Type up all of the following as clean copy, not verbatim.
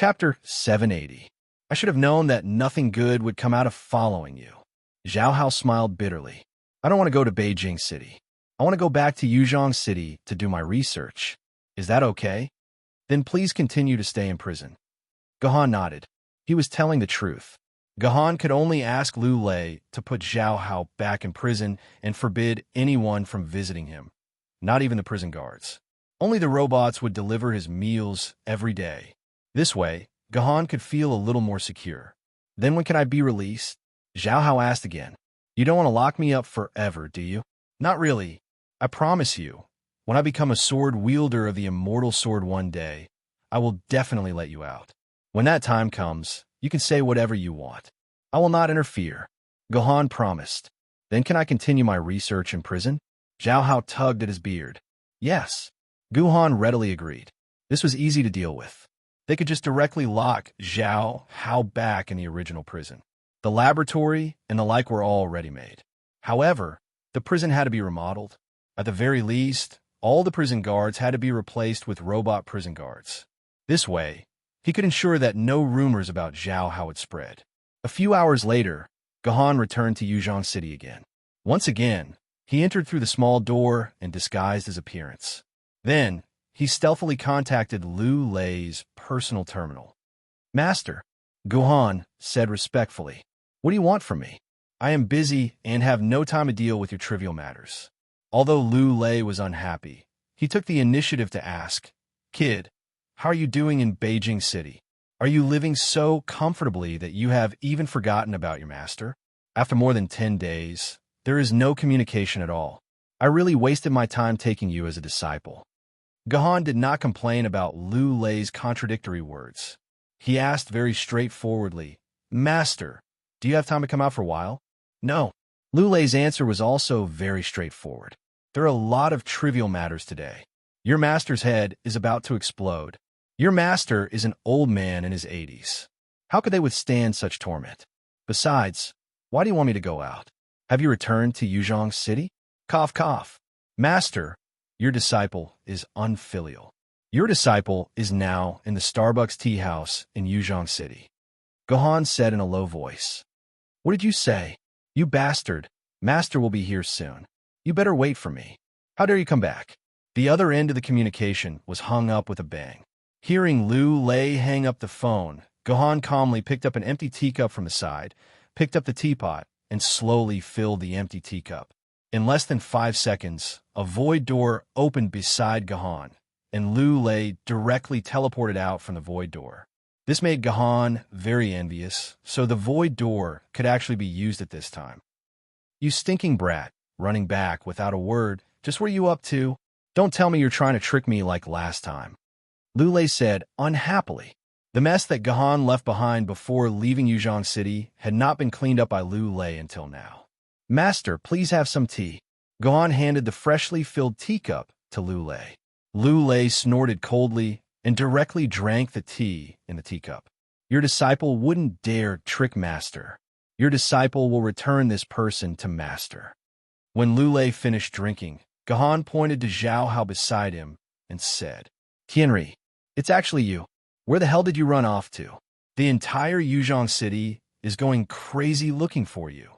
Chapter 780. I should have known that nothing good would come out of following you. Zhao Hao smiled bitterly. I don't want to go to Beijing City. I want to go back to Yuzhong City to do my research. Is that okay? Then please continue to stay in prison. Gahan nodded. He was telling the truth. Gahan could only ask Lu Lei to put Zhao Hao back in prison and forbid anyone from visiting him, not even the prison guards. Only the robots would deliver his meals every day. This way, Gahan could feel a little more secure. Then when can I be released? Zhao Hao asked again. You don't want to lock me up forever, do you? Not really. I promise you, when I become a sword wielder of the immortal sword one day, I will definitely let you out. When that time comes, you can say whatever you want. I will not interfere. Gahan promised. Then can I continue my research in prison? Zhao Hao tugged at his beard. Yes. Guhan readily agreed. This was easy to deal with. They could just directly lock Zhao Hao back in the original prison. The laboratory and the like were all ready-made. However, the prison had to be remodeled. At the very least, all the prison guards had to be replaced with robot prison guards. This way, he could ensure that no rumors about Zhao Hao would spread. A few hours later, Gahan returned to Yuzhong City again. Once again, he entered through the small door and disguised his appearance. Then, he stealthily contacted Lu Lei's personal terminal. Master, Guhan said respectfully, what do you want from me? I am busy and have no time to deal with your trivial matters. Although Lu Lei was unhappy, he took the initiative to ask, Kid, how are you doing in Beijing City? Are you living so comfortably that you have even forgotten about your master? After more than 10 days, there is no communication at all. I really wasted my time taking you as a disciple. Gahan did not complain about Lu Lei's contradictory words. He asked very straightforwardly, Master, do you have time to come out for a while? No. Lu Lei's answer was also very straightforward. There are a lot of trivial matters today. Your master's head is about to explode. Your master is an old man in his 80s. How could they withstand such torment? Besides, why do you want me to go out? Have you returned to Yuzhong City? Cough, cough. Master, your disciple is unfilial. Your disciple is now in the Starbucks tea house in Yuzhong City. Gahan said in a low voice. What did you say? You bastard. Master will be here soon. You better wait for me. How dare you come back? The other end of the communication was hung up with a bang. Hearing Lu Lei hang up the phone, Gahan calmly picked up an empty teacup from the side, picked up the teapot, and slowly filled the empty teacup. In less than 5 seconds, a void door opened beside Gahan, and Lu Lei directly teleported out from the void door. This made Gahan very envious, so the void door could actually be used at this time. You stinking brat, running back without a word, just what are you up to? Don't tell me you're trying to trick me like last time. Lu Lei said, unhappily. The mess that Gahan left behind before leaving Yuzhong City had not been cleaned up by Lu Lei until now. Master, please have some tea. Gahan handed the freshly filled teacup to Lu Lei. Lu Lei snorted coldly and directly drank the tea in the teacup. Your disciple wouldn't dare trick Master. Your disciple will return this person to Master. When Lu Lei finished drinking, Gahan pointed to Zhao Hao beside him and said, Tianri, it's actually you. Where the hell did you run off to? The entire Yuzhong City is going crazy looking for you.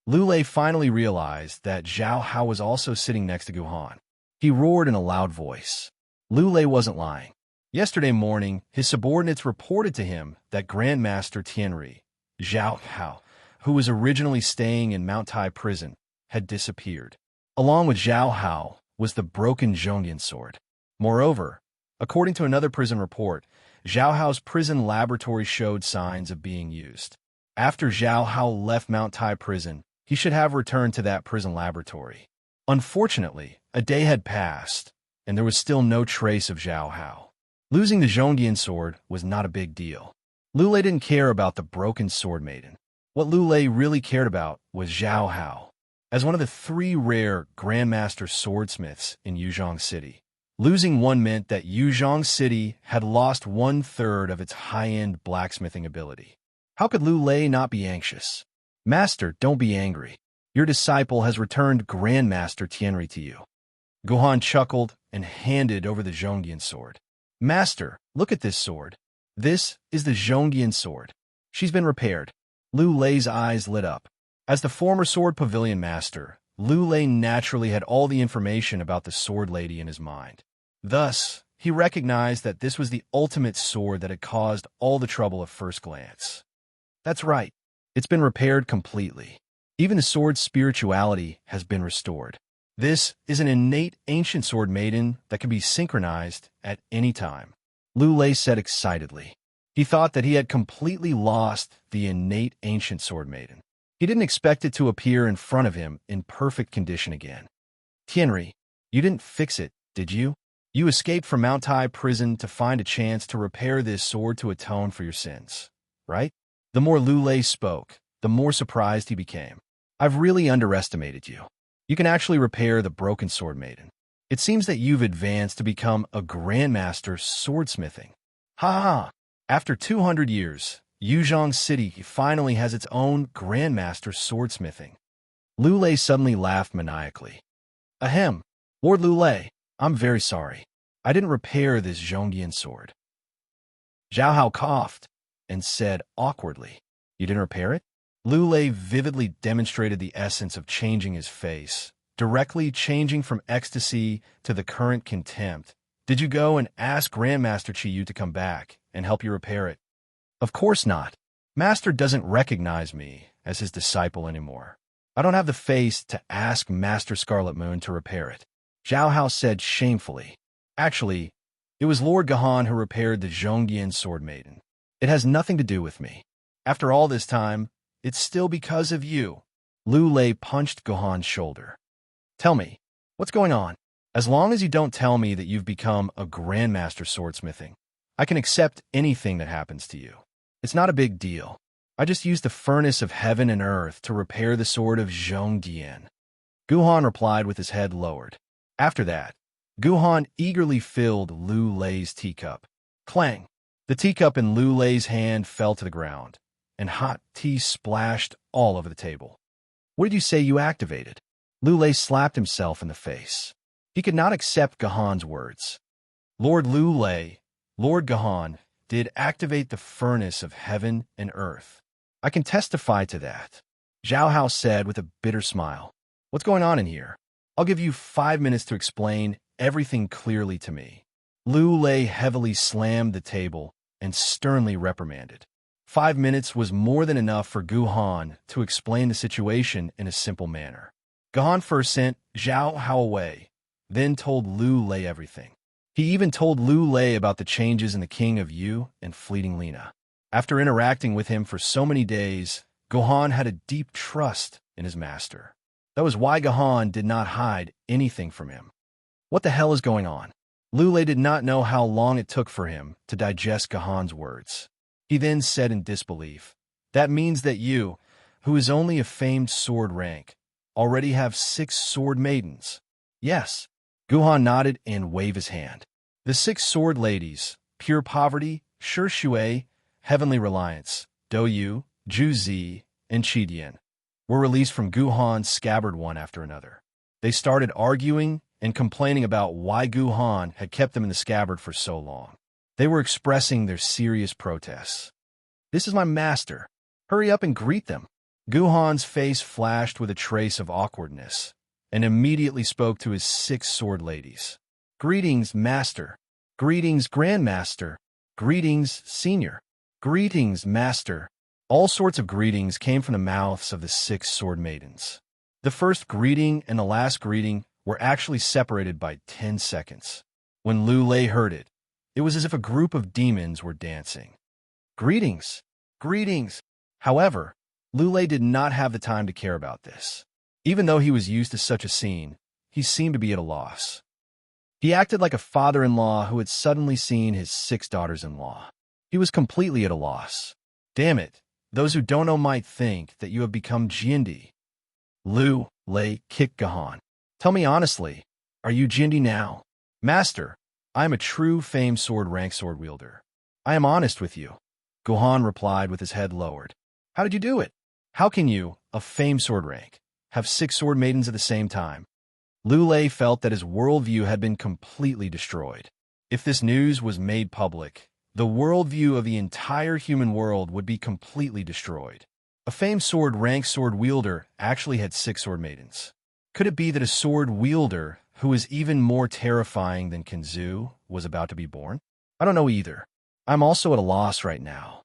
Lu Lei finally realized that Zhao Hao was also sitting next to Guhan. He roared in a loud voice. Lu Lei wasn't lying. Yesterday morning, his subordinates reported to him that Grandmaster Tianri, Zhao Hao, who was originally staying in Mount Tai prison, had disappeared. Along with Zhao Hao was the broken Zhongyan sword. Moreover, according to another prison report, Zhao Hao's prison laboratory showed signs of being used. After Zhao Hao left Mount Tai prison, he should have returned to that prison laboratory. Unfortunately, a day had passed, and there was still no trace of Zhao Hao. Losing the Zhongyan sword was not a big deal. Lu Lei didn't care about the broken sword maiden. What Lu Lei really cared about was Zhao Hao. As one of the 3 rare Grandmaster swordsmiths in Yuzhong City, losing one meant that Yuzhong City had lost 1/3 of its high-end blacksmithing ability. How could Lu Lei not be anxious? Master, don't be angry. Your disciple has returned Grandmaster Tianri to you. Guhan chuckled and handed over the Zhongyan sword. Master, look at this sword. This is the Zhongyan sword. She's been repaired. Lu Lei's eyes lit up. As the former sword pavilion master, Lu Lei naturally had all the information about the sword lady in his mind. Thus, he recognized that this was the ultimate sword that had caused all the trouble at first glance. That's right. It's been repaired completely. Even the sword's spirituality has been restored. This is an innate ancient sword maiden that can be synchronized at any time, Lu Lei said excitedly. He thought that he had completely lost the innate ancient sword maiden. He didn't expect it to appear in front of him in perfect condition again. Tianri, you didn't fix it, did you? You escaped from Mount Tai prison to find a chance to repair this sword to atone for your sins, right? The more Lu Lei spoke, the more surprised he became. I've really underestimated you. You can actually repair the broken sword maiden. It seems that you've advanced to become a grandmaster swordsmithing. Ha ha! After 200 years, Yuzhong City finally has its own grandmaster swordsmithing. Lu Lei suddenly laughed maniacally. Ahem, Lord Lu Lei, I'm very sorry. I didn't repair this Zhongyan sword. Zhao Hao coughed and said awkwardly, You didn't repair it? Lu Lei vividly demonstrated the essence of changing his face, directly changing from ecstasy to the current contempt. Did you go and ask Grandmaster Qiyu to come back and help you repair it? Of course not. Master doesn't recognize me as his disciple anymore. I don't have the face to ask Master Scarlet Moon to repair it. Zhao Hao said shamefully. Actually, it was Lord Gahan who repaired the Zhongyan sword maiden. It has nothing to do with me. After all this time, it's still because of you. Lu Lei punched Gahan's shoulder. Tell me, what's going on? As long as you don't tell me that you've become a grandmaster swordsmithing, I can accept anything that happens to you. It's not a big deal. I just used the furnace of heaven and earth to repair the sword of Zhongyan. Guhan replied with his head lowered. After that, Guhan eagerly filled Lu Lei's teacup. Clang! The teacup in Lu Lei's hand fell to the ground, and hot tea splashed all over the table. What did you say you activated? Lu Lei slapped himself in the face. He could not accept Gahan's words. Lord Lu Lei, Lord Gahan, did activate the furnace of heaven and earth. I can testify to that, Zhao Hao said with a bitter smile. What's going on in here? I'll give you 5 minutes to explain everything clearly to me. Lu Lei heavily slammed the table and sternly reprimanded. 5 minutes was more than enough for Guhan to explain the situation in a simple manner. Gahan first sent Zhao Hao away, then told Lu Lei everything. He even told Lu Lei about the changes in the King of Yu and Fleeting Lina. After interacting with him for so many days, Gahan had a deep trust in his master. That was why Gahan did not hide anything from him. What the hell is going on? Lu Lei did not know how long it took for him to digest Gahan's words. He then said in disbelief, That means that you, who is only a famed sword rank, already have 6 sword maidens. Yes. Guhan nodded and waved his hand. The 6 sword ladies, Pure Poverty, Shi Shui, Heavenly Reliance, Do Yu, Ju Zi, and Qidian, were released from Guhan's scabbard one after another. They started arguing and complaining about why Guhan had kept them in the scabbard for so long. They were expressing their serious protests. This is my master. Hurry up and greet them. Guhan's face flashed with a trace of awkwardness, and immediately spoke to his 6 sword ladies. Greetings, master. Greetings, grandmaster. Greetings, senior. Greetings, master. All sorts of greetings came from the mouths of the 6 sword maidens. The first greeting and the last greeting were actually separated by 10 seconds. When Lu Lei heard it, it was as if a group of demons were dancing. Greetings! Greetings! However, Lu Lei did not have the time to care about this. Even though he was used to such a scene, he seemed to be at a loss. He acted like a father-in-law who had suddenly seen his 6 daughters-in-law. He was completely at a loss. Damn it, those who don't know might think that you have become Jindi. Lu Lei kicked Gahan. Tell me honestly, are you Jindi now? Master, I am a true famed sword rank sword wielder. I am honest with you. Gahan replied with his head lowered. How did you do it? How can you, a famed sword rank, have 6 sword maidens at the same time? Lu Lei felt that his worldview had been completely destroyed. If this news was made public, the worldview of the entire human world would be completely destroyed. A famed sword-rank sword wielder actually had 6 sword maidens. Could it be that a sword wielder, who is even more terrifying than Kinzu, was about to be born? I don't know either. I'm also at a loss right now.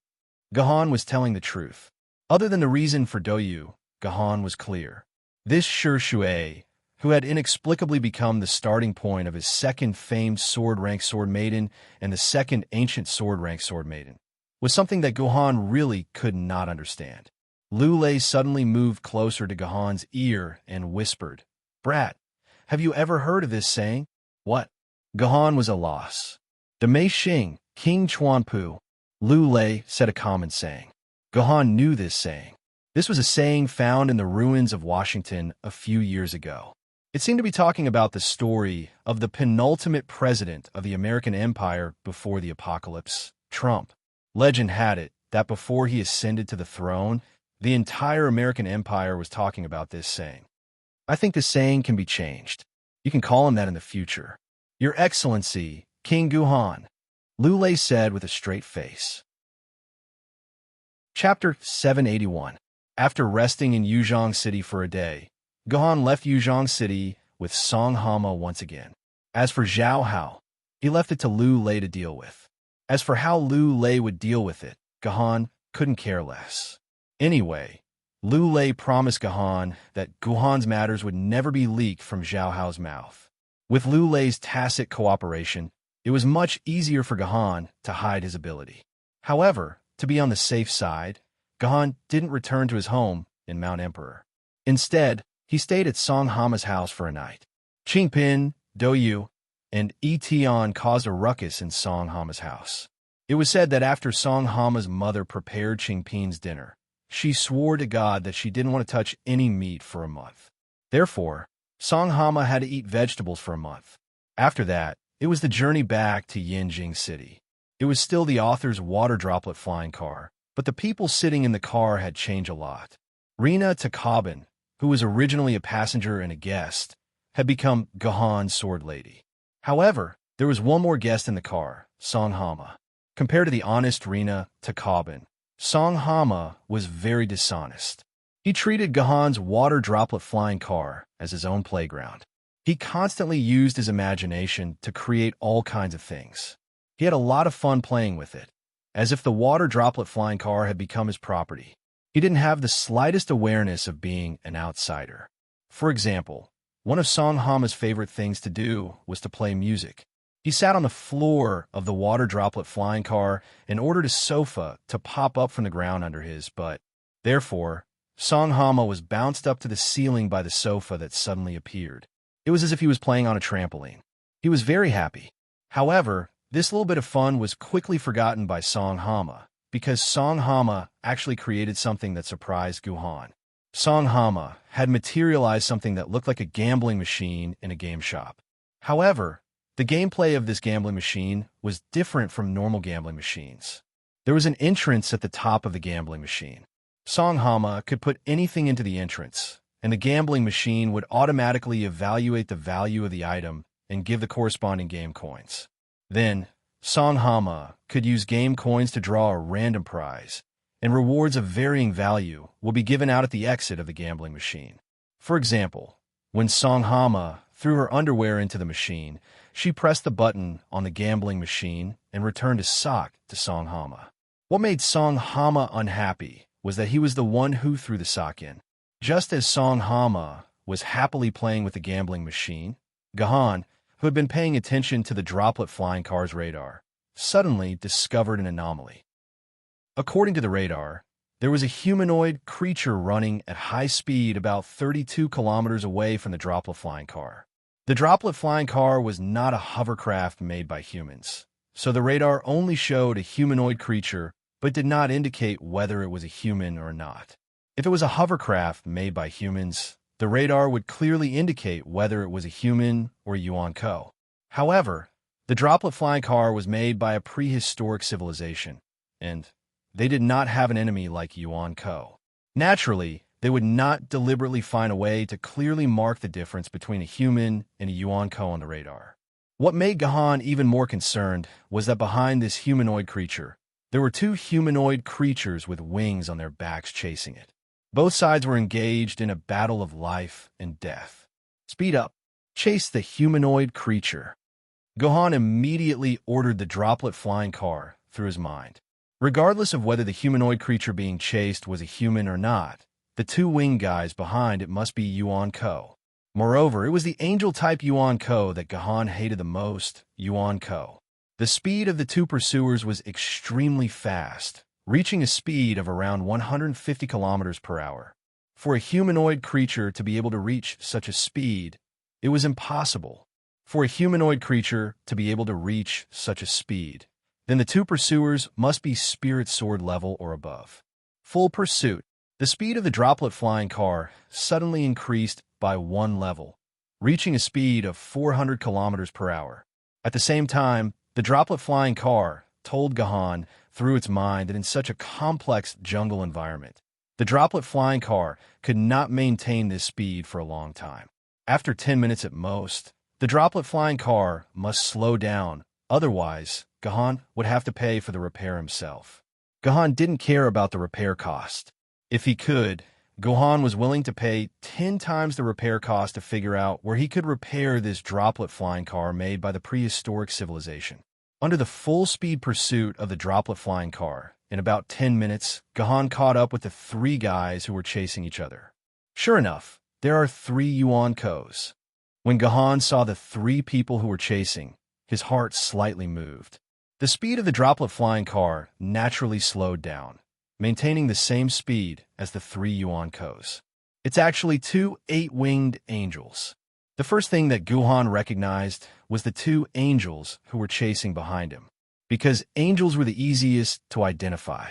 Gahan was telling the truth. Other than the reason for Doyu, Gahan was clear. This Shui, who had inexplicably become the starting point of his second famed sword-rank sword maiden and the second ancient sword-rank sword maiden, was something that Gahan really could not understand. Lu Lei suddenly moved closer to Gahan's ear and whispered, "Brat, have you ever heard of this saying?" "What?" Gahan was at a loss. "De Mei Xing, King Chuanpu," Lu Lei said, a common saying. Gahan knew this saying. This was a saying found in the ruins of Washington a few years ago. It seemed to be talking about the story of the penultimate president of the American Empire before the apocalypse, Trump. Legend had it that before he ascended to the throne, the entire American Empire was talking about this saying. I think this saying can be changed. You can call him that in the future. "Your Excellency, King Guhan," Lu Lei said with a straight face. Chapter 781. After resting in Yuzhong City for a day, Gahan left Yuzhong City with Song Hama once again. As for Zhao Hao, he left it to Lu Lei to deal with. As for how Lu Lei would deal with it, Gahan couldn't care less. Anyway, Lu Lei promised Gahan that Guhan's matters would never be leaked from Zhao Hao's mouth. With Lu Lei's tacit cooperation, it was much easier for Gahan to hide his ability. However, to be on the safe side, Gahan didn't return to his home in Mount Emperor. Instead, he stayed at Song Hama's house for a night. Qingpin, Doyu, and Tian caused a ruckus in Song Hama's house. It was said that after Song Hama's mother prepared Qingpin's dinner, she swore to God that she didn't want to touch any meat for a month. Therefore, Song Hama had to eat vegetables for a month. After that, it was the journey back to Yinjing City. It was still the author's water droplet flying car, but the people sitting in the car had changed a lot. Rina Takabin, who was originally a passenger and a guest, had become Gahan's sword lady. However, there was one more guest in the car, Song Hama. Compared to the honest Rina Takabin, Song Hama was very dishonest. He treated Gahan's water droplet flying car as his own playground. He constantly used his imagination to create all kinds of things. He had a lot of fun playing with it, as if the water droplet flying car had become his property. He didn't have the slightest awareness of being an outsider. For example, one of Song Hama's favorite things to do was to play music. He sat on the floor of the water droplet flying car and ordered a sofa to pop up from the ground under his butt. Therefore, Song Hama was bounced up to the ceiling by the sofa that suddenly appeared. It was as if he was playing on a trampoline. He was very happy. However, this little bit of fun was quickly forgotten by Song Hama, because Song Hama actually created something that surprised Guhan. Song Hama had materialized something that looked like a gambling machine in a game shop. However, the gameplay of this gambling machine was different from normal gambling machines. There was an entrance at the top of the gambling machine. Song Hama could put anything into the entrance, and the gambling machine would automatically evaluate the value of the item and give the corresponding game coins. Then, Song Hama could use game coins to draw a random prize, and rewards of varying value will be given out at the exit of the gambling machine. For example, when Song Hama threw her underwear into the machine, she pressed the button on the gambling machine and returned a sock to Song Hama. What made Song Hama unhappy was that he was the one who threw the sock in. Just as Song Hama was happily playing with the gambling machine, Gahan, who had been paying attention to the droplet flying car's radar, suddenly discovered an anomaly. According to the radar, there was a humanoid creature running at high speed about 32 kilometers away from the droplet flying car. The droplet flying car was not a hovercraft made by humans, so the radar only showed a humanoid creature but did not indicate whether it was a human or not. If it was a hovercraft made by humans, the radar would clearly indicate whether it was a human or Yuan Ko. However, the droplet flying car was made by a prehistoric civilization, and they did not have an enemy like Yuan Ko. Naturally, they would not deliberately find a way to clearly mark the difference between a human and a Yuan Ko on the radar. What made Gahan even more concerned was that behind this humanoid creature, there were two humanoid creatures with wings on their backs chasing it. Both sides were engaged in a battle of life and death. Speed up. Chase the humanoid creature. Gohan immediately ordered the droplet flying car through his mind. Regardless of whether the humanoid creature being chased was a human or not, the two winged guys behind it must be Yuan Ko. Moreover, it was the angel-type Yuan Ko that Gahan hated the most, Yuan Ko. The speed of the two pursuers was extremely fast, reaching a speed of around 150 kilometers per hour. For a humanoid creature to be able to reach such a speed, it was impossible. For a humanoid creature to be able to reach such a speed, then the two pursuers must be spirit sword level or above. Full pursuit. The speed of the droplet flying car suddenly increased by one level, reaching a speed of 400 kilometers per hour. At the same time, the droplet flying car told Gahan through its mind that in such a complex jungle environment, the droplet flying car could not maintain this speed for a long time. After 10 minutes at most, the droplet flying car must slow down, otherwise, Gahan would have to pay for the repair himself. Gahan didn't care about the repair cost. If he could, Gohan was willing to pay 10 times the repair cost to figure out where he could repair this droplet flying car made by the prehistoric civilization. Under the full-speed pursuit of the droplet flying car, in about 10 minutes, Gahan caught up with the three guys who were chasing each other. Sure enough, there are three Yuan Kos. When Gahan saw the three people who were chasing, his heart slightly moved. The speed of the droplet flying car naturally slowed down, maintaining the same speed as the three Yuan Kos. It's actually two 8-winged angels. The first thing that Guhan recognized was the two angels who were chasing behind him, because angels were the easiest to identify.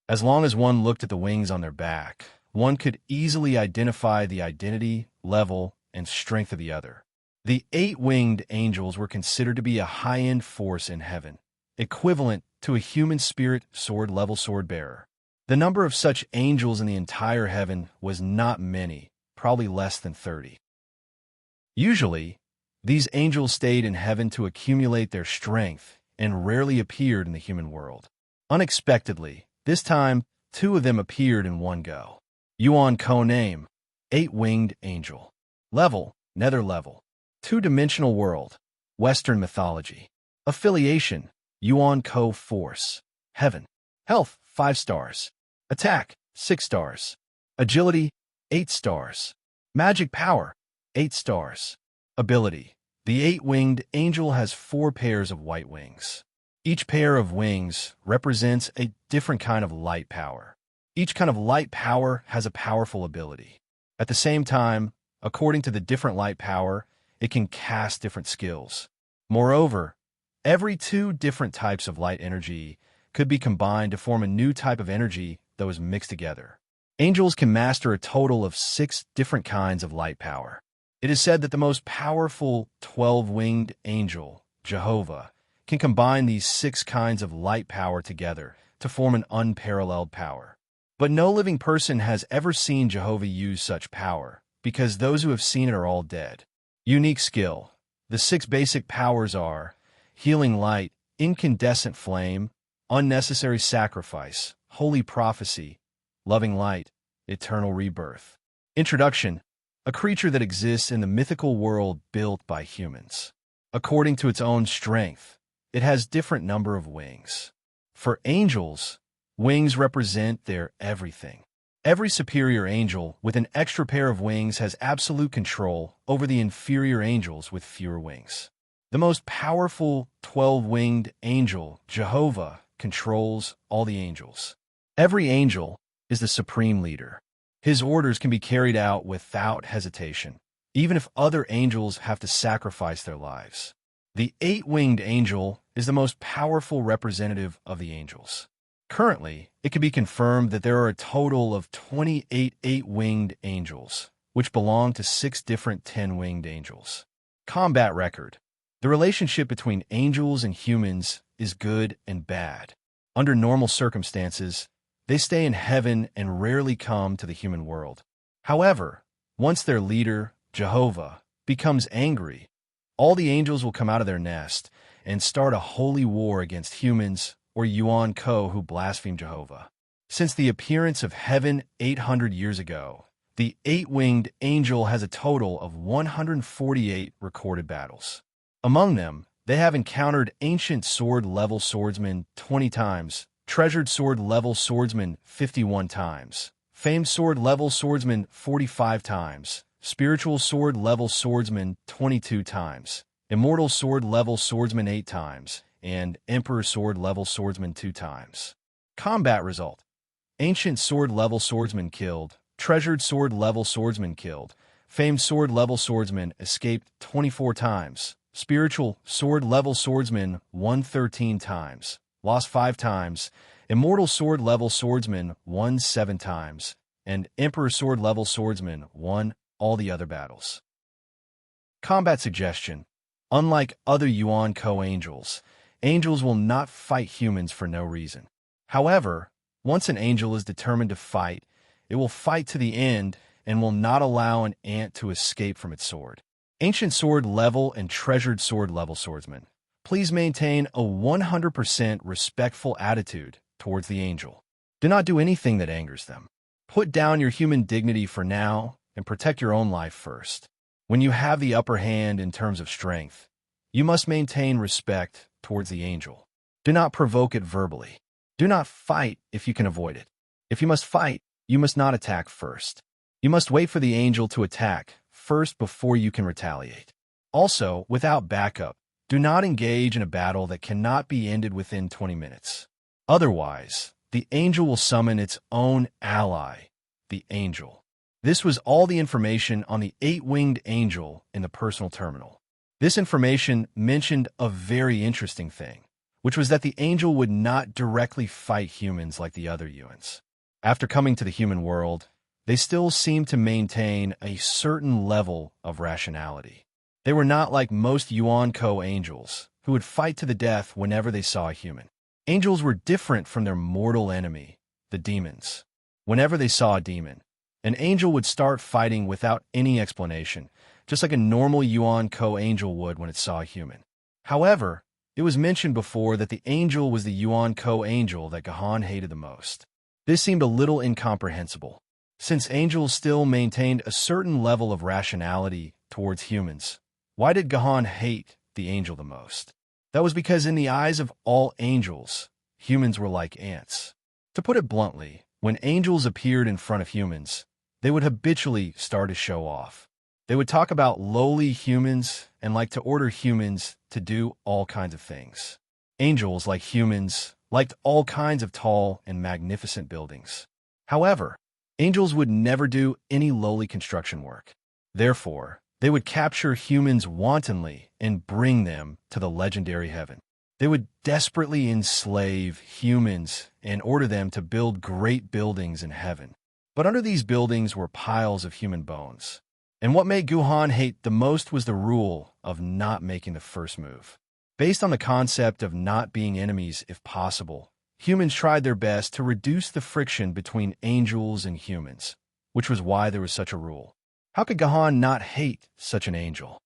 As long as one looked at the wings on their back, one could easily identify the identity, level, and strength of the other. The 8-winged angels were considered to be a high-end force in heaven, equivalent to a human spirit sword-level sword-bearer. The number of such angels in the entire heaven was not many, probably less than 30. Usually, these angels stayed in heaven to accumulate their strength and rarely appeared in the human world. Unexpectedly, this time, two of them appeared in one go. Yuan Ko name, 8-winged angel. Level, nether level. Two-dimensional world, Western mythology. Affiliation, Yuan Ko force. Heaven. Health, 5 stars. Attack, 6 stars. Agility, 8 stars. Magic power, 8 stars. Ability. The 8-winged angel has 4 pairs of white wings. Each pair of wings represents a different kind of light power. Each kind of light power has a powerful ability. At the same time, according to the different light power, it can cast different skills. Moreover, every 2 different types of light energy could be combined to form a new type of energy that was mixed together. Angels can master a total of 6 different kinds of light power. It is said that the most powerful 12-winged angel, Jehovah, can combine these 6 kinds of light power together to form an unparalleled power. But no living person has ever seen Jehovah use such power, because those who have seen it are all dead. Unique skill. The 6 basic powers are healing light, incandescent flame, unnecessary sacrifice, holy prophecy, loving light, eternal rebirth. Introduction. A creature that exists in the mythical world built by humans. According to its own strength, it has different number of wings. For angels, wings represent their everything. Every superior angel with an extra pair of wings has absolute control over the inferior angels with fewer wings. The most powerful 12-winged angel, Jehovah, controls all the angels. Every angel is the supreme leader. His orders can be carried out without hesitation, even if other angels have to sacrifice their lives. The 8-winged angel is the most powerful representative of the angels. Currently, it can be confirmed that there are a total of 28 8-winged angels, which belong to 6 different 10-winged angels. Combat record. The relationship between angels and humans is good and bad. Under normal circumstances, they stay in heaven and rarely come to the human world. However, once their leader, Jehovah, becomes angry, All the angels will come out of their nest and start a holy war against humans or Yuan Ko who blaspheme Jehovah. Since the appearance of heaven 800 years ago, the eight-winged angel has a total of 148 recorded battles. Among them, they have encountered ancient sword-level swordsmen 20 times, treasured sword-level swordsmen 51 times, famed sword-level swordsmen 45 times, spiritual sword-level swordsman 22 times, immortal sword-level swordsman 8 times, and emperor sword-level swordsman 2 times. Combat result: ancient sword-level swordsman killed, treasured sword-level swordsman killed, famed sword-level swordsman escaped 24 times, spiritual sword-level swordsman won 13 times, lost 5 times, immortal sword-level swordsman won 7 times, and emperor sword-level swordsman won all the other battles. Combat suggestion: unlike other Yuan Ko angels, angels will not fight humans for no reason. However, once an angel is determined to fight, it will fight to the end and will not allow an ant to escape from its sword. Ancient sword level and treasured sword level swordsmen, please maintain a 100% respectful attitude towards the angel. Do not do anything that angers them. Put down your human dignity for now and protect your own life first. When you have the upper hand in terms of strength, you must maintain respect towards the angel. Do not provoke it verbally. Do not fight if you can avoid it. If you must fight, you must not attack first. You must wait for the angel to attack first before you can retaliate. Also, without backup, do not engage in a battle that cannot be ended within 20 minutes. Otherwise, the angel will summon its own ally, the angel. This was all the information on the eight-winged angel in the personal terminal. This information mentioned a very interesting thing, which was that the angel would not directly fight humans like the other Yuans. After coming to the human world, they still seemed to maintain a certain level of rationality. They were not like most Yuan Ko angels, who would fight to the death whenever they saw a human. Angels were different from their mortal enemy, the demons. Whenever they saw a demon, an angel would start fighting without any explanation, just like a normal Yuan Ko angel would when it saw a human. However, it was mentioned before that the angel was the Yuan Ko angel that Gahan hated the most. This seemed a little incomprehensible. Since angels still maintained a certain level of rationality towards humans, why did Gahan hate the angel the most? That was because in the eyes of all angels, humans were like ants. To put it bluntly, when angels appeared in front of humans, they would habitually start to show off. They would talk about lowly humans and like to order humans to do all kinds of things. Angels, like humans, liked all kinds of tall and magnificent buildings. However, angels would never do any lowly construction work. Therefore, they would capture humans wantonly and bring them to the legendary heaven. They would desperately enslave humans and order them to build great buildings in heaven. But under these buildings were piles of human bones. And what made Guhan hate the most was the rule of not making the first move. Based on the concept of not being enemies if possible, humans tried their best to reduce the friction between angels and humans, which was why there was such a rule. How could Gahan not hate such an angel?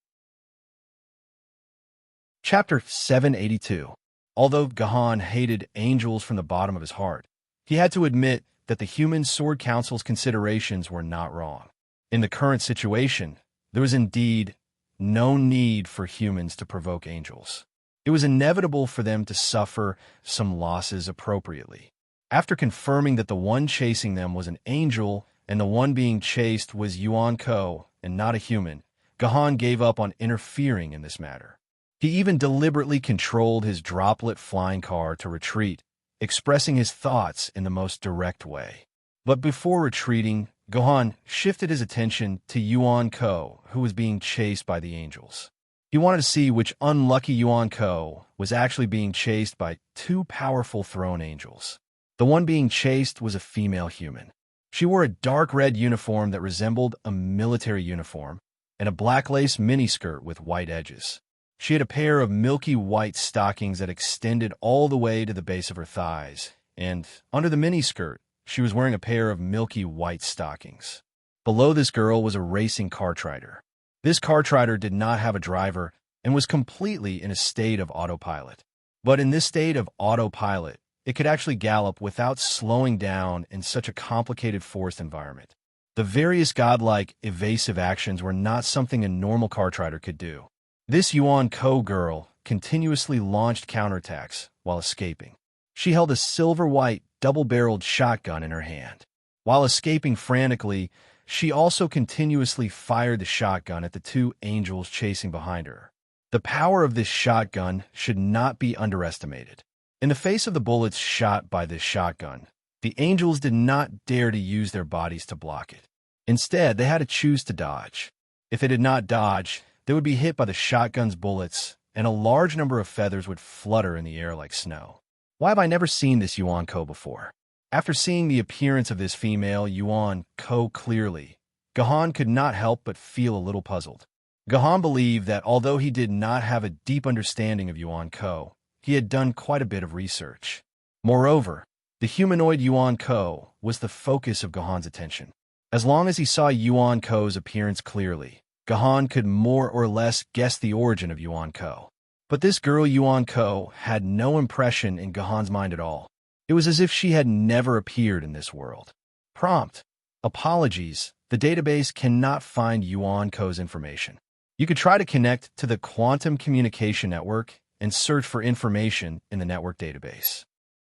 Chapter 782. Although Gahan hated angels from the bottom of his heart, he had to admit that the Human Sword Council's considerations were not wrong. In the current situation, there was indeed no need for humans to provoke angels. It was inevitable for them to suffer some losses appropriately. After confirming that the one chasing them was an angel and the one being chased was Yuan Ko and not a human, Gahan gave up on interfering in this matter. He even deliberately controlled his droplet flying car to retreat, expressing his thoughts in the most direct way. But before retreating, Gahan shifted his attention to Yuan Ko, who was being chased by the angels. He wanted to see which unlucky Yuan Ko was actually being chased by two powerful throne angels. The one being chased was a female human. She wore a dark red uniform that resembled a military uniform and a black lace miniskirt with white edges. She had a pair of milky white stockings that extended all the way to the base of her thighs, and under the miniskirt, she was wearing a pair of milky white stockings. Below this girl was a racing cart rider. This cart rider did not have a driver, and was completely in a state of autopilot. But in this state of autopilot, it could actually gallop without slowing down in such a complicated forest environment. The various godlike, evasive actions were not something a normal Cartrider could do. This Yuan Ko girl continuously launched counterattacks while escaping. She held a silver-white, double-barreled shotgun in her hand. While escaping frantically, she also continuously fired the shotgun at the two angels chasing behind her. The power of this shotgun should not be underestimated. In the face of the bullets shot by this shotgun, the angels did not dare to use their bodies to block it. Instead, they had to choose to dodge. If they did not dodge, they would be hit by the shotgun's bullets, and a large number of feathers would flutter in the air like snow. Why have I never seen this Yuan Ko before? After seeing the appearance of this female Yuan Ko clearly, Gahan could not help but feel a little puzzled. Gahan believed that although he did not have a deep understanding of Yuan Ko, he had done quite a bit of research. Moreover, the humanoid Yuan Ko was the focus of Gahan's attention. As long as he saw Yuan Ko's appearance clearly, Gahan could more or less guess the origin of Yuan Ko. But this girl Yuan Ko had no impression in Gahan's mind at all. It was as if she had never appeared in this world. Prompt: apologies, the database cannot find Yuan Ko's information. You could try to connect to the quantum communication network and search for information in the network database.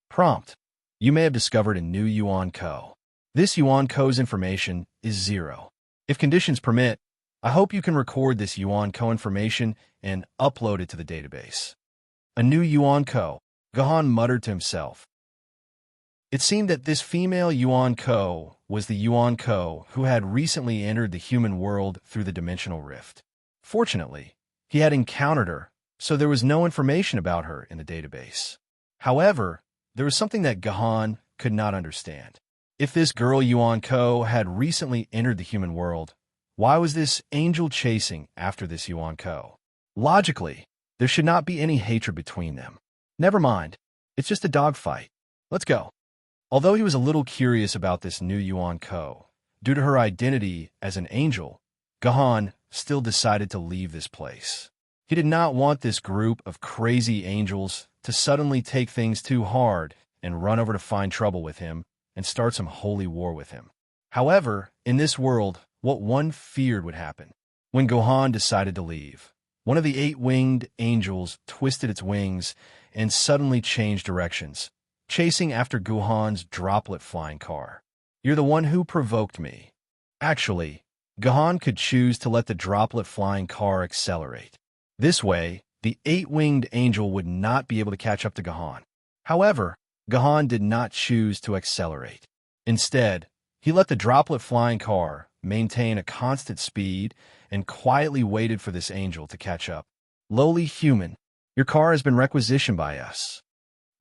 Prompt: you may have discovered a new Yuan Ko. This Yuan Ko's information is 0. If conditions permit, I hope you can record this Yuan Ko information and upload it to the database. A new Yuan Ko, Gahan muttered to himself. It seemed that this female Yuan Ko was the Yuan Ko who had recently entered the human world through the dimensional rift. Fortunately, he had encountered her, so there was no information about her in the database. However, there was something that Gahan could not understand. If this girl Yuan Ko had recently entered the human world, why was this angel chasing after this Yuan Ko? Logically, there should not be any hatred between them. Never mind, it's just a dogfight. Let's go. Although he was a little curious about this new Yuan Ko, due to her identity as an angel, Gahan still decided to leave this place. He did not want this group of crazy angels to suddenly take things too hard and run over to find trouble with him and start some holy war with him. However, in this world, what one feared would happen. When Gahan decided to leave, one of the 8-winged angels twisted its wings and suddenly changed directions, chasing after Gahan's droplet flying car. You're the one who provoked me. Actually, Gahan could choose to let the droplet flying car accelerate. This way, the 8-winged angel would not be able to catch up to Gahan. However, Gahan did not choose to accelerate. Instead, he let the droplet flying car maintain a constant speed and quietly waited for this angel to catch up. Lowly human, your car has been requisitioned by us.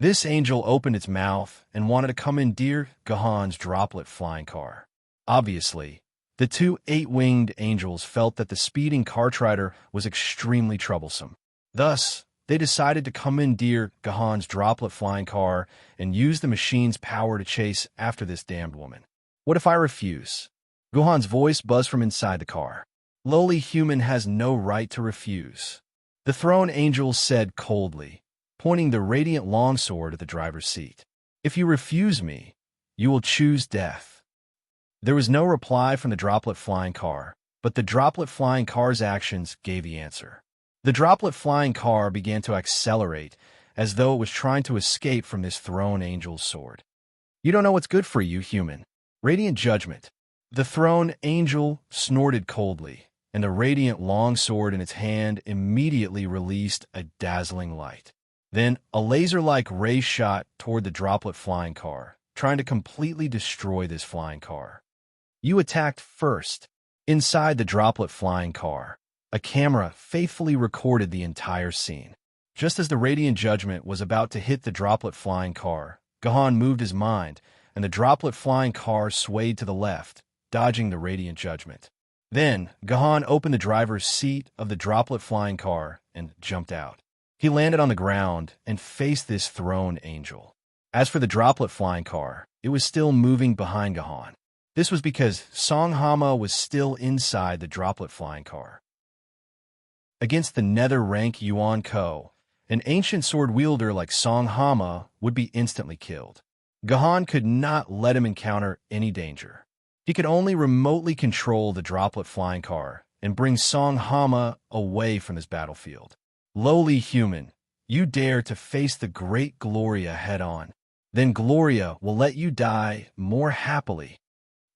This angel opened its mouth and wanted to commandeer Gahan's droplet flying car. Obviously, the two 8-winged angels felt that the speeding Cartrider was extremely troublesome. Thus, they decided to commandeer Gahan's droplet flying car and use the machine's power to chase after this damned woman. What if I refuse? Gahan's voice buzzed from inside the car. Lowly human has no right to refuse. The throne angel said coldly, pointing the radiant longsword at the driver's seat. If you refuse me, you will choose death. There was no reply from the droplet flying car, but the droplet flying car's actions gave the answer. The droplet flying car began to accelerate as though it was trying to escape from this throne angel's sword. You don't know what's good for you, human. Radiant judgment. The throne angel snorted coldly, and the radiant longsword in its hand immediately released a dazzling light. Then, a laser-like ray shot toward the droplet flying car, trying to completely destroy this flying car. You attacked first. Inside the droplet flying car, a camera faithfully recorded the entire scene. Just as the radiant judgment was about to hit the droplet flying car, Gahan moved his mind, and the droplet flying car swayed to the left, dodging the radiant judgment. Then, Gahan opened the driver's seat of the droplet flying car and jumped out. He landed on the ground and faced this throne angel. As for the droplet flying car, it was still moving behind Gahan. This was because Songhama was still inside the droplet flying car. Against the nether rank Yuan Ko, an ancient sword wielder like Song Hama would be instantly killed. Gahan could not let him encounter any danger. He could only remotely control the droplet flying car and bring Song Hama away from this battlefield. Lowly human, you dare to face the great Gloria head-on. Then Gloria will let you die more happily.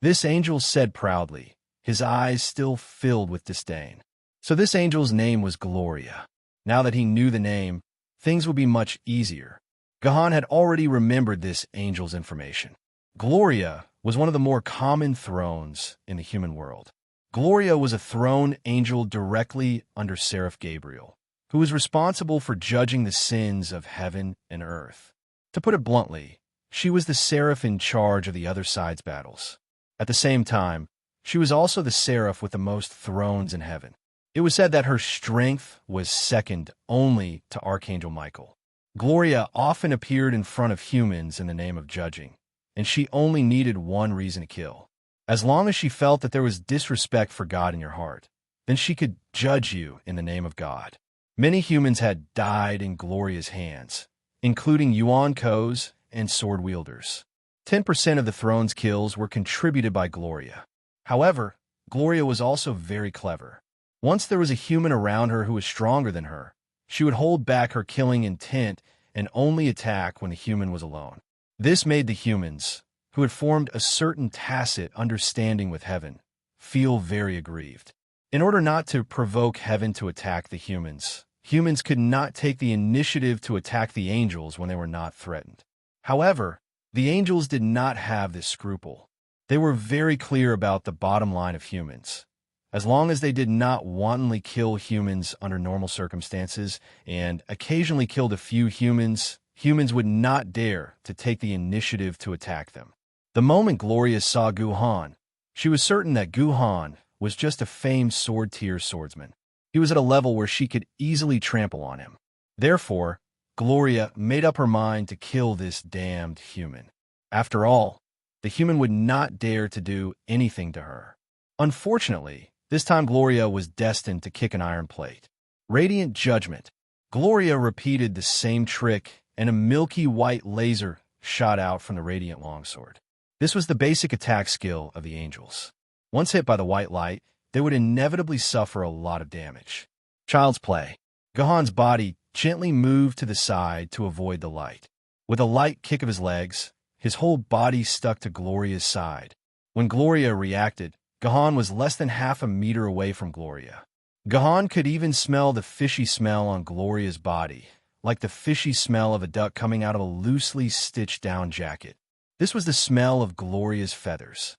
This angel said proudly, his eyes still filled with disdain. So this angel's name was Gloria. Now that he knew the name, things would be much easier. Gahan had already remembered this angel's information. Gloria was one of the more common thrones in the human world. Gloria was a throne angel directly under Seraph Gabriel, who was responsible for judging the sins of heaven and earth. To put it bluntly, she was the seraph in charge of the other side's battles. At the same time, she was also the seraph with the most thrones in heaven. It was said that her strength was second only to Archangel Michael. Gloria often appeared in front of humans in the name of judging, and she only needed one reason to kill. As long as she felt that there was disrespect for God in your heart, then she could judge you in the name of God. Many humans had died in Gloria's hands, including Yuan Ko's and sword wielders. 10% of the throne's kills were contributed by Gloria. However, Gloria was also very clever. Once there was a human around her who was stronger than her, she would hold back her killing intent and only attack when the human was alone. This made the humans, who had formed a certain tacit understanding with heaven, feel very aggrieved. In order not to provoke heaven to attack the humans, humans could not take the initiative to attack the angels when they were not threatened. However, the angels did not have this scruple. They were very clear about the bottom line of humans. As long as they did not wantonly kill humans under normal circumstances and occasionally killed a few humans, humans would not dare to take the initiative to attack them. The moment Gloria saw Guhan, she was certain that Guhan was just a famed sword-tier swordsman. He was at a level where she could easily trample on him. Therefore, Gloria made up her mind to kill this damned human. After all, the human would not dare to do anything to her. Unfortunately, this time Gloria was destined to kick an iron plate. Radiant Judgment. Gloria repeated the same trick, and a milky white laser shot out from the radiant longsword. This was the basic attack skill of the angels. Once hit by the white light, they would inevitably suffer a lot of damage. Child's play. Gahan's body gently moved to the side to avoid the light. With a light kick of his legs, his whole body stuck to Gloria's side. When Gloria reacted, Gahan was less than half a meter away from Gloria. Gahan could even smell the fishy smell on Gloria's body, like the fishy smell of a duck coming out of a loosely stitched down jacket. This was the smell of Gloria's feathers.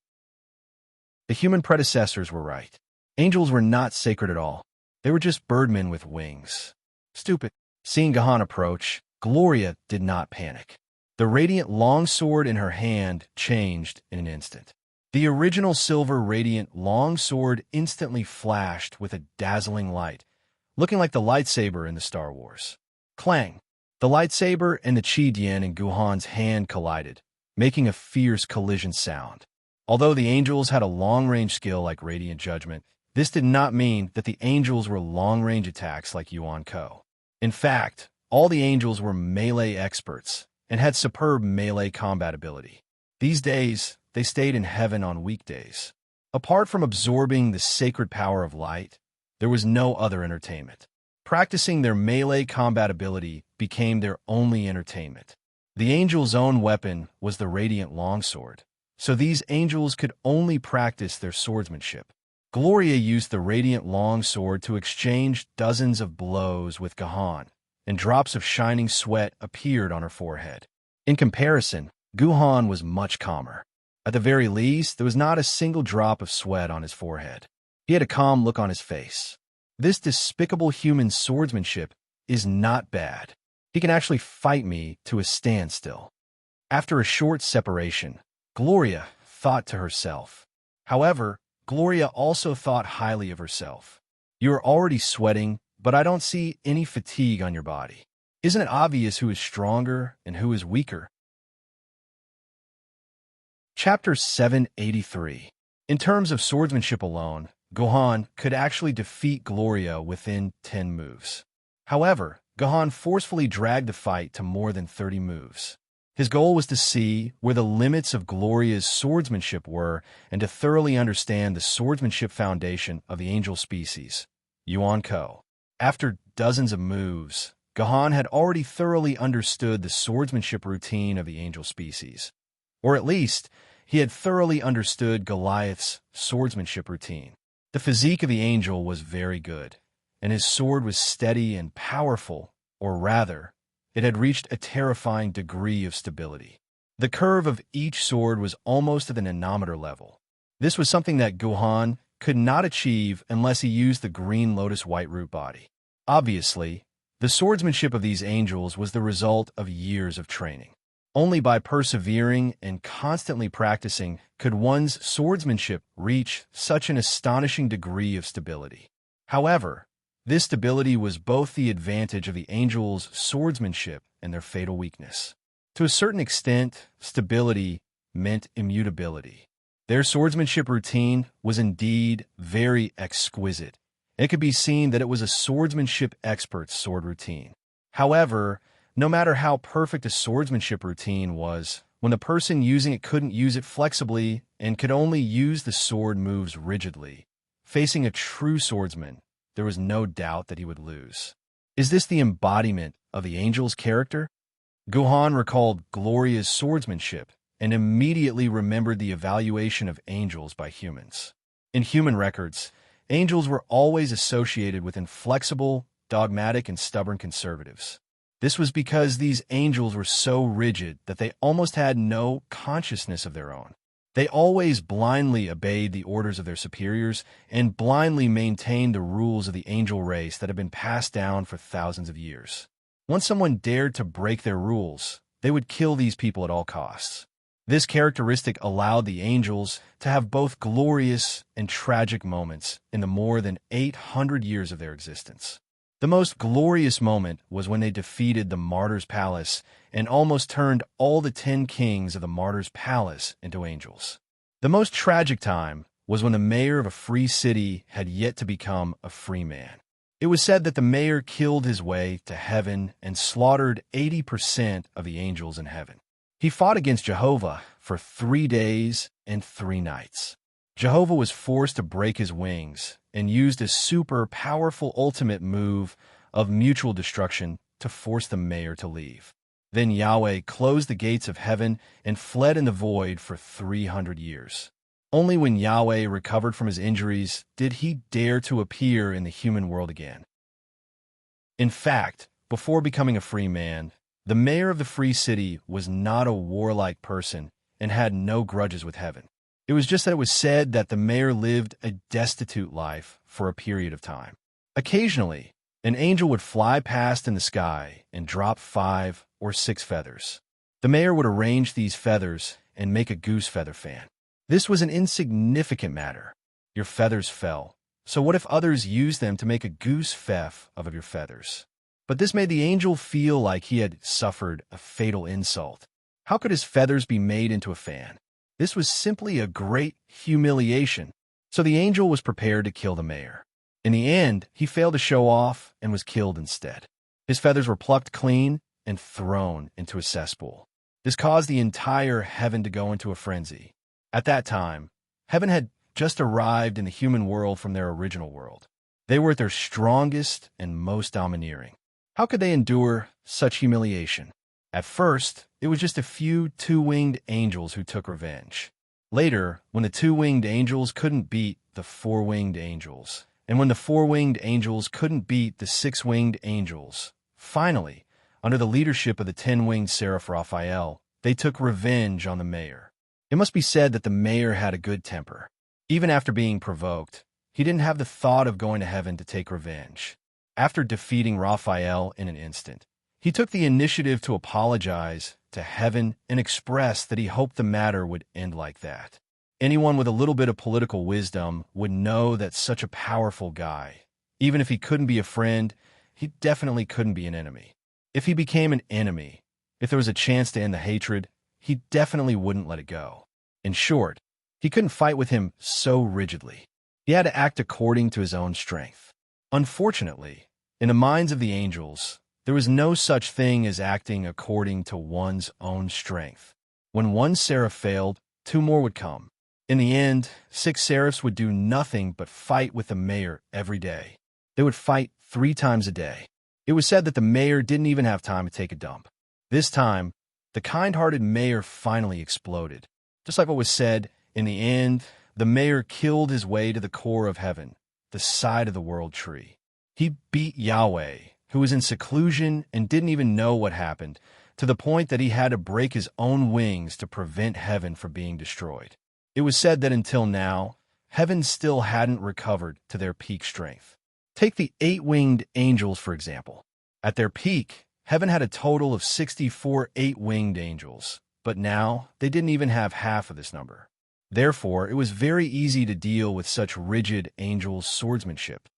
The human predecessors were right. Angels were not sacred at all. They were just birdmen with wings. Stupid. Seeing Gahan approach, Gloria did not panic. The radiant longsword in her hand changed in an instant. The original silver radiant longsword instantly flashed with a dazzling light, looking like the lightsaber in the Star Wars. Clang! The lightsaber and the Qi Dian in Guhan's hand collided, making a fierce collision sound. Although the angels had a long-range skill like Radiant Judgment, this did not mean that the angels were long-range attacks like Yuan Ko. In fact, all the angels were melee experts and had superb melee combat ability. These days, they stayed in heaven on weekdays. Apart from absorbing the sacred power of light, there was no other entertainment. Practicing their melee combat ability became their only entertainment. The angels' own weapon was the radiant longsword, so these angels could only practice their swordsmanship. Gloria used the radiant longsword to exchange dozens of blows with Gahan, and drops of shining sweat appeared on her forehead. In comparison, Guhan was much calmer. At the very least, there was not a single drop of sweat on his forehead. He had a calm look on his face. This despicable human swordsmanship is not bad. He can actually fight me to a standstill. After a short separation, Gloria thought to herself. However, Gloria also thought highly of herself. You are already sweating, but I don't see any fatigue on your body. Isn't it obvious who is stronger and who is weaker? Chapter 783. In terms of swordsmanship alone, Gohan could actually defeat Gloria within 10 moves. However, Gohan forcefully dragged the fight to more than 30 moves. His goal was to see where the limits of Gloria's swordsmanship were and to thoroughly understand the swordsmanship foundation of the angel species, Yuan Ko. After dozens of moves, Gohan had already thoroughly understood the swordsmanship routine of the angel species. Or at least, he had thoroughly understood Goliath's swordsmanship routine. The physique of the angel was very good, and his sword was steady and powerful, or rather, it had reached a terrifying degree of stability. The curve of each sword was almost at the nanometer level. This was something that Gohan could not achieve unless he used the green lotus white root body. Obviously, the swordsmanship of these angels was the result of years of training. Only by persevering and constantly practicing could one's swordsmanship reach such an astonishing degree of stability. However, this stability was both the advantage of the angels' swordsmanship and their fatal weakness. To a certain extent, stability meant immutability. Their swordsmanship routine was indeed very exquisite. It could be seen that it was a swordsmanship expert's sword routine. However, no matter how perfect a swordsmanship routine was, when the person using it couldn't use it flexibly and could only use the sword moves rigidly, facing a true swordsman, there was no doubt that he would lose. Is this the embodiment of the angel's character? Gohan recalled Gloria's swordsmanship and immediately remembered the evaluation of angels by humans. In human records, angels were always associated with inflexible, dogmatic, and stubborn conservatives. This was because these angels were so rigid that they almost had no consciousness of their own. They always blindly obeyed the orders of their superiors and blindly maintained the rules of the angel race that had been passed down for thousands of years. Once someone dared to break their rules, they would kill these people at all costs. This characteristic allowed the angels to have both glorious and tragic moments in the more than 800 years of their existence. The most glorious moment was when they defeated the Martyr's Palace and almost turned all the 10 kings of the Martyr's Palace into angels. The most tragic time was when the mayor of a free city had yet to become a free man. It was said that the mayor killed his way to heaven and slaughtered 80% of the angels in heaven. He fought against Jehovah for 3 days and 3 nights. Jehovah was forced to break his wings and used a super powerful ultimate move of mutual destruction to force the mayor to leave. Then Yahweh closed the gates of heaven and fled in the void for 300 years. Only when Yahweh recovered from his injuries did he dare to appear in the human world again. In fact, before becoming a free man, the mayor of the free city was not a warlike person and had no grudges with heaven. It was just that it was said that the mayor lived a destitute life for a period of time. Occasionally, an angel would fly past in the sky and drop 5 or 6 feathers. The mayor would arrange these feathers and make a goose feather fan. This was an insignificant matter. Your feathers fell. So what if others used them to make a goose feff of your feathers? But this made the angel feel like he had suffered a fatal insult. How could his feathers be made into a fan? This was simply a great humiliation. So the angel was prepared to kill the mayor. In the end, he failed to show off and was killed instead. His feathers were plucked clean and thrown into a cesspool. This caused the entire heaven to go into a frenzy. At that time, heaven had just arrived in the human world from their original world. They were at their strongest and most domineering. How could they endure such humiliation? At first, it was just a few 2-winged angels who took revenge. Later, when the 2-winged angels couldn't beat the 4-winged angels, and when the 4-winged angels couldn't beat the 6-winged angels, finally, under the leadership of the 10-winged seraph Raphael, they took revenge on the mayor. It must be said that the mayor had a good temper. Even after being provoked, he didn't have the thought of going to heaven to take revenge. After defeating Raphael in an instant, he took the initiative to apologize to heaven and express that he hoped the matter would end like that. Anyone with a little bit of political wisdom would know that such a powerful guy, even if he couldn't be a friend, he definitely couldn't be an enemy. If he became an enemy, if there was a chance to end the hatred, he definitely wouldn't let it go. In short, he couldn't fight with him so rigidly. He had to act according to his own strength. Unfortunately, in the minds of the angels, there was no such thing as acting according to one's own strength. When one seraph failed, two more would come. In the end, 6 seraphs would do nothing but fight with the mayor every day. They would fight 3 times a day. It was said that the mayor didn't even have time to take a dump. This time, the kind-hearted mayor finally exploded. Just like what was said, in the end, the mayor killed his way to the core of heaven, the side of the world tree. He beat Yahweh, who was in seclusion and didn't even know what happened, to the point that he had to break his own wings to prevent heaven from being destroyed. It was said that until now, heaven still hadn't recovered to their peak strength. Take the 8-winged angels, for example. At their peak, heaven had a total of 64 8-winged angels, but now they didn't even have half of this number. Therefore, it was very easy to deal with such rigid angels' swordsmanship.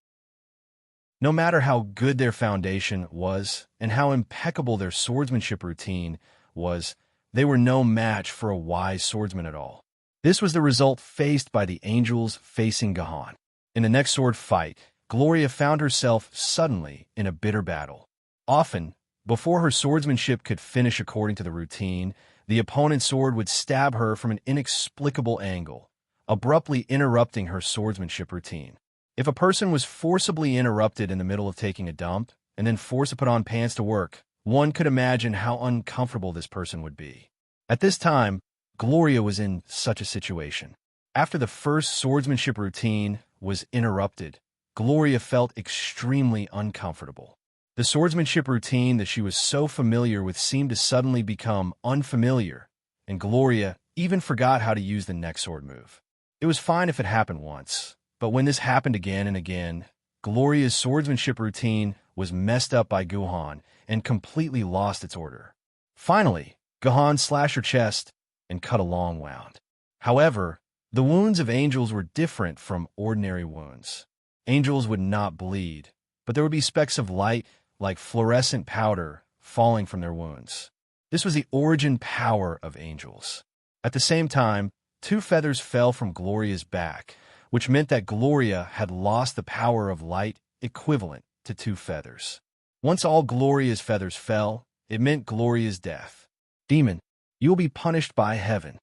No matter how good their foundation was and how impeccable their swordsmanship routine was, they were no match for a wise swordsman at all. This was the result faced by the angels facing Gahan. In the next sword fight, Gloria found herself suddenly in a bitter battle. Often, before her swordsmanship could finish according to the routine, the opponent's sword would stab her from an inexplicable angle, abruptly interrupting her swordsmanship routine. If a person was forcibly interrupted in the middle of taking a dump and then forced to put on pants to work, one could imagine how uncomfortable this person would be. At this time, Gloria was in such a situation. After the first swordsmanship routine was interrupted, Gloria felt extremely uncomfortable. The swordsmanship routine that she was so familiar with seemed to suddenly become unfamiliar, and Gloria even forgot how to use the next sword move. It was fine if it happened once, but when this happened again and again, Gloria's swordsmanship routine was messed up by Guhan and completely lost its order. Finally, Guhan slashed her chest and cut a long wound. However, the wounds of angels were different from ordinary wounds. Angels would not bleed, but there would be specks of light like fluorescent powder falling from their wounds. This was the origin power of angels. At the same time, 2 feathers fell from Gloria's back, which meant that Gloria had lost the power of light equivalent to 2 feathers. Once all Gloria's feathers fell, it meant Gloria's death. Demon, you will be punished by heaven.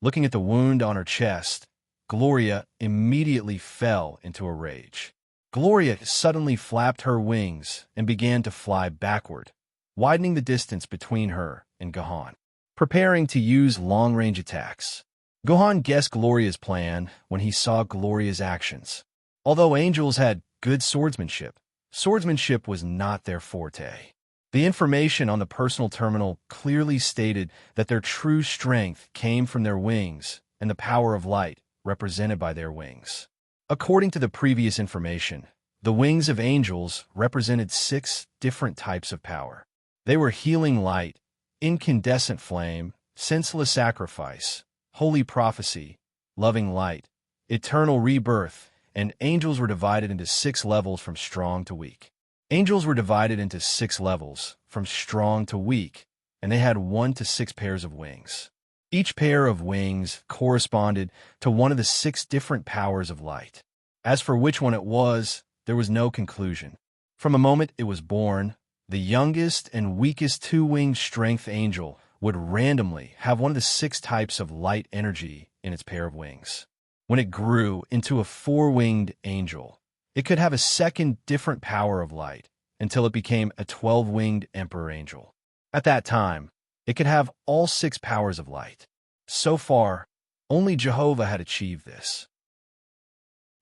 Looking at the wound on her chest, Gloria immediately fell into a rage. Gloria suddenly flapped her wings and began to fly backward, widening the distance between her and Gahan, preparing to use long-range attacks. Gahan guessed Gloria's plan when he saw Gloria's actions. Although angels had good swordsmanship, swordsmanship was not their forte. The information on the personal terminal clearly stated that their true strength came from their wings and the power of light represented by their wings. According to the previous information, the wings of angels represented 6 different types of power. They were healing light, incandescent flame, senseless sacrifice, holy prophecy, loving light, eternal rebirth, and angels were divided into 6 levels from strong to weak. Angels were divided into 6 levels, from strong to weak, and they had 1 to 6 pairs of wings. Each pair of wings corresponded to one of the 6 different powers of light. As for which one it was, there was no conclusion. From the moment it was born, the youngest and weakest 2-winged strength angel would randomly have one of the 6 types of light energy in its pair of wings. When it grew into a 4-winged angel, it could have a second different power of light until it became a 12-winged emperor angel. At that time, it could have all 6 powers of light. So far, only Jehovah had achieved this.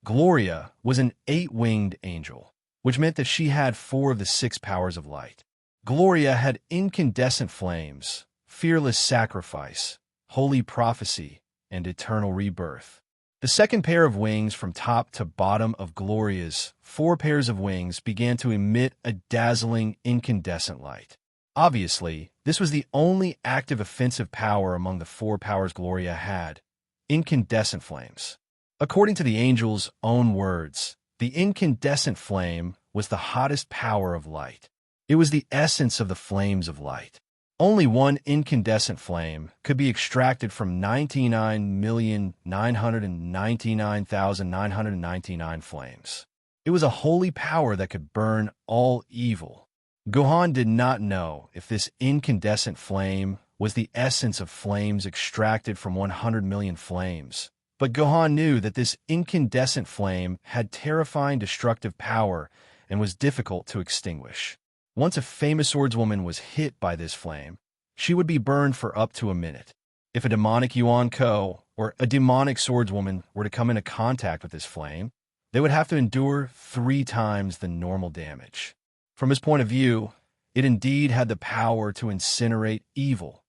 Gloria was an 8-winged angel, which meant that she had 4 of the 6 powers of light. Gloria had incandescent flames, fearless sacrifice, holy prophecy, and eternal rebirth. The second pair of wings from top to bottom of Gloria's 4 pairs of wings began to emit a dazzling incandescent light. Obviously, this was the only active offensive power among the 4 powers Gloria had, incandescent flames. According to the angel's own words, the incandescent flame was the hottest power of light. It was the essence of the flames of light. Only one incandescent flame could be extracted from 99,999,999 flames. It was a holy power that could burn all evil. Gohan did not know if this incandescent flame was the essence of flames extracted from 100 million flames. But Gohan knew that this incandescent flame had terrifying destructive power and was difficult to extinguish. Once a famous swordswoman was hit by this flame, she would be burned for up to a minute. If a demonic Yuan Ko or a demonic swordswoman were to come into contact with this flame, they would have to endure 3 times the normal damage. From his point of view, it indeed had the power to incinerate evil,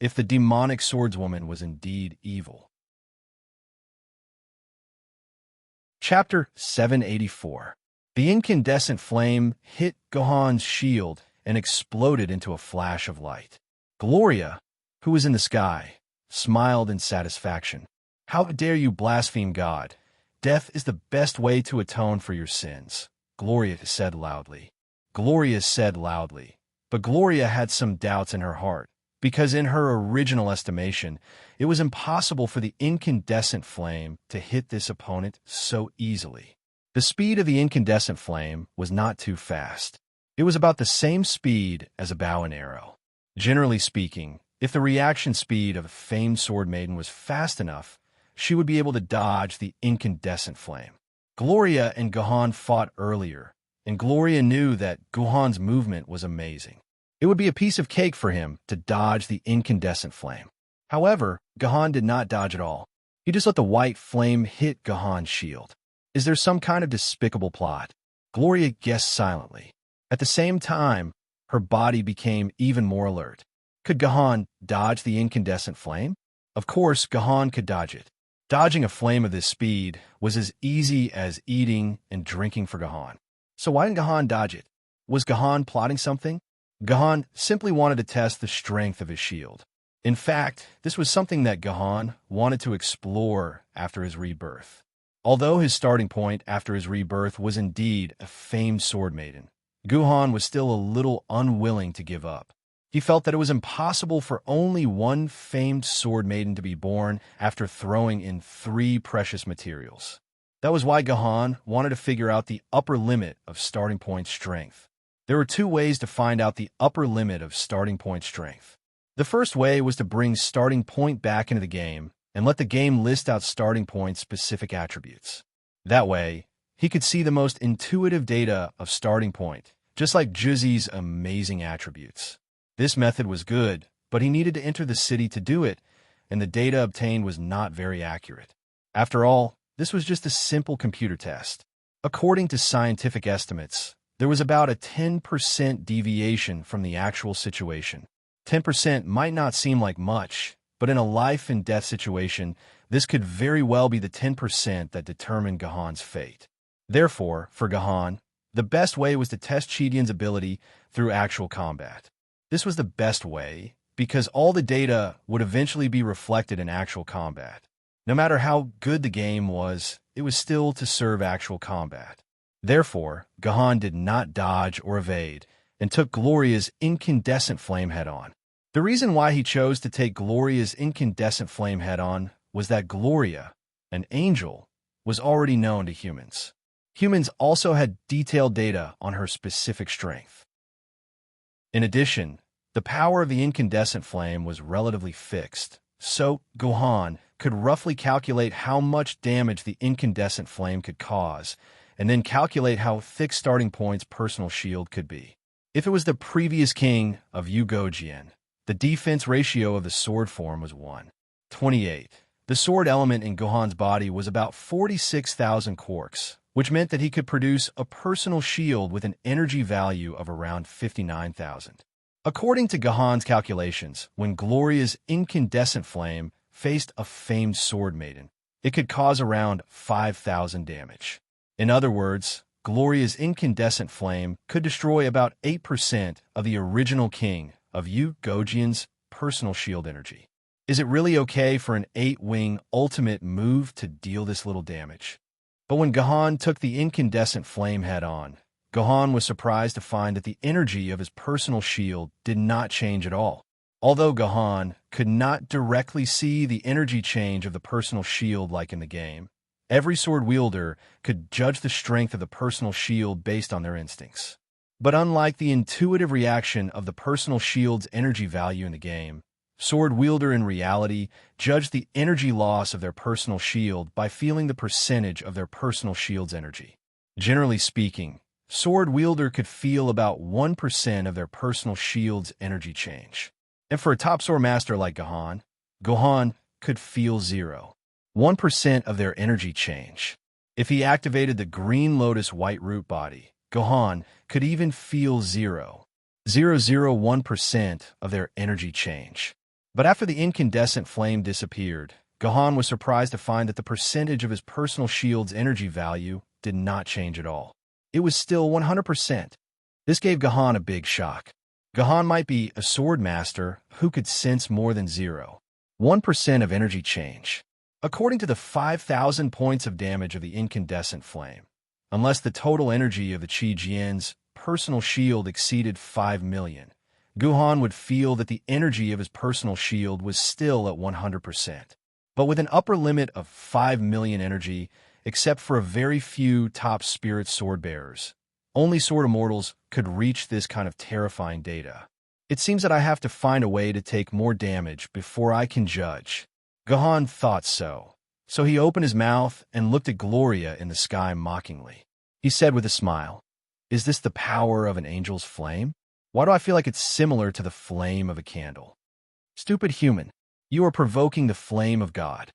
if the demonic swordswoman was indeed evil. Chapter 784. The incandescent flame hit Gohan's shield and exploded into a flash of light. Gloria, who was in the sky, smiled in satisfaction. "How dare you blaspheme God? Death is the best way to atone for your sins," Gloria said loudly. But Gloria had some doubts in her heart, because in her original estimation, it was impossible for the incandescent flame to hit this opponent so easily. The speed of the incandescent flame was not too fast. It was about the same speed as a bow and arrow. Generally speaking, if the reaction speed of a famed sword maiden was fast enough, she would be able to dodge the incandescent flame. Gloria and Gohan fought earlier, and Gloria knew that Gohan's movement was amazing. It would be a piece of cake for him to dodge the incandescent flame. However, Gohan did not dodge at all. He just let the white flame hit Gohan's shield. Is there some kind of despicable plot? Gloria guessed silently. At the same time, her body became even more alert. Could Gohan dodge the incandescent flame? Of course, Gohan could dodge it. Dodging a flame of this speed was as easy as eating and drinking for Gohan. So why didn't Gohan dodge it? Was Gohan plotting something? Gohan simply wanted to test the strength of his shield. In fact, this was something that Gohan wanted to explore after his rebirth. Although his starting point after his rebirth was indeed a famed sword maiden, Gohan was still a little unwilling to give up. He felt that it was impossible for only one famed sword maiden to be born after throwing in 3 precious materials. That was why Gohan wanted to figure out the upper limit of starting point strength. There were 2 ways to find out the upper limit of starting point strength. The first way was to bring starting point back into the game and let the game list out starting point's specific attributes. That way, he could see the most intuitive data of starting point, just like Juzi's amazing attributes. This method was good, but he needed to enter the city to do it, and the data obtained was not very accurate. After all, this was just a simple computer test. According to scientific estimates, there was about a 10% deviation from the actual situation. 10% might not seem like much, but in a life-and-death situation, this could very well be the 10% that determined Gohan's fate. Therefore, for Gohan, the best way was to test Chidian's ability through actual combat. This was the best way because all the data would eventually be reflected in actual combat. No matter how good the game was, it was still to serve actual combat. Therefore, Gohan did not dodge or evade and took Gloria's incandescent flame head-on. The reason why he chose to take Gloria's incandescent flame head-on was that Gloria, an angel, was already known to humans. Humans also had detailed data on her specific strength. In addition, the power of the incandescent flame was relatively fixed, so Gohan could roughly calculate how much damage the incandescent flame could cause, and then calculate how thick starting point's personal shield could be. If it was the previous king of Yu-Gojian, the defense ratio of the sword form was 1:28. The sword element in Gohan's body was about 46,000 quarks, which meant that he could produce a personal shield with an energy value of around 59,000. According to Gohan's calculations, when Gloria's incandescent flame faced a famed sword maiden, it could cause around 5,000 damage. In other words, Gloria's incandescent flame could destroy about 8% of the original king of Yu-Gojian's personal shield energy. Is it really okay for an 8-wing ultimate move to deal this little damage? But when Gohan took the incandescent flame head-on, Gohan was surprised to find that the energy of his personal shield did not change at all. Although Gahan could not directly see the energy change of the personal shield like in the game, every sword wielder could judge the strength of the personal shield based on their instincts. But unlike the intuitive reaction of the personal shield's energy value in the game, sword wielder in reality judged the energy loss of their personal shield by feeling the percentage of their personal shield's energy. Generally speaking, sword wielder could feel about 1% of their personal shield's energy change. And for a top sword master like Gohan could feel 1% of their energy change. If he activated the Green Lotus White Root body, Gohan could even feel 0.001% of their energy change. But after the incandescent flame disappeared, Gohan was surprised to find that the percentage of his personal shield's energy value did not change at all. It was still 100%. This gave Gohan a big shock. Gohan might be a sword master who could sense more than 0.1% of energy change. According to the 5,000 points of damage of the incandescent flame, unless the total energy of the Qi Jian's personal shield exceeded 5 million, Gohan would feel that the energy of his personal shield was still at 100%. But with an upper limit of 5 million energy, except for a very few top spirit sword bearers, only sword immortals could reach this kind of terrifying data. It seems that I have to find a way to take more damage before I can judge. Gohan thought so. So he opened his mouth and looked at Gloria in the sky mockingly. He said with a smile, "Is this the power of an angel's flame? Why do I feel like it's similar to the flame of a candle? Stupid human, you are provoking the flame of God."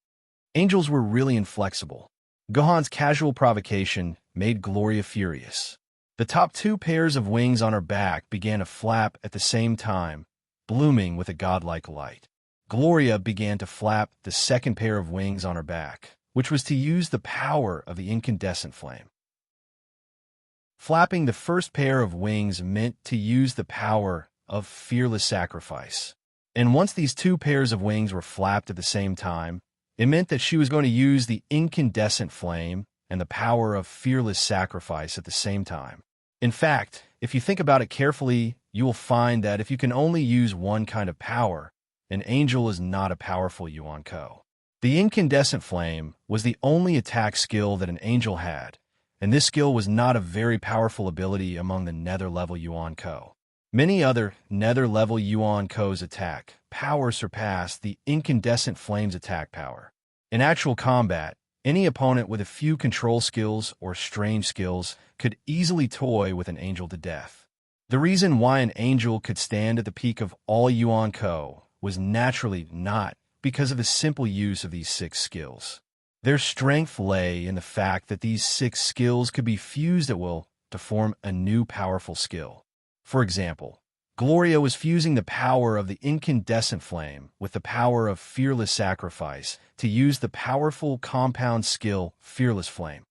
Angels were really inflexible. Gohan's casual provocation made Gloria furious. The top 2 pairs of wings on her back began to flap at the same time, blooming with a godlike light. Gloria began to flap the second pair of wings on her back, which was to use the power of the incandescent flame. Flapping the first pair of wings meant to use the power of fearless sacrifice. And once these 2 pairs of wings were flapped at the same time, it meant that she was going to use the incandescent flame and the power of fearless sacrifice at the same time. In fact, if you think about it carefully, you will find that if you can only use one kind of power, an angel is not a powerful Yuan-ko. The incandescent flame was the only attack skill that an angel had, and this skill was not a very powerful ability among the nether-level Yuan-ko. Many other nether-level Yuan-ko's attack power surpassed the incandescent flame's attack power. In actual combat, any opponent with a few control skills or strange skills could easily toy with an angel to death. The reason why an angel could stand at the peak of all Yuan-ko was naturally not because of the simple use of these 6 skills. Their strength lay in the fact that these 6 skills could be fused at will to form a new powerful skill. For example, Gloria was fusing the power of the incandescent flame with the power of fearless sacrifice to use the powerful compound skill Fearless Flame.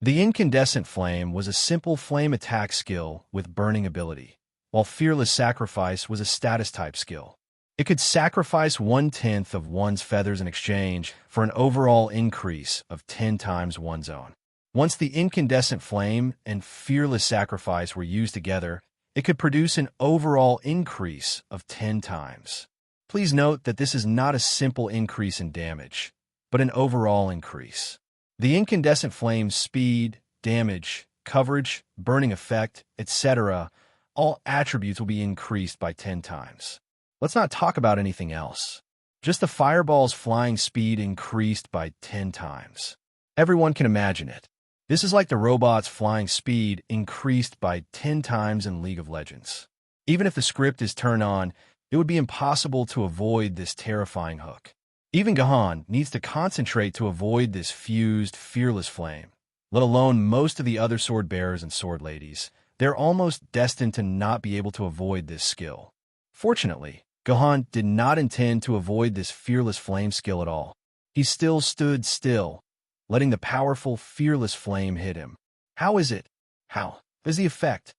The incandescent flame was a simple flame attack skill with burning ability, while fearless sacrifice was a status type skill. It could sacrifice 1/10 of one's feathers in exchange for an overall increase of 10 times one's own. Once the incandescent flame and fearless sacrifice were used together, it could produce an overall increase of 10 times. Please note that this is not a simple increase in damage, but an overall increase. The incandescent flame's speed, damage, coverage, burning effect, etc., all attributes will be increased by 10 times. Let's not talk about anything else. Just the fireball's flying speed increased by 10 times. Everyone can imagine it. This is like the robot's flying speed increased by 10 times in League of Legends. Even if the script is turned on, it would be impossible to avoid this terrifying hook. Even Gohan needs to concentrate to avoid this fused, fearless flame, let alone most of the other sword bearers and sword ladies. They're almost destined to not be able to avoid this skill. Fortunately, Gohan did not intend to avoid this fearless flame skill at all. He still stood still, letting the powerful, fearless flame hit him. How is it? How is the effect?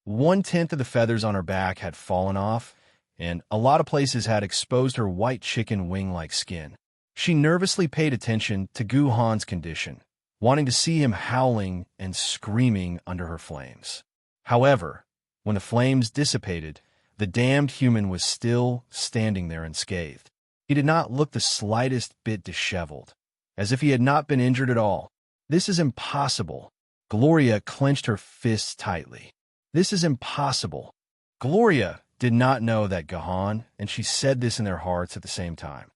1/10 of the feathers on her back had fallen off, and a lot of places had exposed her white chicken wing-like skin. She nervously paid attention to Gohan's condition, wanting to see him howling and screaming under her flames. However, when the flames dissipated, The damned human was still standing there unscathed. He did not look the slightest bit disheveled, as if he had not been injured at all. This is impossible. Gloria clenched her fists tightly. This is impossible. Gloria did not know that Gahan, and she said this in their hearts at the same time.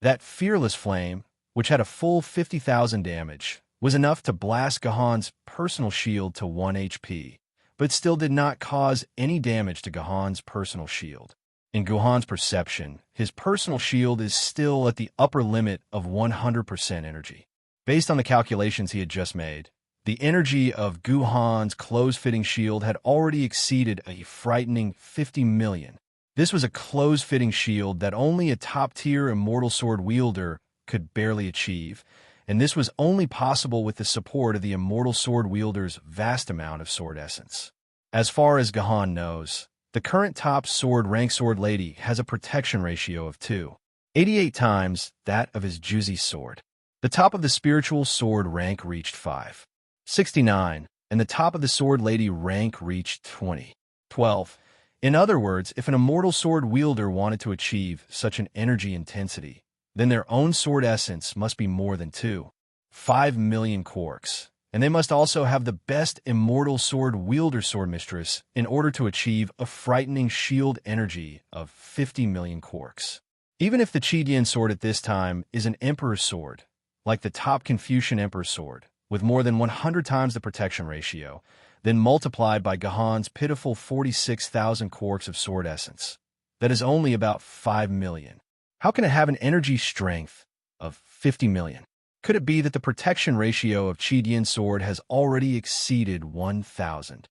That fearless flame, which had a full 50,000 damage, was enough to blast Gahan's personal shield to 1 HP, but still did not cause any damage to Gahan's personal shield. In Guhan's perception, his personal shield is still at the upper limit of 100% energy. Based on the calculations he had just made, the energy of Guhan's close-fitting shield had already exceeded a frightening 50 million. This was a close-fitting shield that only a top-tier immortal sword wielder could barely achieve, and this was only possible with the support of the immortal sword wielder's vast amount of sword essence. As far as Gahan knows, the current top rank sword lady has a protection ratio of 2.88 times that of his Juzi sword. The top of the spiritual sword rank reached 5.69, and the top of the sword lady rank reached 20.12. In other words, if an immortal sword wielder wanted to achieve such an energy intensity, then their own sword essence must be more than 2.5 million quarks, and they must also have the best immortal sword wielder sword mistress in order to achieve a frightening shield energy of 50 million quarks. Even if the Chidian sword at this time is an emperor's sword, like the top Confucian emperor's sword, with more than 100 times the protection ratio, then multiplied by Gahan's pitiful 46,000 quarks of sword essence, that is only about 5 million. How can it have an energy strength of 50 million? Could it be that the protection ratio of Chidian's sword has already exceeded 1,000?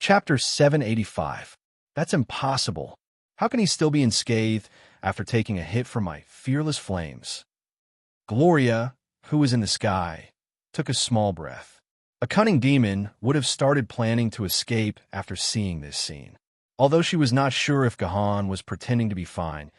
Chapter 785. That's impossible. How can he still be unscathed after taking a hit from my fearless flames? Gloria, who was in the sky, took a small breath. A cunning demon would have started planning to escape after seeing this scene. Although she was not sure if Gahan was pretending to be fine,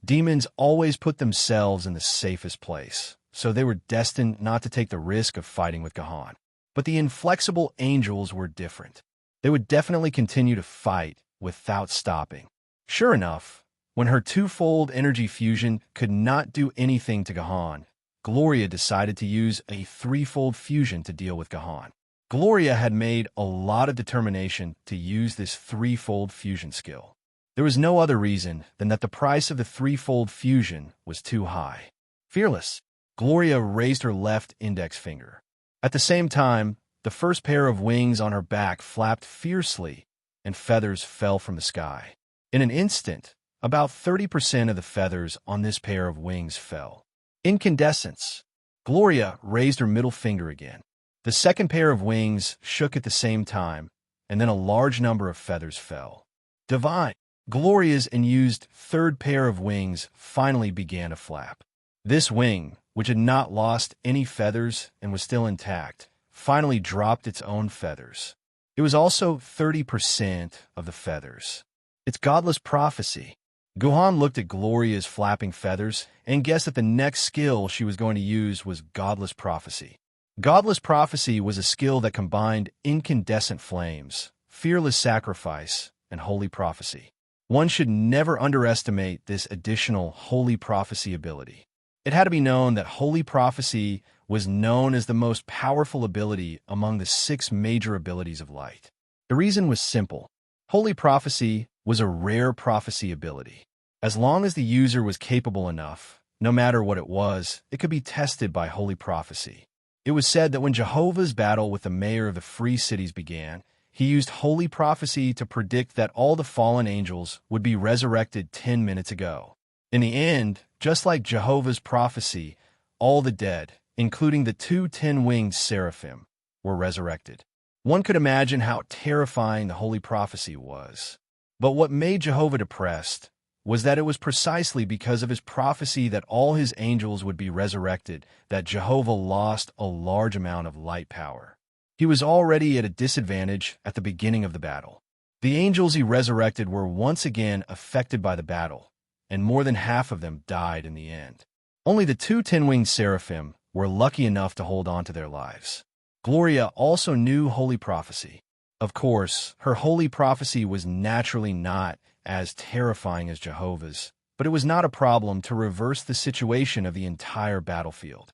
demons always put themselves in the safest place, so they were destined not to take the risk of fighting with Gahan. But the inflexible angels were different. They would definitely continue to fight without stopping. Sure enough, when her twofold energy fusion could not do anything to Gahan, Gloria decided to use a threefold fusion to deal with Gahan. Gloria had made a lot of determination to use this threefold fusion skill. There was no other reason than that the price of the threefold fusion was too high. Fearless, Gloria raised her left index finger. At the same time, the first pair of wings on her back flapped fiercely, and feathers fell from the sky. In an instant, about 30% of the feathers on this pair of wings fell. Incandescence. Gloria raised her middle finger again. The second pair of wings shook at the same time, and then a large number of feathers fell. Divine. Gloria's unused third pair of wings finally began to flap. This wing, which had not lost any feathers and was still intact, finally dropped its own feathers. It was also 30% of the feathers. It's godless prophecy. Guhan looked at Gloria's flapping feathers and guessed that the next skill she was going to use was godless prophecy. Godless prophecy was a skill that combined incandescent flames, fearless sacrifice, and holy prophecy. One should never underestimate this additional holy prophecy ability. It had to be known that holy prophecy was known as the most powerful ability among the 6 major abilities of light. The reason was simple. Holy prophecy was a rare prophecy ability. As long as the user was capable enough, no matter what it was, it could be tested by holy prophecy. It was said that when Jehovah's battle with the mayor of the free cities began, he used holy prophecy to predict that all the fallen angels would be resurrected 10 minutes ago. In the end, just like Jehovah's prophecy, all the dead, including the 2 10-winged seraphim, were resurrected. One could imagine how terrifying the holy prophecy was. But what made Jehovah depressed was that it was precisely because of his prophecy that all his angels would be resurrected that Jehovah lost a large amount of light power. He was already at a disadvantage at the beginning of the battle. The angels he resurrected were once again affected by the battle, and more than half of them died in the end. Only the 2 10-winged seraphim were lucky enough to hold on to their lives. Gloria also knew holy prophecy. Of course, her holy prophecy was naturally not as terrifying as Jehovah's, but it was not a problem to reverse the situation of the entire battlefield.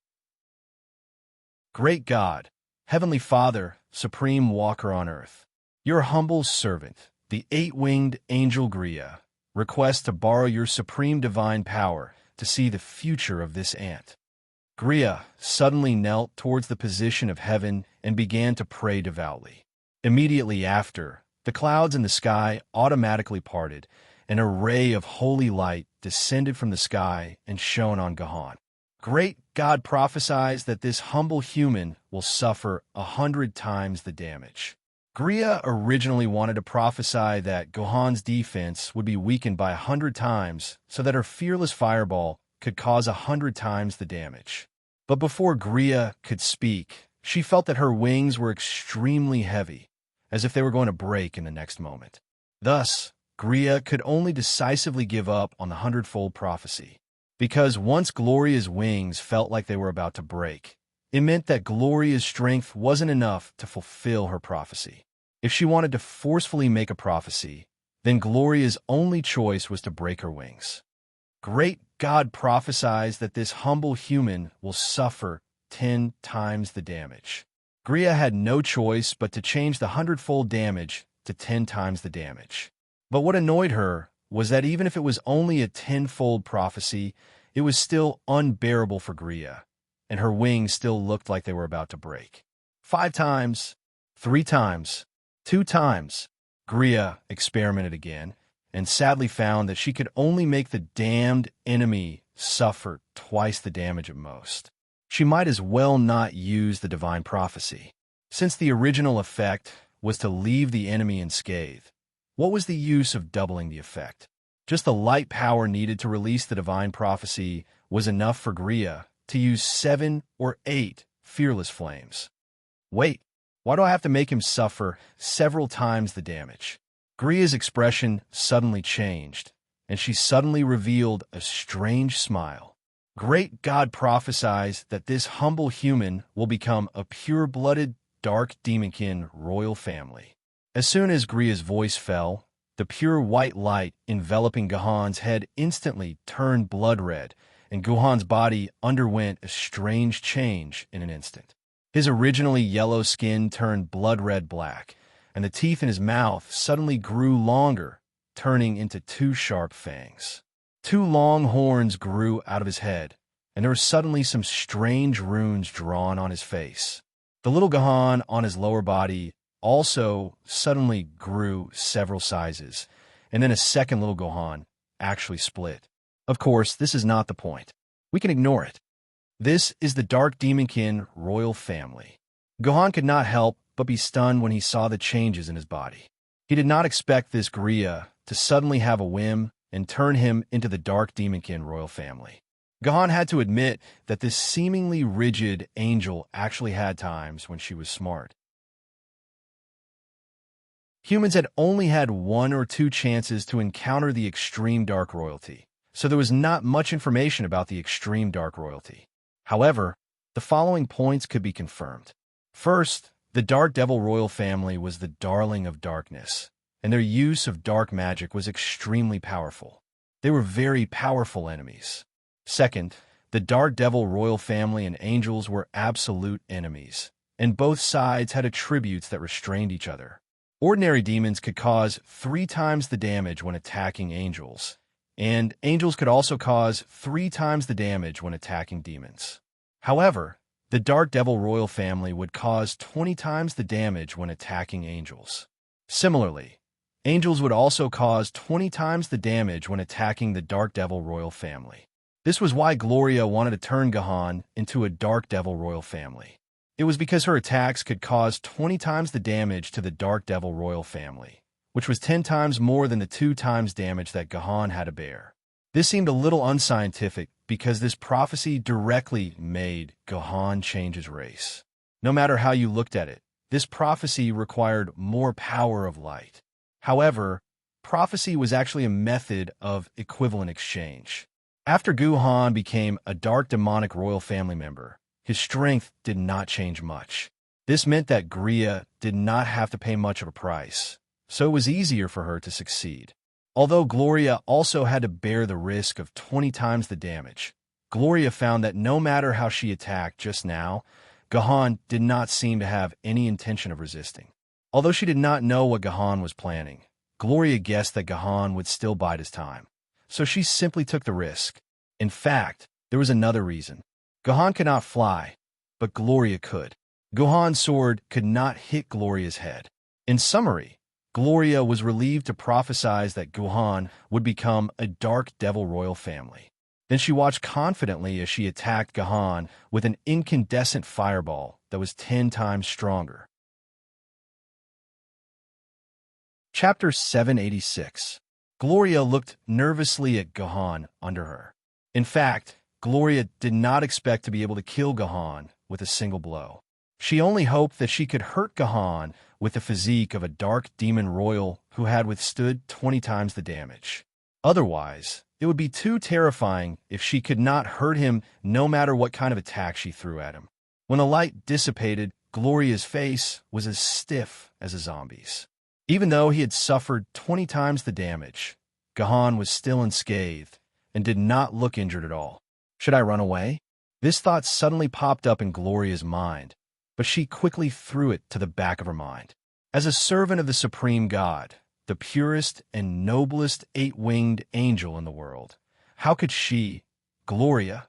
Great God, Heavenly Father, Supreme Walker on earth, your humble servant, the eight-winged angel Gria, requests to borrow your supreme divine power to see the future of this ant. Gria suddenly knelt towards the position of heaven and began to pray devoutly. Immediately after, the clouds in the sky automatically parted, and a ray of holy light descended from the sky and shone on Gahan. Great God prophesies that this humble human will suffer 100 times the damage. Gria originally wanted to prophesy that Gohan's defense would be weakened by 100 times so that her fearless fireball could cause 100 times the damage. But before Gria could speak, she felt that her wings were extremely heavy, as if they were going to break in the next moment. Thus, Gria could only decisively give up on the hundredfold prophecy. Because once Gloria's wings felt like they were about to break, it meant that Gloria's strength wasn't enough to fulfill her prophecy. If she wanted to forcefully make a prophecy, then Gloria's only choice was to break her wings. Great God prophesies that this humble human will suffer 10 times the damage. Gria had no choice but to change the hundredfold damage to 10 times the damage. But what annoyed her was that even if it was only a tenfold prophecy, it was still unbearable for Gria, and her wings still looked like they were about to break. 5 times, 3 times, 2 times, Gria experimented again, and sadly found that she could only make the damned enemy suffer twice the damage at most. She might as well not use the divine prophecy. Since the original effect was to leave the enemy unscathed, what was the use of doubling the effect? Just the light power needed to release the divine prophecy was enough for Gria to use 7 or 8 fearless flames. Wait, why do I have to make him suffer several times the damage? Gria's expression suddenly changed, and she suddenly revealed a strange smile. Great God prophesies that this humble human will become a pure-blooded, dark demonkin royal family. As soon as Gria's voice fell, the pure white light enveloping Gahan's head instantly turned blood red, and Gahan's body underwent a strange change in an instant. His originally yellow skin turned blood red black, and the teeth in his mouth suddenly grew longer, turning into 2 sharp fangs. 2 long horns grew out of his head, and there were suddenly some strange runes drawn on his face. The little Gahan on his lower body also suddenly grew several sizes, and then a second little Gohan actually split. Of course, this is not the point. We can ignore it. This is the Dark Demonkin royal family. Gohan could not help but be stunned when he saw the changes in his body. He did not expect this Gria to suddenly have a whim and turn him into the Dark Demonkin royal family. Gohan had to admit that this seemingly rigid angel actually had times when she was smart. Humans had only had 1 or 2 chances to encounter the extreme dark royalty, so there was not much information about the extreme dark royalty. However, the following points could be confirmed. First, the Dark Devil royal family was the darling of darkness, and their use of dark magic was extremely powerful. They were very powerful enemies. Second, the Dark Devil royal family and angels were absolute enemies, and both sides had attributes that restrained each other. Ordinary demons could cause 3 times the damage when attacking angels, and angels could also cause 3 times the damage when attacking demons. However, the Dark Devil royal family would cause 20 times the damage when attacking angels. Similarly, angels would also cause 20 times the damage when attacking the Dark Devil royal family. This was why Gloria wanted to turn Gahan into a Dark Devil royal family. It was because her attacks could cause 20 times the damage to the Dark Devil royal family, which was 10 times more than the 2 times damage that Gahan had to bear. This seemed a little unscientific because this prophecy directly made Gahan change his race. No matter how you looked at it, this prophecy required more power of light. However, prophecy was actually a method of equivalent exchange. After Gahan became a dark demonic royal family member, his strength did not change much. This meant that Gria did not have to pay much of a price, so it was easier for her to succeed. Although Gloria also had to bear the risk of 20 times the damage, Gloria found that no matter how she attacked just now, Gahan did not seem to have any intention of resisting. Although she did not know what Gahan was planning, Gloria guessed that Gahan would still bide his time, so she simply took the risk. In fact, there was another reason. Gahan could not fly, but Gloria could. Gahan's sword could not hit Gloria's head. In summary, Gloria was relieved to prophesy that Gahan would become a dark devil royal family. Then she watched confidently as she attacked Gahan with an incandescent fireball that was 10 times stronger. Chapter 786. Gloria looked nervously at Gahan under her. In fact, Gloria did not expect to be able to kill Gahan with a single blow. She only hoped that she could hurt Gahan with the physique of a dark demon royal who had withstood 20 times the damage. Otherwise, it would be too terrifying if she could not hurt him no matter what kind of attack she threw at him. When the light dissipated, Gloria's face was as stiff as a zombie's. Even though he had suffered 20 times the damage, Gahan was still unscathed and did not look injured at all. Should I run away? This thought suddenly popped up in Gloria's mind, but she quickly threw it to the back of her mind. As a servant of the supreme God, the purest and noblest 8-winged angel in the world, how could she, Gloria,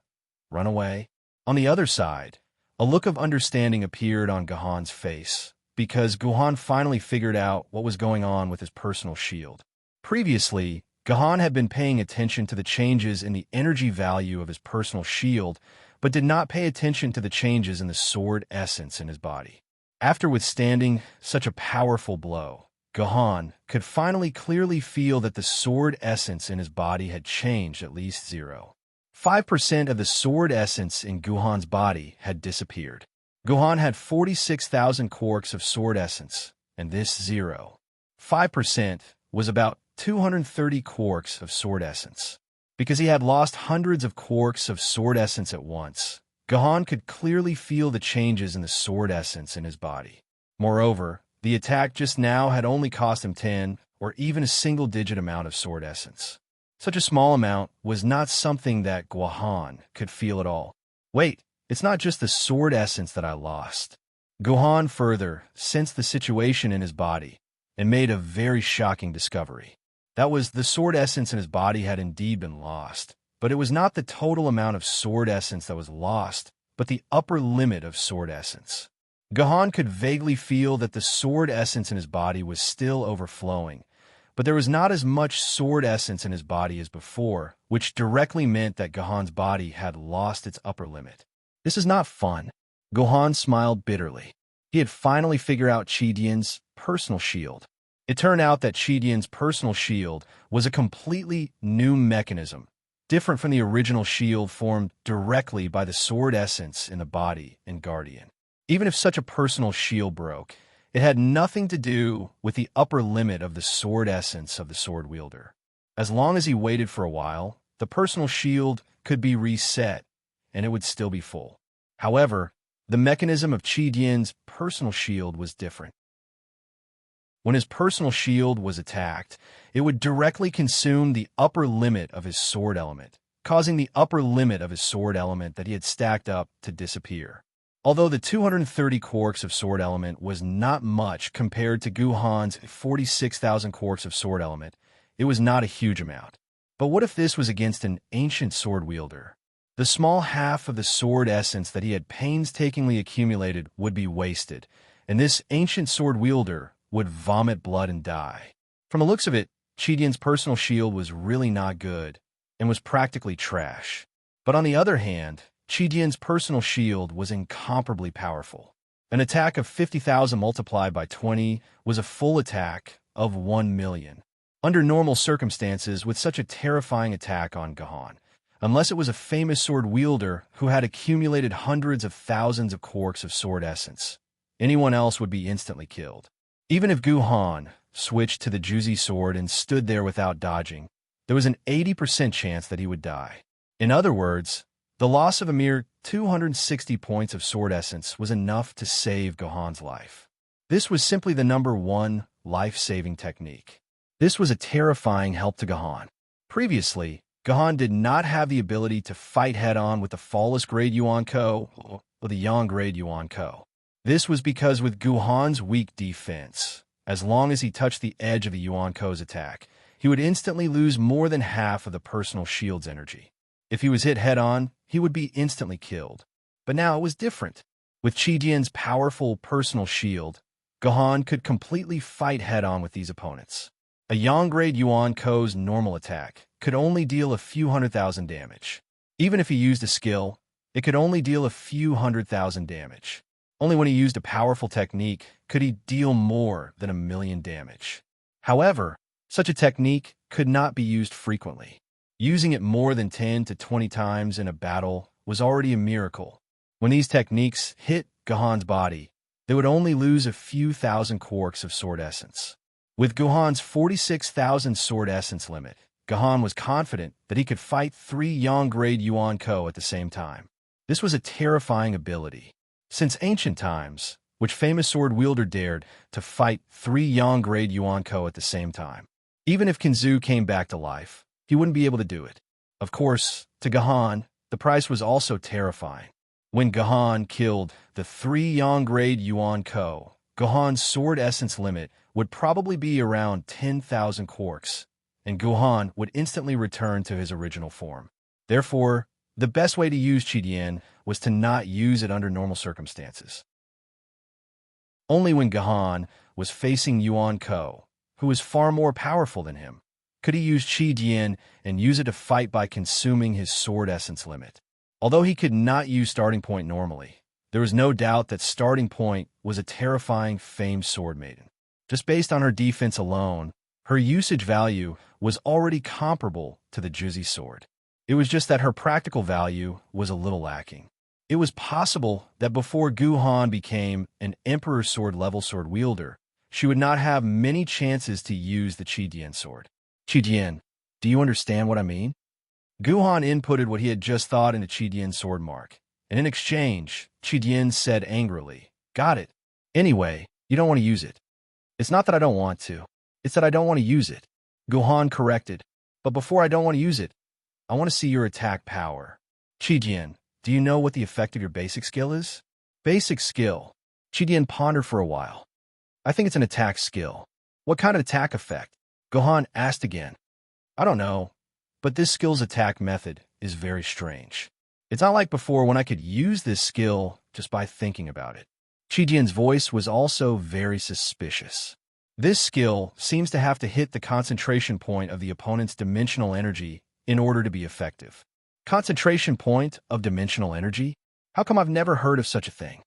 run away? On the other side, a look of understanding appeared on Gahan's face, because Gahan finally figured out what was going on with his personal shield. Previously, Gahan had been paying attention to the changes in the energy value of his personal shield, but did not pay attention to the changes in the sword essence in his body. After withstanding such a powerful blow, Gahan could finally clearly feel that the sword essence in his body had changed at least 0.5% of the sword essence in Gahan's body had disappeared. Gahan had 46,000 quarks of sword essence, and this 0.5% was about 230 quarks of sword essence. Because he had lost hundreds of quarks of sword essence at once, Gahan could clearly feel the changes in the sword essence in his body. Moreover, the attack just now had only cost him 10 or even a single-digit amount of sword essence. Such a small amount was not something that Gahan could feel at all. Wait, it's not just the sword essence that I lost. Gahan further sensed the situation in his body and made a very shocking discovery. That was, the sword essence in his body had indeed been lost, but it was not the total amount of sword essence that was lost, but the upper limit of sword essence. Gahan could vaguely feel that the sword essence in his body was still overflowing, but there was not as much sword essence in his body as before, which directly meant that Gahan's body had lost its upper limit. This is not fun. Gahan smiled bitterly. He had finally figured out Chidian's personal shield. It turned out that Chidian's personal shield was a completely new mechanism, different from the original shield formed directly by the sword essence in the body in Guardian. Even if such a personal shield broke, it had nothing to do with the upper limit of the sword essence of the sword wielder. As long as he waited for a while, the personal shield could be reset, and it would still be full. However, the mechanism of Chidian's personal shield was different. When his personal shield was attacked, it would directly consume the upper limit of his sword element, causing the upper limit of his sword element that he had stacked up to disappear. Although the 230 quarks of sword element was not much compared to Gahan's 46,000 quarks of sword element, it was not a huge amount. But what if this was against an ancient sword wielder? The small half of the sword essence that he had painstakingly accumulated would be wasted, and this ancient sword wielder would vomit blood and die. From the looks of it, Chidian's personal shield was really not good and was practically trash. But on the other hand, Chidian's personal shield was incomparably powerful. An attack of 50,000 multiplied by 20 was a full attack of 1 million. Under normal circumstances, with such a terrifying attack on Gahan, unless it was a famous sword wielder who had accumulated hundreds of thousands of quarks of sword essence, anyone else would be instantly killed. Even if Gahan switched to the Juzi sword and stood there without dodging, there was an 80% chance that he would die. In other words, The loss of a mere 260 points of sword essence was enough to save Gohan's life. This was simply the number one life-saving technique. This was a terrifying help to Gohan. Previously, Gohan did not have the ability to fight head-on with the flawless grade Yuan-Ko or the Yang grade Yuan-Ko. This was because with Gohan's weak defense, as long as he touched the edge of the Yuan-Ko's attack, he would instantly lose more than half of the personal shield's energy. If he was hit head-on, he would be instantly killed. But now it was different. With Chi-Jian's powerful personal shield, Gohan could completely fight head-on with these opponents. A Yang-grade Yuan-Ko's normal attack could only deal a few 100,000 damage. Even if he used a skill, it could only deal a few 100,000 damage. Only when he used a powerful technique could he deal more than 1,000,000 damage. However, such a technique could not be used frequently. Using it more than 10 to 20 times in a battle was already a miracle. When these techniques hit Gohan's body, they would only lose a few thousand quarks of sword essence. With Gohan's 46,000 sword essence limit, Gohan was confident that he could fight 3 Yang-grade Yuan-Ko at the same time. This was a terrifying ability. Since ancient times, which famous sword wielder dared to fight 3 Yang-grade Yuan-Ko at the same time? Even if Kinzu came back to life, he wouldn't be able to do it. Of course, to Gohan, the price was also terrifying. When Gohan killed the 3 Yang-grade Yuan-Ko, Gohan's sword essence limit would probably be around 10,000 quarks, and Gohan would instantly return to his original form. Therefore, the best way to use Chi-Jian was to not use it under normal circumstances. Only when Gohan was facing Yuan-Ko, who was far more powerful than him, could he use Chi-Jian and use it to fight by consuming his sword essence limit. Although he could not use Starting Point normally, there was no doubt that Starting Point was a terrifying famed sword maiden. Just based on her defense alone, her usage value was already comparable to the Juzi sword. It was just that her practical value was a little lacking. It was possible that before Gohan became an Emperor Sword level sword wielder, she would not have many chances to use the Chi-Jian sword. Chi-Jian, do you understand what I mean? Gohan inputted what he had just thought into Chi-Jian's sword mark, and in exchange, Chi-Jian said angrily, "Got it. Anyway, you don't want to use it." "It's not that I don't want to. It's that I don't want to use it," Gohan corrected. "But before I don't want to use it, I want to see your attack power." "Chi-Jian, do you know what the effect of your basic skill is?" "Basic skill?" Chi-Jian pondered for a while. "I think it's an attack skill." "What kind of attack effect?" Gohan asked again. "I don't know, but this skill's attack method is very strange. It's not like before when I could use this skill just by thinking about it." Chi-Jian's voice was also very suspicious. "This skill seems to have to hit the concentration point of the opponent's dimensional energy in order to be effective." Concentration point of dimensional energy? How come I've never heard of such a thing?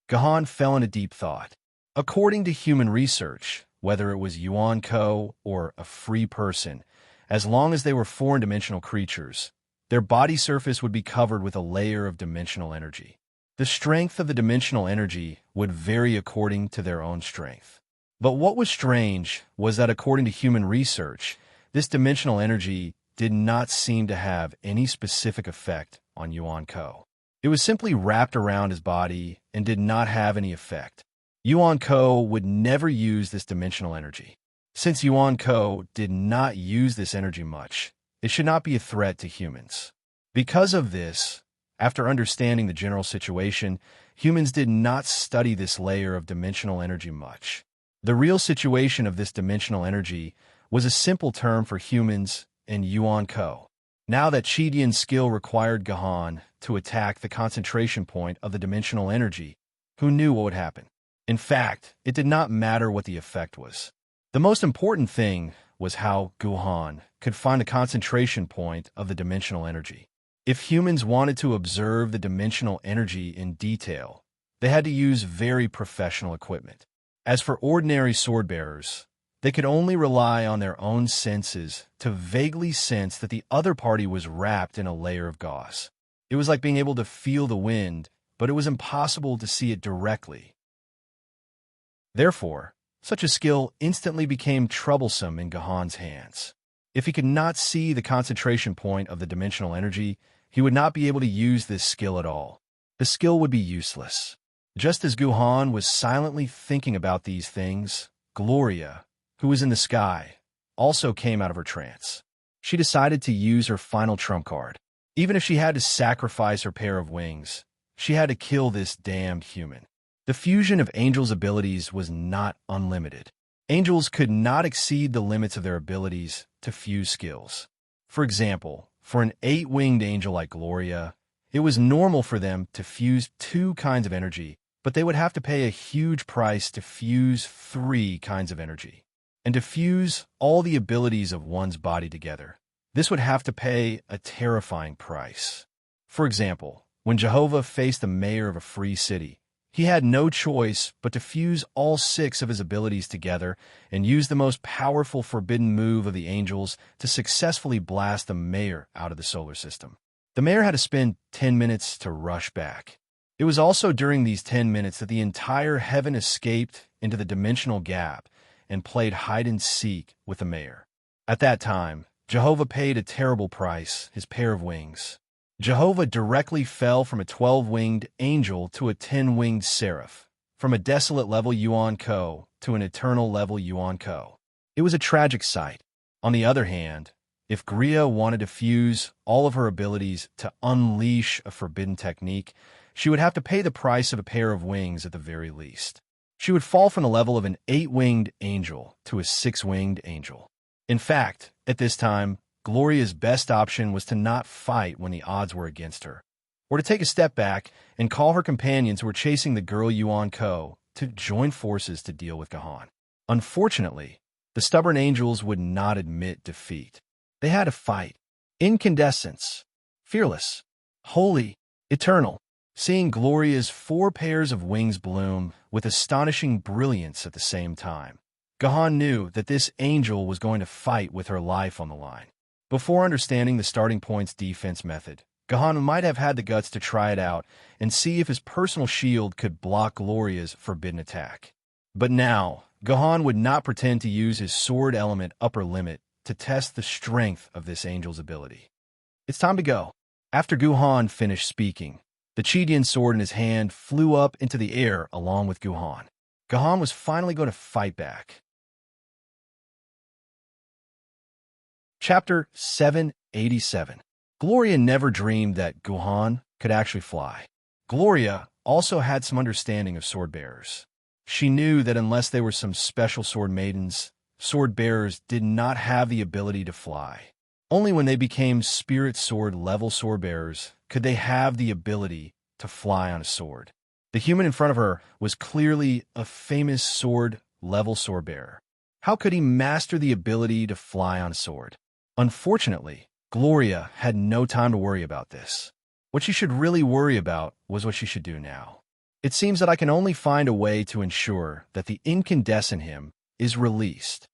Gohan fell into deep thought. According to human research, whether it was Yuan-Ko or a free person, as long as they were foreign-dimensional creatures, their body surface would be covered with a layer of dimensional energy. The strength of the dimensional energy would vary according to their own strength. But what was strange was that according to human research, this dimensional energy did not seem to have any specific effect on Yuan-Ko. It was simply wrapped around his body and did not have any effect. Yuan-Ko would never use this dimensional energy. Since Yuan-Ko did not use this energy much, it should not be a threat to humans. Because of this, after understanding the general situation, humans did not study this layer of dimensional energy much. The real situation of this dimensional energy was a simple term for humans and Yuan-Ko. Now that Chi-Jian's skill required Gohan to attack the concentration point of the dimensional energy, who knew what would happen? In fact, it did not matter what the effect was. The most important thing was how Gohan could find the concentration point of the dimensional energy. If humans wanted to observe the dimensional energy in detail, they had to use very professional equipment. As for ordinary sword-bearers, they could only rely on their own senses to vaguely sense that the other party was wrapped in a layer of gauze. It was like being able to feel the wind, but it was impossible to see it directly. Therefore, such a skill instantly became troublesome in Gohan's hands. If he could not see the concentration point of the dimensional energy, he would not be able to use this skill at all. The skill would be useless. Just as Guhan was silently thinking about these things, Gloria, who was in the sky, also came out of her trance. She decided to use her final trump card. Even if she had to sacrifice her pair of wings, she had to kill this damned human. The fusion of Angel's abilities was not unlimited. Angels could not exceed the limits of their abilities to fuse skills. For example, for an 8-winged angel like Gloria, it was normal for them to fuse 2 kinds of energy, but they would have to pay a huge price to fuse 3 kinds of energy. And to fuse all the abilities of one's body together, this would have to pay a terrifying price. For example, when Jehovah faced the mayor of a free city, he had no choice but to fuse all 6 of his abilities together and use the most powerful forbidden move of the angels to successfully blast the mayor out of the solar system. The mayor had to spend 10 minutes to rush back. It was also during these 10 minutes that the entire heaven escaped into the dimensional gap and played hide-and-seek with the mayor. At that time, Jehovah paid a terrible price, his pair of wings. Jehovah directly fell from a 12-winged angel to a 10-winged seraph, from a desolate level Yuan Ko to an eternal level Yuan Ko. It was a tragic sight. On the other hand, if Gria wanted to fuse all of her abilities to unleash a forbidden technique, she would have to pay the price of a pair of wings at the very least. She would fall from the level of an 8-winged angel to a 6-winged angel. In fact, at this time, Gloria's best option was to not fight when the odds were against her, or to take a step back and call her companions who were chasing the girl Yuan Ko to join forces to deal with Gahan. Unfortunately, the stubborn angels would not admit defeat. They had to fight. Incandescence, fearless, holy, eternal. Seeing Gloria's 4 pairs of wings bloom with astonishing brilliance at the same time, Gahan knew that this angel was going to fight with her life on the line. Before understanding the starting point's defense method, Gahan might have had the guts to try it out and see if his personal shield could block Gloria's forbidden attack. But now, Gahan would not pretend to use his sword element upper limit to test the strength of this angel's ability. It's time to go. After Guhan finished speaking, the Chidian sword in his hand flew up into the air along with Guhan. Gahan was finally going to fight back. Chapter 787. Gloria never dreamed that Guhan could actually fly. Gloria also had some understanding of sword bearers. She knew that unless they were some special sword maidens, sword bearers did not have the ability to fly. Only when they became spirit sword level sword bearers could they have the ability to fly on a sword. The human in front of her was clearly a famous sword level sword bearer. How could he master the ability to fly on a sword? Unfortunately, Gloria had no time to worry about this. What she should really worry about was what she should do now. It seems that I can only find a way to ensure that the incandescent him is released.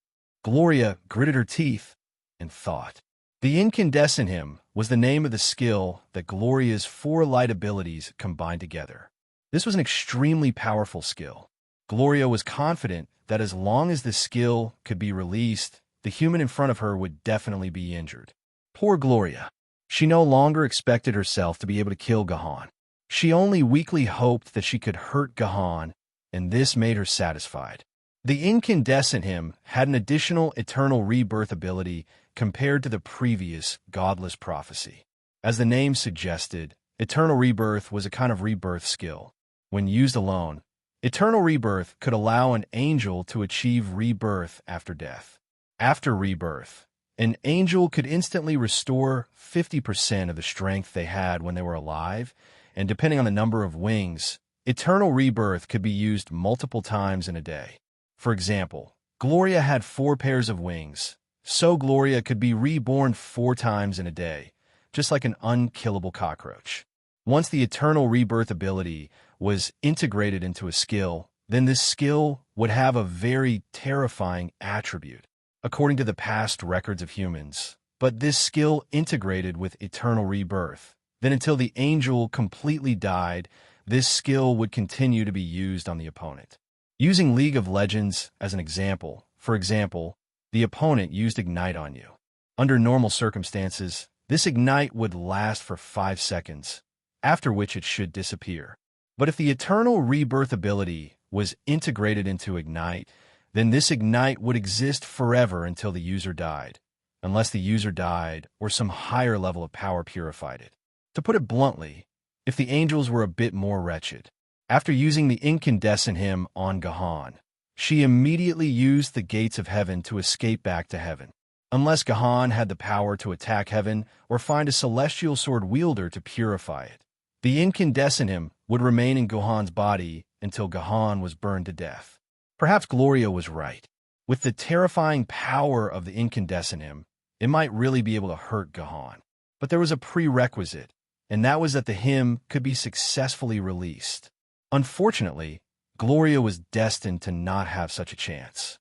Gloria gritted her teeth and thought. The incandescent him was the name of the skill that Gloria's 4 light abilities combined together. This was an extremely powerful skill. Gloria was confident that as long as the skill could be released, the human in front of her would definitely be injured. Poor Gloria. She no longer expected herself to be able to kill Gahan. She only weakly hoped that she could hurt Gahan, and this made her satisfied. The incandescent him had an additional eternal rebirth ability compared to the previous godless prophecy. As the name suggested, eternal rebirth was a kind of rebirth skill. When used alone, eternal rebirth could allow an angel to achieve rebirth after death. After rebirth, an angel could instantly restore 50% of the strength they had when they were alive, and depending on the number of wings, eternal rebirth could be used multiple times in a day. For example, Gloria had 4 pairs of wings, so Gloria could be reborn 4 times in a day, just like an unkillable cockroach. Once the eternal rebirth ability was integrated into a skill, then this skill would have a very terrifying attribute, according to the past records of humans. But this skill integrated with eternal rebirth. Then until the angel completely died, this skill would continue to be used on the opponent. Using League of Legends as an example, for example, the opponent used Ignite on you. Under normal circumstances, this ignite would last for 5 seconds, after which it should disappear. But if the eternal rebirth ability was integrated into ignite, then this ignite would exist forever until the user died, unless the user died or some higher level of power purified it. To put it bluntly, if the angels were a bit more wretched, after using the incandescent hymn on Gahan, she immediately used the gates of heaven to escape back to heaven. Unless Gahan had the power to attack heaven or find a celestial sword wielder to purify it, the incandescent hymn would remain in Gahan's body until Gahan was burned to death. Perhaps Gloria was right. With the terrifying power of the incandescent hymn, it might really be able to hurt Gahan. But there was a prerequisite, and that was that the hymn could be successfully released. Unfortunately, Gloria was destined to not have such a chance.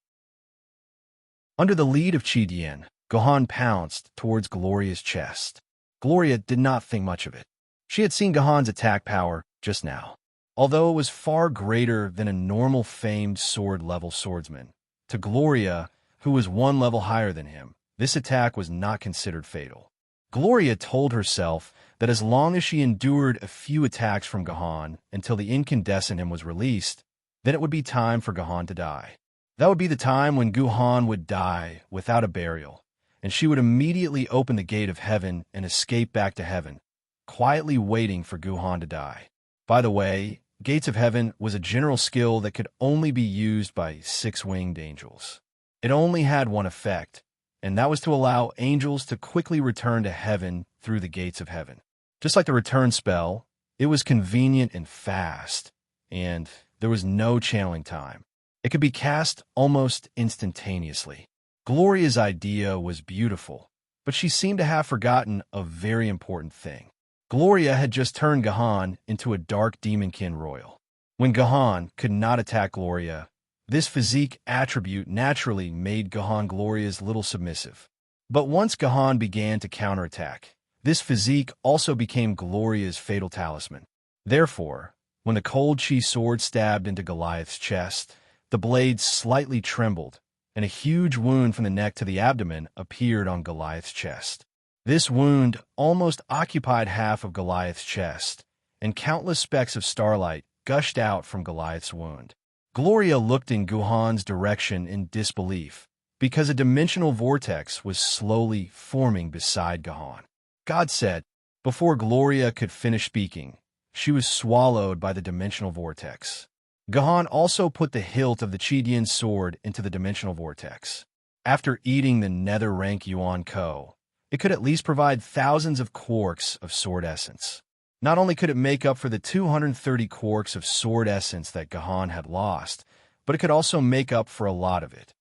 Under the lead of Qi, Gahan pounced towards Gloria's chest. Gloria did not think much of it. She had seen Gahan's attack power just now. Although it was far greater than a normal famed sword-level swordsman, to Gloria, who was one level higher than him, this attack was not considered fatal. Gloria told herself that as long as she endured a few attacks from Gahan until the incandescent hymn was released, then it would be time for Gahan to die. That would be the time when Gahan would die without a burial, and she would immediately open the gate of heaven and escape back to heaven, quietly waiting for Gahan to die. By the way, Gates of Heaven was a general skill that could only be used by 6-winged angels. It only had one effect, and that was to allow angels to quickly return to heaven through the Gates of Heaven. Just like the return spell, it was convenient and fast, and there was no channeling time. It could be cast almost instantaneously. Gloria's idea was beautiful, but she seemed to have forgotten a very important thing. Gloria had just turned Gahan into a dark demonkin royal. When Gahan could not attack Gloria, this physique attribute naturally made Gahan Gloria's little submissive. But once Gahan began to counterattack, this physique also became Gloria's fatal talisman. Therefore, when the cold Qi sword stabbed into Goliath's chest, the blade slightly trembled, and a huge wound from the neck to the abdomen appeared on Goliath's chest. This wound almost occupied half of Goliath's chest, and countless specks of starlight gushed out from Goliath's wound. Gloria looked in Gahan's direction in disbelief, because a dimensional vortex was slowly forming beside Gahan. God said, before Gloria could finish speaking, she was swallowed by the dimensional vortex. Gahan also put the hilt of the Qidian sword into the dimensional vortex. After eating the nether rank Yuan Ko, it could at least provide thousands of quarks of sword essence. Not only could it make up for the 230 quarks of sword essence that Gahan had lost, but it could also make up for a lot of it.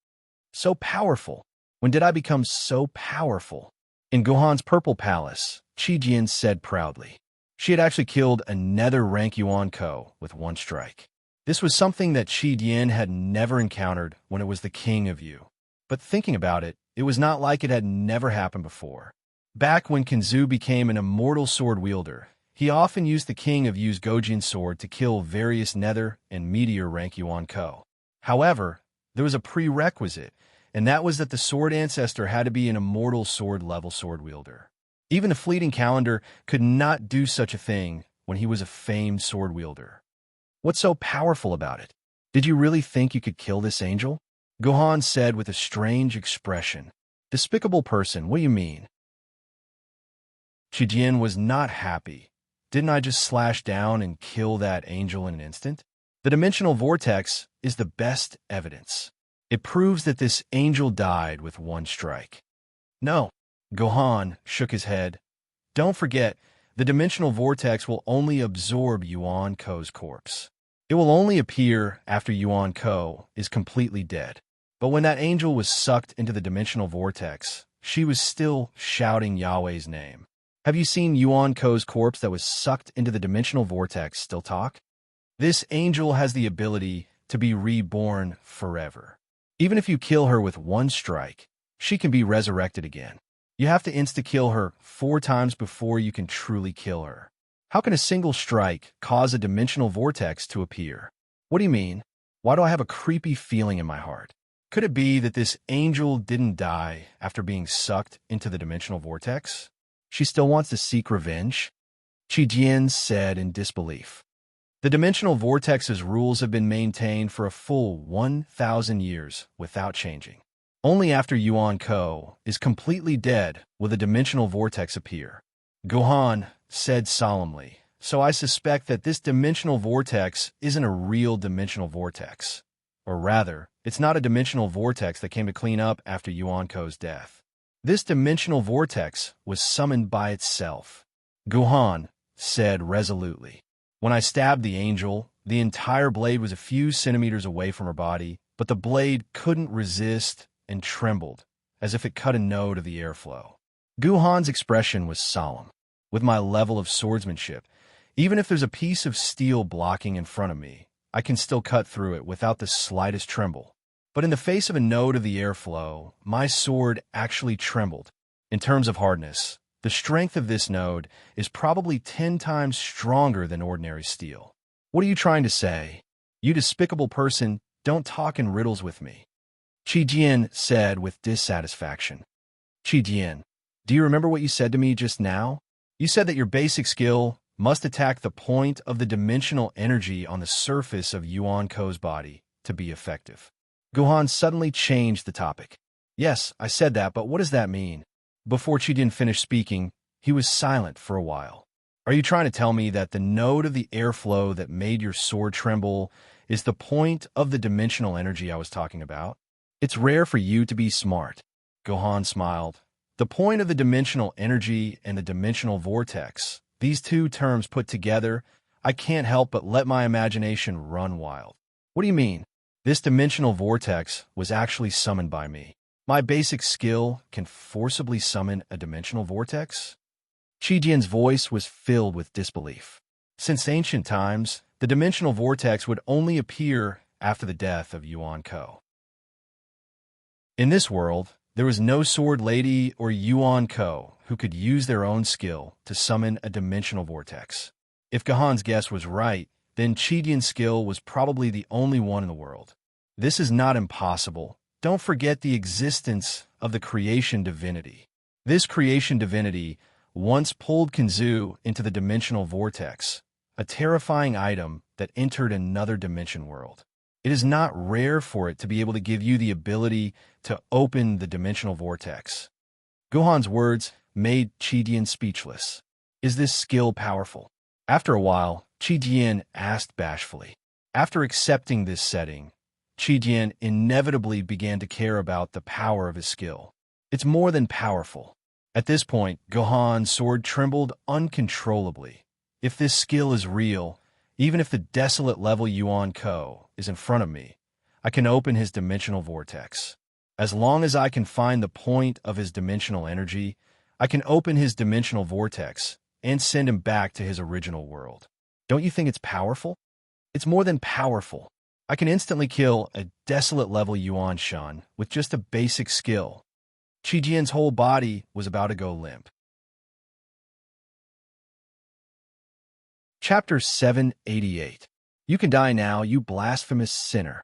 So powerful. When did I become so powerful? In Gahan's purple palace, Qi said proudly. She had actually killed a nether rank Yuan Ko with one strike. This was something that Qi had never encountered when it was the king of Yu. But thinking about it, it was not like it had never happened before. Back when Kinzu became an immortal sword wielder, he often used the king of Yu's Gojin sword to kill various nether and meteor rank Yuan Ko. However, there was a prerequisite, and that was that the sword ancestor had to be an immortal sword-level sword wielder. Even a fleeting calendar could not do such a thing when he was a famed sword wielder. What's so powerful about it? Did you really think you could kill this angel? Gahan said with a strange expression. Despicable person, what do you mean? Qi was not happy. Didn't I just slash down and kill that angel in an instant? The dimensional vortex is the best evidence. It proves that this angel died with one strike. No, Gahan shook his head. Don't forget, the dimensional vortex will only absorb Yuan Ko's corpse. It will only appear after Yuan Ko is completely dead. But when that angel was sucked into the dimensional vortex, she was still shouting Yahweh's name. Have you seen Yuan Ko's corpse that was sucked into the dimensional vortex still talk? This angel has the ability to be reborn forever. Even if you kill her with one strike, she can be resurrected again. You have to insta-kill her 4 times before you can truly kill her. How can a single strike cause a dimensional vortex to appear? What do you mean? Why do I have a creepy feeling in my heart? Could it be that this angel didn't die after being sucked into the dimensional vortex? She still wants to seek revenge? Jian said in disbelief. The dimensional vortex's rules have been maintained for a full 1,000 years without changing. Only after Yuan Ko is completely dead will the dimensional vortex appear. Gohan said solemnly, so I suspect that this dimensional vortex isn't a real dimensional vortex. Or rather, it's not a dimensional vortex that came to clean up after Yuan Ko's death. This dimensional vortex was summoned by itself. Gohan said resolutely. When I stabbed the angel, the entire blade was a few centimeters away from her body, but the blade couldn't resist and trembled, as if it cut a node of the airflow. Gohan's expression was solemn. With my level of swordsmanship, even if there's a piece of steel blocking in front of me, I can still cut through it without the slightest tremble. But in the face of a node of the airflow, my sword actually trembled. In terms of hardness, the strength of this node is probably 10 times stronger than ordinary steel. What are you trying to say? You despicable person, don't talk in riddles with me. Jian said with dissatisfaction. Jian, do you remember what you said to me just now? You said that your basic skill must attack the point of the dimensional energy on the surface of Yuan Ko's body to be effective. Gohan suddenly changed the topic. Yes, I said that, but what does that mean? Before Jian finished speaking, he was silent for a while. Are you trying to tell me that the node of the airflow that made your sword tremble is the point of the dimensional energy I was talking about? It's rare for you to be smart. Gohan smiled. The point of the dimensional energy and the dimensional vortex, these two terms put together, I can't help but let my imagination run wild. What do you mean? This dimensional vortex was actually summoned by me. My basic skill can forcibly summon a dimensional vortex? Jian's voice was filled with disbelief. Since ancient times, the dimensional vortex would only appear after the death of Yuan Ko. In this world, there was no sword lady or Yuan Ko who could use their own skill to summon a dimensional vortex. If Gohan's guess was right, then Jian's skill was probably the only one in the world. This is not impossible. Don't forget the existence of the creation divinity. This creation divinity once pulled Kinzu into the dimensional vortex, a terrifying item that entered another dimension world. It is not rare for it to be able to give you the ability to open the dimensional vortex. Gohan's words made Jian speechless. Is this skill powerful? After a while, Jian asked bashfully. After accepting this setting, Jian inevitably began to care about the power of his skill. It's more than powerful. At this point, Gohan's sword trembled uncontrollably. If this skill is real, even if the desolate level Yuan Ko is in front of me, I can open his dimensional vortex. As long as I can find the point of his dimensional energy, I can open his dimensional vortex and send him back to his original world. Don't you think it's powerful? It's more than powerful. I can instantly kill a desolate level Yuan Shan with just a basic skill. Jian's whole body was about to go limp. Chapter 788. You can die now, you blasphemous sinner.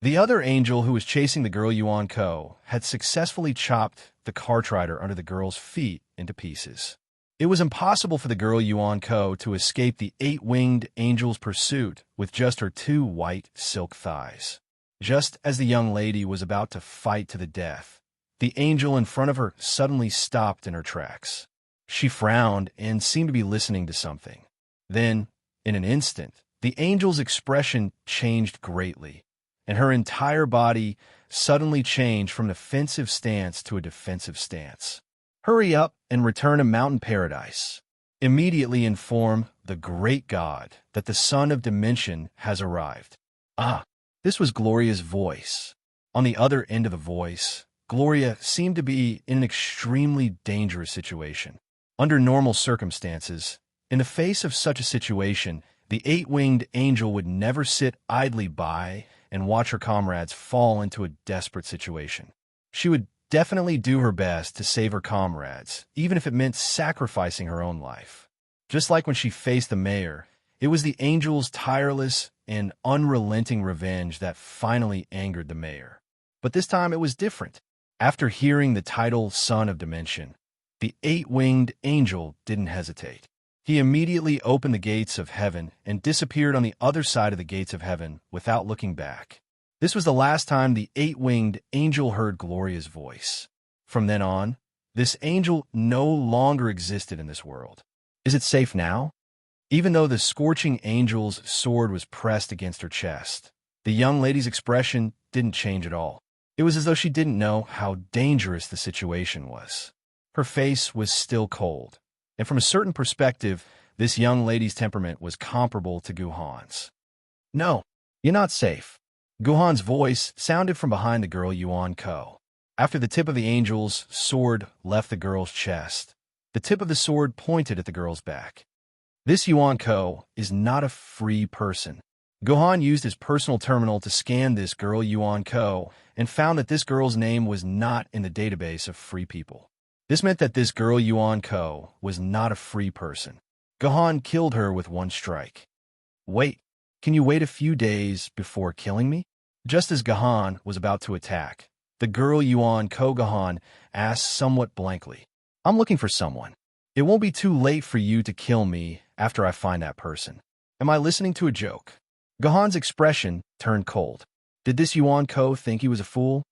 The other angel who was chasing the girl Yuan Ko had successfully chopped the cart rider under the girl's feet into pieces. It was impossible for the girl Yuan Ko to escape the 8-winged angel's pursuit with just her 2 white silk thighs. Just as the young lady was about to fight to the death, the angel in front of her suddenly stopped in her tracks. She frowned and seemed to be listening to something. Then, in an instant, the angel's expression changed greatly, and her entire body suddenly changed from an offensive stance to a defensive stance. Hurry up and return to Mountain Paradise. Immediately inform the great God that the Son of Dimension has arrived. Ah, this was Gloria's voice. On the other end of the voice, Gloria seemed to be in an extremely dangerous situation. Under normal circumstances, in the face of such a situation, the 8-winged angel would never sit idly by and watch her comrades fall into a desperate situation. She would definitely do her best to save her comrades, even if it meant sacrificing her own life. Just like when she faced the mayor, it was the angel's tireless and unrelenting revenge that finally angered the mayor. But this time it was different. After hearing the title Son of Dimension, the eight-winged angel didn't hesitate. He immediately opened the gates of heaven and disappeared on the other side of the gates of heaven without looking back. This was the last time the eight-winged angel heard Gloria's voice. From then on, this angel no longer existed in this world. Is it safe now? Even though the scorching angel's sword was pressed against her chest, the young lady's expression didn't change at all. It was as though she didn't know how dangerous the situation was. Her face was still cold, and from a certain perspective, this young lady's temperament was comparable to Guhan's. No, you're not safe. Guhan's voice sounded from behind the girl Yuan Ko. After the tip of the angel's sword left the girl's chest, the tip of the sword pointed at the girl's back. This Yuan Ko is not a free person. Guhan used his personal terminal to scan this girl Yuan Ko and found that this girl's name was not in the database of free people. This meant that this girl Yuan Ko was not a free person. Guhan killed her with one strike. Wait, can you wait a few days before killing me? Just as Guhan was about to attack, the girl Yuan Ko Guhan asked somewhat blankly, I'm looking for someone. It won't be too late for you to kill me after I find that person. Am I listening to a joke? Guhan's expression turned cold. Did this Yuan Ko think he was a fool?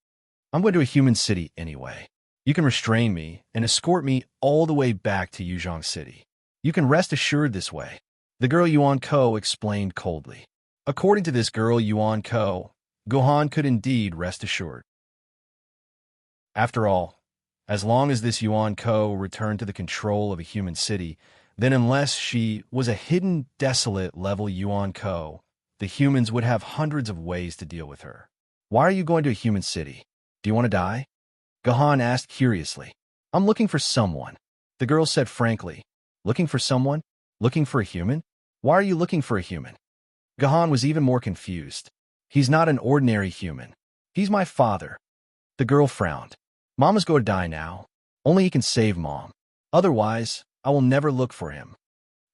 I'm going to a human city anyway. You can restrain me and escort me all the way back to Yuzhong City. You can rest assured this way. The girl Yuan Ko explained coldly. According to this girl Yuan Ko, Guhan could indeed rest assured. After all, as long as this Yuan Ko returned to the control of a human city, then unless she was a hidden, desolate level Yuan Ko, the humans would have hundreds of ways to deal with her. Why are you going to a human city? Do you want to die? Guhan asked curiously. I'm looking for someone. The girl said frankly. Looking for someone? Looking for a human? Why are you looking for a human? Guhan was even more confused. He's not an ordinary human. He's my father. The girl frowned. Mom is going to die now. Only he can save Mom. Otherwise, I will never look for him.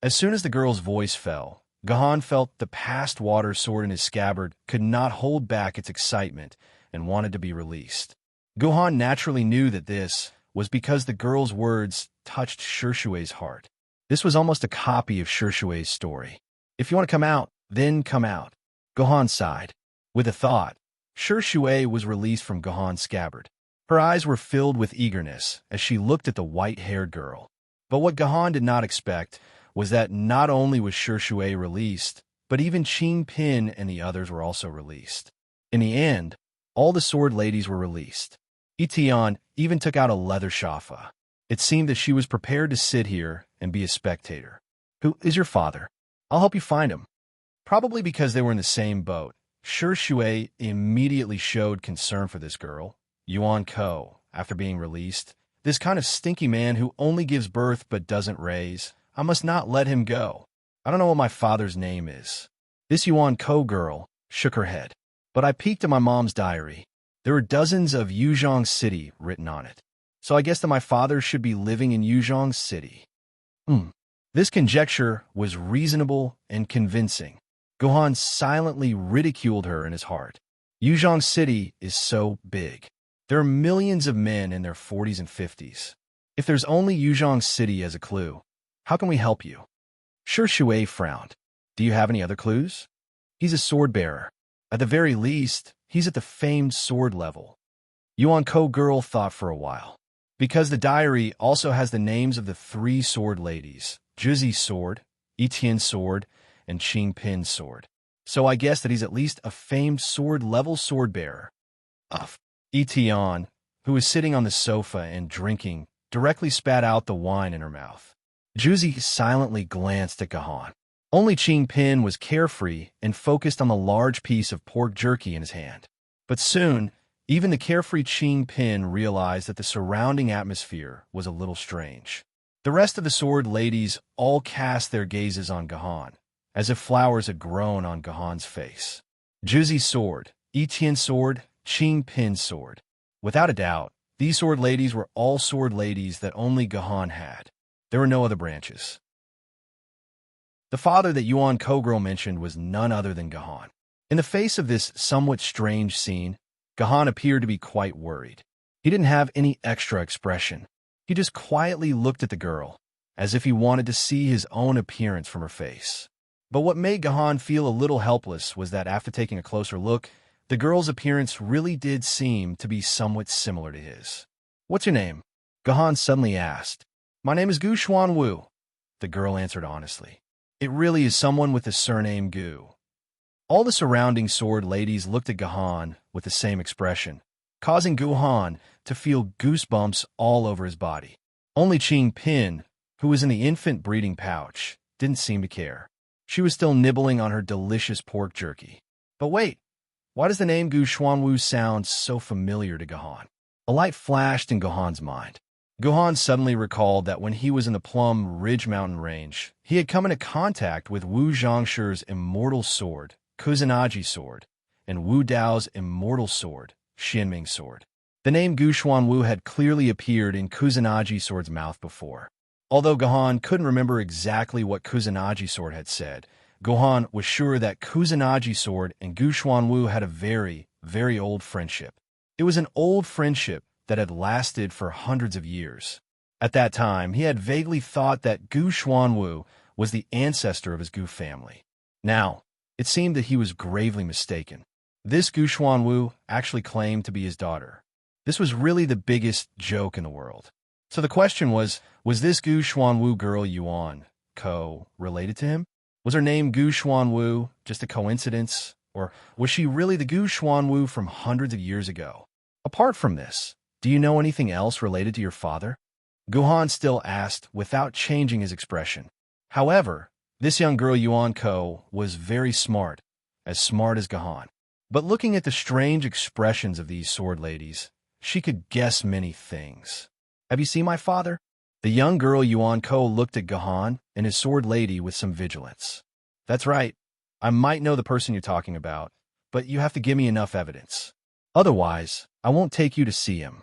As soon as the girl's voice fell, Guhan felt the past water sword in his scabbard could not hold back its excitement and wanted to be released. Guhan naturally knew that this was because the girl's words touched Shirshue's heart. This was almost a copy of Shirshue's story. If you want to come out, then come out. Guhan sighed. With a thought, Shirshue was released from Guhan's scabbard. Her eyes were filled with eagerness as she looked at the white-haired girl. But what Guhan did not expect was that not only was Shirshue released, but even Qing Pin and the others were also released. In the end, all the sword ladies were released. Itian even took out a leather shafa. It seemed that she was prepared to sit here and be a spectator. Who is your father? I'll help you find him. Probably because they were in the same boat, Shirshue immediately showed concern for this girl, Yuan Ko, after being released. This kind of stinky man who only gives birth but doesn't raise. I must not let him go. I don't know what my father's name is. This Yuan Ko girl shook her head. But I peeked at my mom's diary. There were dozens of Yuzhong City written on it. So I guess that my father should be living in Yuzhong City. This conjecture was reasonable and convincing. Guhan silently ridiculed her in his heart. Yuzhong City is so big. There are millions of men in their 40s and 50s. If there's only Yuzhong City as a clue, how can we help you? Shirshue frowned. Do you have any other clues? He's a sword bearer. At the very least, he's at the famed sword level. Yuan Ko girl thought for a while. Because the diary also has the names of the three sword ladies, Juzi's sword, Etien's sword, and Qing Pin's sword. So I guess that he's at least a famed sword-level sword bearer. Etienne, who was sitting on the sofa and drinking, directly spat out the wine in her mouth. Juzi silently glanced at Guhan. Only Qing Pin was carefree and focused on the large piece of pork jerky in his hand. But soon, even the carefree Qing Pin realized that the surrounding atmosphere was a little strange. The rest of the sword ladies all cast their gazes on Guhan, as if flowers had grown on Guhan's face. Juzi's sword, Etienne's sword, Qing Pin's sword. Without a doubt, these sword ladies were all sword ladies that only Guhan had. There were no other branches. The father that Yuan Ko girl mentioned was none other than Guhan. In the face of this somewhat strange scene, Gahan appeared to be quite worried. He didn't have any extra expression. He just quietly looked at the girl, as if he wanted to see his own appearance from her face. But what made Gahan feel a little helpless was that after taking a closer look, the girl's appearance really did seem to be somewhat similar to his. "What's your name?" Gahan suddenly asked. "My name is Gu Xuan Wu," the girl answered honestly. "It really is someone with the surname Gu." All the surrounding sword ladies looked at Gahan with the same expression, causing Guhan to feel goosebumps all over his body. Only Qing Pin, who was in the infant breeding pouch, didn't seem to care. She was still nibbling on her delicious pork jerky. But wait, why does the name Gu Xuanwu sound so familiar to Gahan? A light flashed in Gahan's mind. Gahan suddenly recalled that when he was in the Plum Ridge mountain range, he had come into contact with Wu Zhangshi's immortal sword, Kusanagi sword, and Wu Dao's immortal sword, Xianming sword. The name Gu Xuanwu had clearly appeared in Kusanagi sword's mouth before. Although Gahan couldn't remember exactly what Kusanagi sword had said, Gahan was sure that Kusanagi sword and Gu Xuanwu had a very, very old friendship. It was an old friendship that had lasted for hundreds of years. At that time, he had vaguely thought that Gu Xuanwu was the ancestor of his Gu family. Now, it seemed that he was gravely mistaken. This Gu Xuanwu actually claimed to be his daughter. This was really the biggest joke in the world. So the question was this Gu Xuanwu girl Yuan Ko related to him? Was her name Gu Xuanwu just a coincidence? Or was she really the Gu Xuanwu from hundreds of years ago? Apart from this, do you know anything else related to your father? Guhan still asked without changing his expression. However, this young girl Yuan Ko was very smart as Gahan. But looking at the strange expressions of these sword ladies, she could guess many things. "Have you seen my father?" The young girl Yuan Ko looked at Gahan and his sword lady with some vigilance. "That's right. I might know the person you're talking about, but you have to give me enough evidence. Otherwise, I won't take you to see him."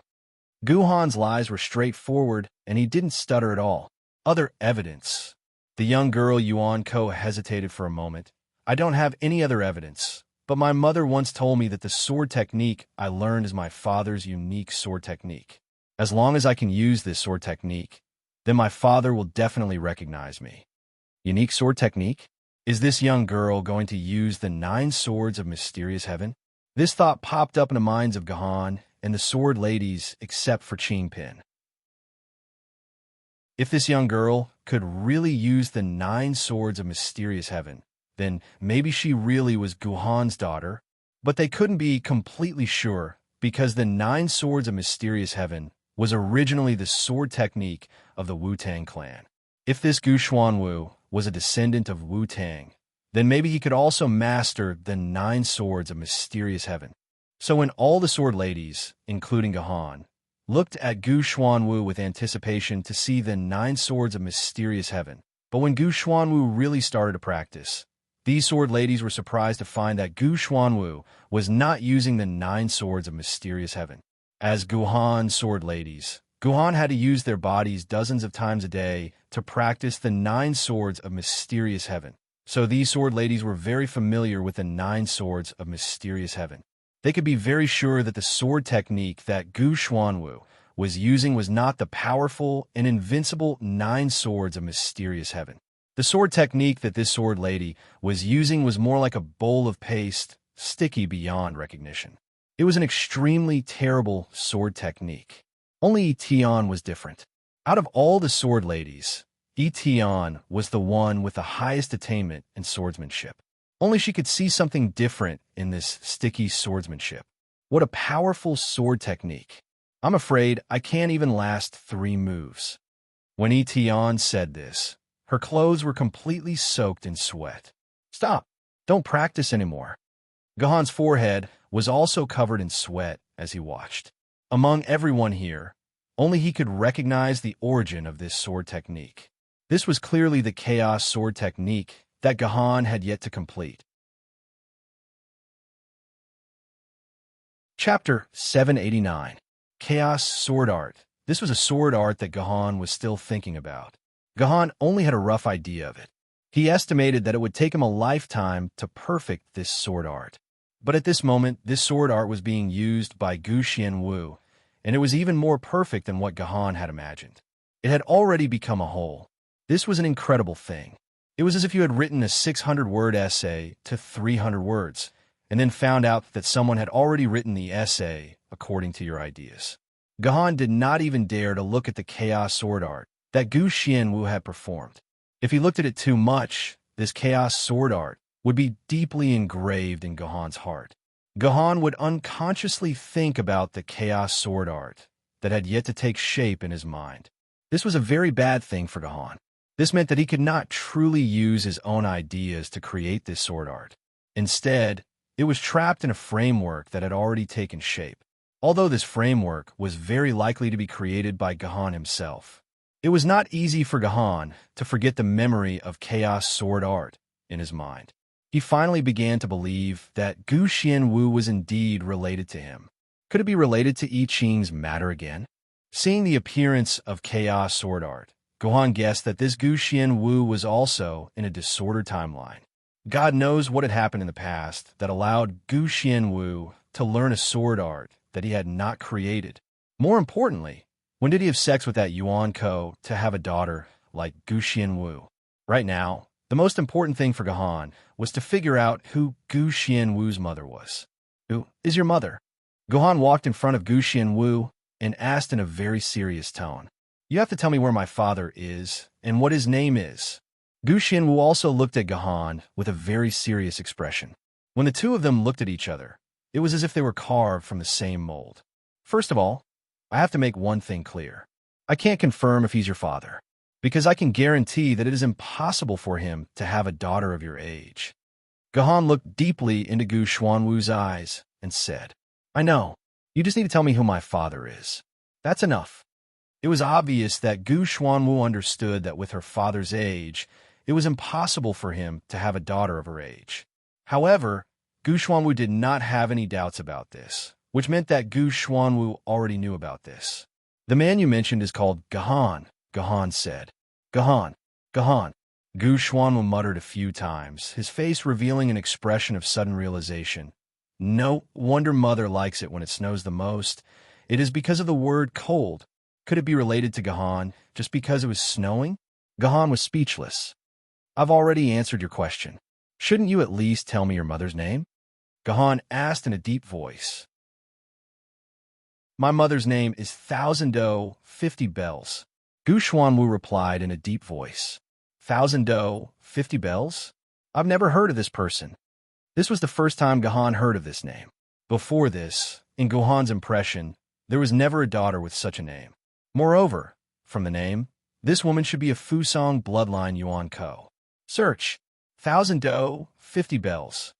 Guhan's lies were straightforward, and he didn't stutter at all. "Other evidence?" The young girl Yuan Ko hesitated for a moment. "I don't have any other evidence, but my mother once told me that the sword technique I learned is my father's unique sword technique. As long as I can use this sword technique, then my father will definitely recognize me." Unique sword technique? Is this young girl going to use the 9 swords of mysterious heaven? This thought popped up in the minds of Gahan and the sword ladies except for Qing Pin. If this young girl could really use the 9 swords of mysterious heaven, then maybe she really was Guhan's daughter, but they couldn't be completely sure because the 9 swords of mysterious heaven was originally the sword technique of the Wu-Tang clan. If this Gu Xuanwu was a descendant of Wu-Tang, then maybe he could also master the 9 swords of mysterious heaven. So when all the sword ladies, including Gahan, looked at Gu Xuanwu with anticipation to see the 9 swords of mysterious heaven, but when Gu Xuanwu really started to practice, these sword ladies were surprised to find that Gu Xuanwu was not using the 9 swords of mysterious heaven. As Guhan's sword ladies, Guhan had to use their bodies dozens of times a day to practice the 9 swords of mysterious heaven. So these sword ladies were very familiar with the 9 swords of mysterious heaven. They could be very sure that the sword technique that Gu Xuanwu was using was not the powerful and invincible 9 swords of mysterious heaven. The sword technique that this sword lady was using was more like a bowl of paste, sticky beyond recognition. It was an extremely terrible sword technique. Only Tian was different. Out of all the sword ladies, Tian was the one with the highest attainment in swordsmanship. Only she could see something different in this sticky swordsmanship. What a powerful sword technique. I'm afraid I can't even last 3 moves. When Tian said this, her clothes were completely soaked in sweat. "Stop! Don't practice anymore." Gahan's forehead was also covered in sweat as he watched. Among everyone here, only he could recognize the origin of this sword technique. This was clearly the chaos sword technique that Gahan had yet to complete. Chapter 789. Chaos Sword Art. This was a sword art that Gahan was still thinking about. Gahan only had a rough idea of it. He estimated that it would take him a lifetime to perfect this sword art. But at this moment, this sword art was being used by Gu Xianwu, and it was even more perfect than what Gahan had imagined. It had already become a whole. This was an incredible thing. It was as if you had written a 600-word essay to 300 words, and then found out that someone had already written the essay according to your ideas. Gahan did not even dare to look at the chaos sword art that Gu Xianwu had performed. If he looked at it too much, this chaos sword art would be deeply engraved in Gahan's heart. Gahan would unconsciously think about the chaos sword art that had yet to take shape in his mind. This was a very bad thing for Gahan. This meant that he could not truly use his own ideas to create this sword art. Instead, it was trapped in a framework that had already taken shape. Although this framework was very likely to be created by Gahan himself, it was not easy for Gahan to forget the memory of chaos sword art in his mind. He finally began to believe that Gu Xianwu was indeed related to him. Could it be related to I Ching's matter again? Seeing the appearance of chaos sword art, Gahan guessed that this Gu Xianwu was also in a disordered timeline. God knows what had happened in the past that allowed Gu Xianwu to learn a sword art that he had not created. More importantly, when did he have sex with that Yuan Ko to have a daughter like Gu Xianwu? Right now, the most important thing for Gahan was to figure out who Gu Xianwu's mother was. Who is your mother? Gahan walked in front of Gu Xianwu and asked in a very serious tone, "You have to tell me where my father is and what his name is." Gu Xianwu also looked at Gahan with a very serious expression. When the two of them looked at each other, it was as if they were carved from the same mold. First of all, I have to make one thing clear. I can't confirm if he's your father, because I can guarantee that it is impossible for him to have a daughter of your age. Gahan looked deeply into Gu Xianwu's eyes and said, "I know. You just need to tell me who my father is. That's enough." It was obvious that Gu Xianwu understood that with her father's age, it was impossible for him to have a daughter of her age. However, Gu Xianwu did not have any doubts about this, which meant that Gu Xianwu already knew about this. "The man you mentioned is called Gahan," Gahan said. "Gahan, Gahan." Gu Xianwu muttered a few times, his face revealing an expression of sudden realization. No wonder Mother likes it when it snows the most. It is because of the word cold. Could it be related to Gahan just because it was snowing? Gahan was speechless. "I've already answered your question. Shouldn't you at least tell me your mother's name?" Gahan asked in a deep voice. "My mother's name is Thousand 50 Bells." Gu Xianwu replied in a deep voice. Thousand 50 Bells? I've never heard of this person. This was the first time Gahan heard of this name. Before this, in Gahan's impression, there was never a daughter with such a name. Moreover, from the name, this woman should be a Fusong bloodline Yuan Ko. Search. Thousand 50 Bells.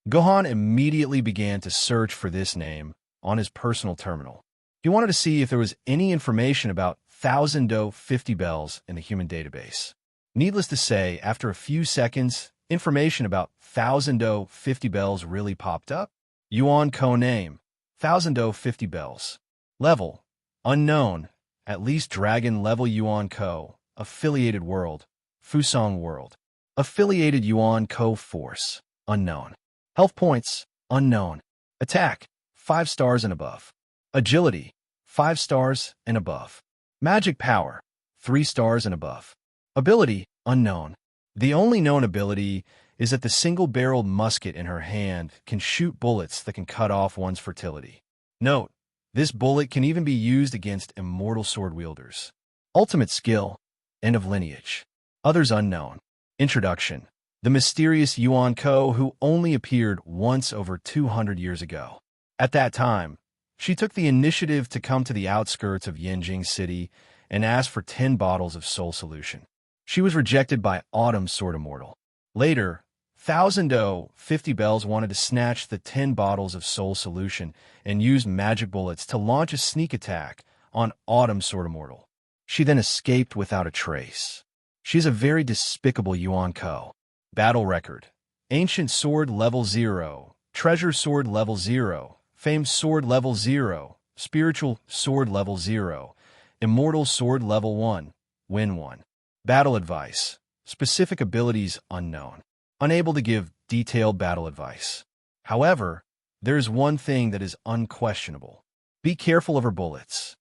Gahan immediately began to search for this name on his personal terminal. He wanted to see if there was any information about Thousand 50 Bells in the human database. Needless to say, after a few seconds, information about Thousand 50 Bells really popped up. Yuan Ko name, Thousand 50 Bells. Level, unknown, at least dragon level Yuan Ko. Affiliated world, Fusong world. Affiliated Yuan Ko force, unknown. Health points, unknown. Attack, 5 stars and above. Agility, 5 stars and above. Magic power, 3 stars and above. Ability, unknown. The only known ability is that the single-barreled musket in her hand can shoot bullets that can cut off one's fertility. Note, this bullet can even be used against immortal sword wielders. Ultimate skill, end of lineage. Others unknown. Introduction. The mysterious Yuan Ko who only appeared once over 200 years ago. At that time, she took the initiative to come to the outskirts of Yanjing City and asked for 10 bottles of soul solution. She was rejected by Autumn Sword Immortal. Later, Thousand 50 Bells wanted to snatch the 10 bottles of soul solution and use magic bullets to launch a sneak attack on Autumn Sword Immortal. She then escaped without a trace. She is a very despicable Yuan Ko. Battle record. Ancient Sword level 0, Treasure Sword level 0, Famed Sword level 0, Spiritual Sword level 0, Immortal Sword level 1, Win 1. Battle advice. Specific abilities unknown. Unable to give detailed battle advice. However, There's one thing that is unquestionable. Be careful of her bullets.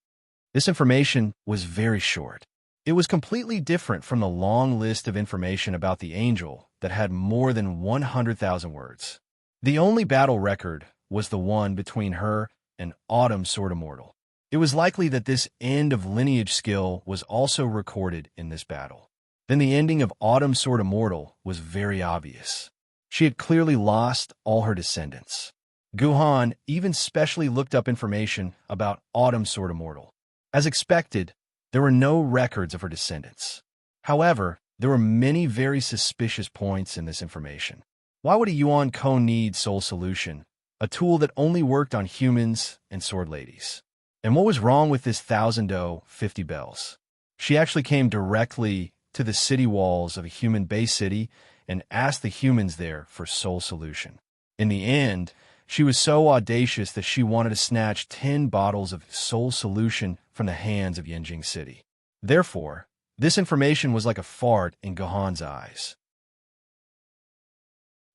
This information was very short. It was completely different from the long list of information about the angel that had more than 100,000 words. The only battle record was the one between her and Autumn Sword Immortal. It was likely that this end of lineage skill was also recorded in this battle. Then the ending of Autumn Sword Immortal was very obvious. She had clearly lost all her descendants. Guhan even specially looked up information about Autumn Sword Immortal. As expected, there were no records of her descendants. However, there were many very suspicious points in this information. Why would a Yuan Ko need Soul Solution, a tool that only worked on humans and sword ladies? And what was wrong with this 50 bells? She actually came directly to the city walls of a human base city and asked the humans there for Soul Solution. In the end, she was so audacious that she wanted to snatch 10 bottles of Soul Solution from the hands of Yanjing City. Therefore, this information was like a fart in Gohan's eyes.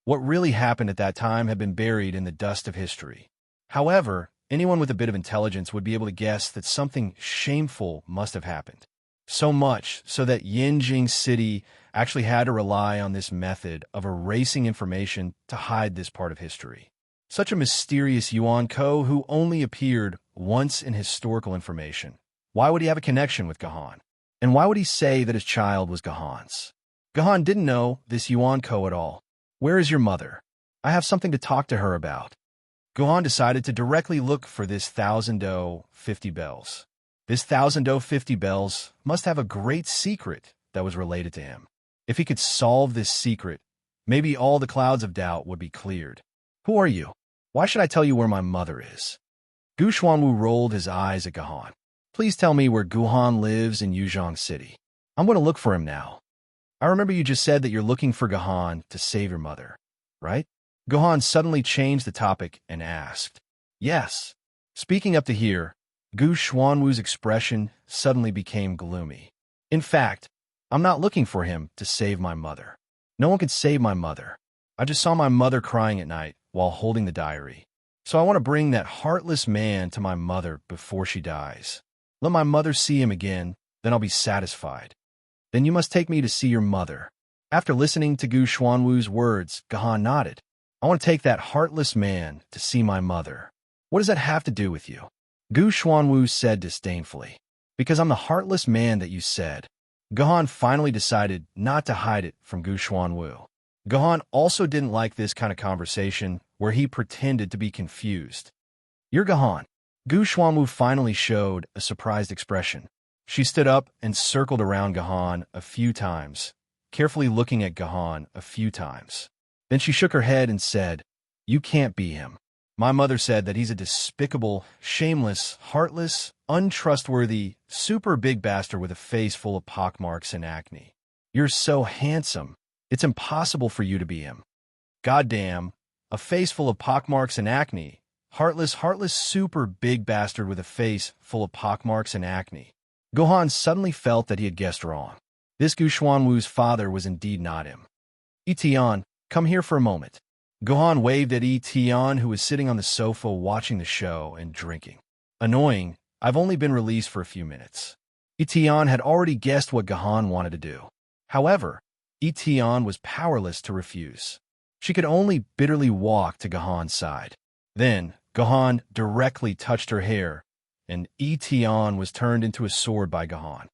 What really happened at that time had been buried in the dust of history. However, anyone with a bit of intelligence would be able to guess that something shameful must have happened. So much so that Yanjing City actually had to rely on this method of erasing information to hide this part of history. Such a mysterious Yuan Ko who only appeared once in historical information. Why would he have a connection with Gahan? And why would he say that his child was Gahan's? Gahan didn't know this Yuan Ko at all. Where is your mother? I have something to talk to her about. Gahan decided to directly look for this 50 bells. This 50 bells must have a great secret that was related to him. If he could solve this secret, maybe all the clouds of doubt would be cleared. Who are you? Why should I tell you where my mother is? Gu Xuanwu rolled his eyes at Gahan. Please tell me where Guhan lives in Yuzhong City. I'm going to look for him now. I remember you just said that you're looking for Gahan to save your mother, right? Gahan suddenly changed the topic and asked. Yes. Speaking up to here, Gu Xuanwu's expression suddenly became gloomy. In fact, I'm not looking for him to save my mother. No one could save my mother. I just saw my mother crying at night while holding the diary. So I want to bring that heartless man to my mother before she dies. Let my mother see him again, then I'll be satisfied. Then you must take me to see your mother. After listening to Gu Xuanwu's words, Gahan nodded. I want to take that heartless man to see my mother. What does that have to do with you? Gu Xuanwu said disdainfully. Because I'm the heartless man that you said. Gahan finally decided not to hide it from Gu Xuanwu. Gahan also didn't like this kind of conversation where he pretended to be confused. You're Gahan. Gu Xuanwu finally showed a surprised expression. She stood up and circled around Gahan a few times, carefully looking at Gahan a few times. Then she shook her head and said, You can't be him. My mother said that he's a despicable, shameless, heartless, untrustworthy, super big bastard with a face full of pockmarks and acne. You're so handsome. It's impossible for you to be him. Goddamn, a face full of pockmarks and acne. Heartless, super big bastard with a face full of pockmarks and acne. Gohan suddenly felt that he had guessed wrong. This Gu Xuanwu's father was indeed not him. Etian, come here for a moment. Gohan waved at Etian, who was sitting on the sofa watching the show and drinking. Annoying, I've only been released for a few minutes. Etian had already guessed what Gahan wanted to do. However, Etian was powerless to refuse. She could only bitterly walk to Gahan's side. Then, Gahan directly touched her hair, and Etian was turned into a sword by Gahan.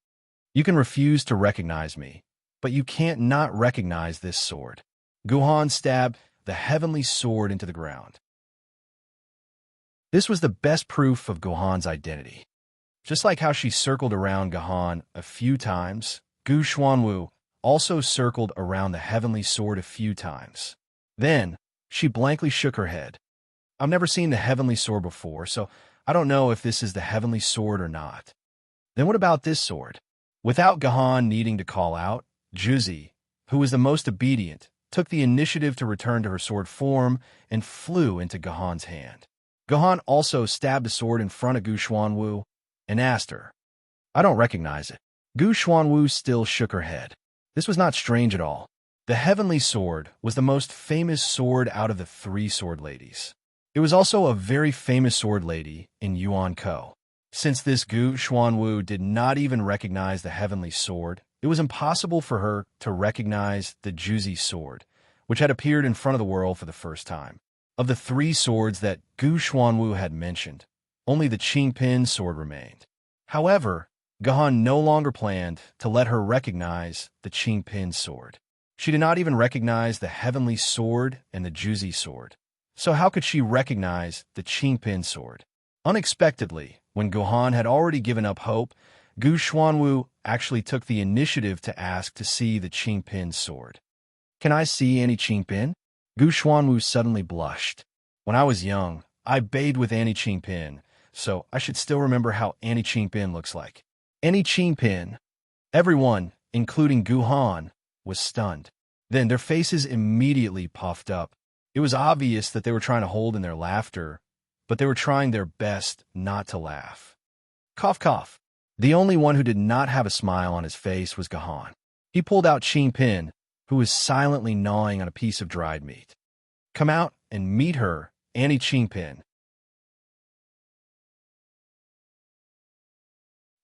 You can refuse to recognize me, but you can't not recognize this sword. Gahan stabbed the heavenly sword into the ground. This was the best proof of Gohan's identity. Just like how she circled around Gahan a few times, Gu Xuanwu also circled around the heavenly sword a few times. Then, she blankly shook her head. I've never seen the heavenly sword before, so I don't know if this is the heavenly sword or not. Then what about this sword? Without Gahan needing to call out, Juzi, who was the most obedient, took the initiative to return to her sword form and flew into Gahan's hand. Gahan also stabbed a sword in front of Gu Xuanwu and asked her, I don't recognize it. Gu Xuanwu still shook her head. This was not strange at all. The heavenly sword was the most famous sword out of the 3 sword ladies. It was also a very famous sword lady in Yuan-Ko. Since this Gu Xuanwu did not even recognize the heavenly sword, it was impossible for her to recognize the Juzi sword, which had appeared in front of the world for the first time. Of the three swords that Gu Xuanwu had mentioned, only the Qingpin sword remained. However, Gahan no longer planned to let her recognize the Qingpin sword. She did not even recognize the heavenly sword and the Juzi sword. So how could she recognize the Qingpin sword? Unexpectedly, when Gohan had already given up hope, Gu Xuanwu actually took the initiative to ask to see the Qingpin sword. "Can I see any Qingpin?" Gu Xuanwu suddenly blushed. "When I was young, I bathed with Annie Qingpin, so I should still remember how Annie Qingpin looks like." Annie Qingpin. Everyone, including Guhan, was stunned. Then their faces immediately puffed up. It was obvious that they were trying to hold in their laughter, but they were trying their best not to laugh. Cough, cough. The only one who did not have a smile on his face was Gahan. He pulled out Qingpin, who was silently gnawing on a piece of dried meat. "Come out and meet her, Annie Qingpin."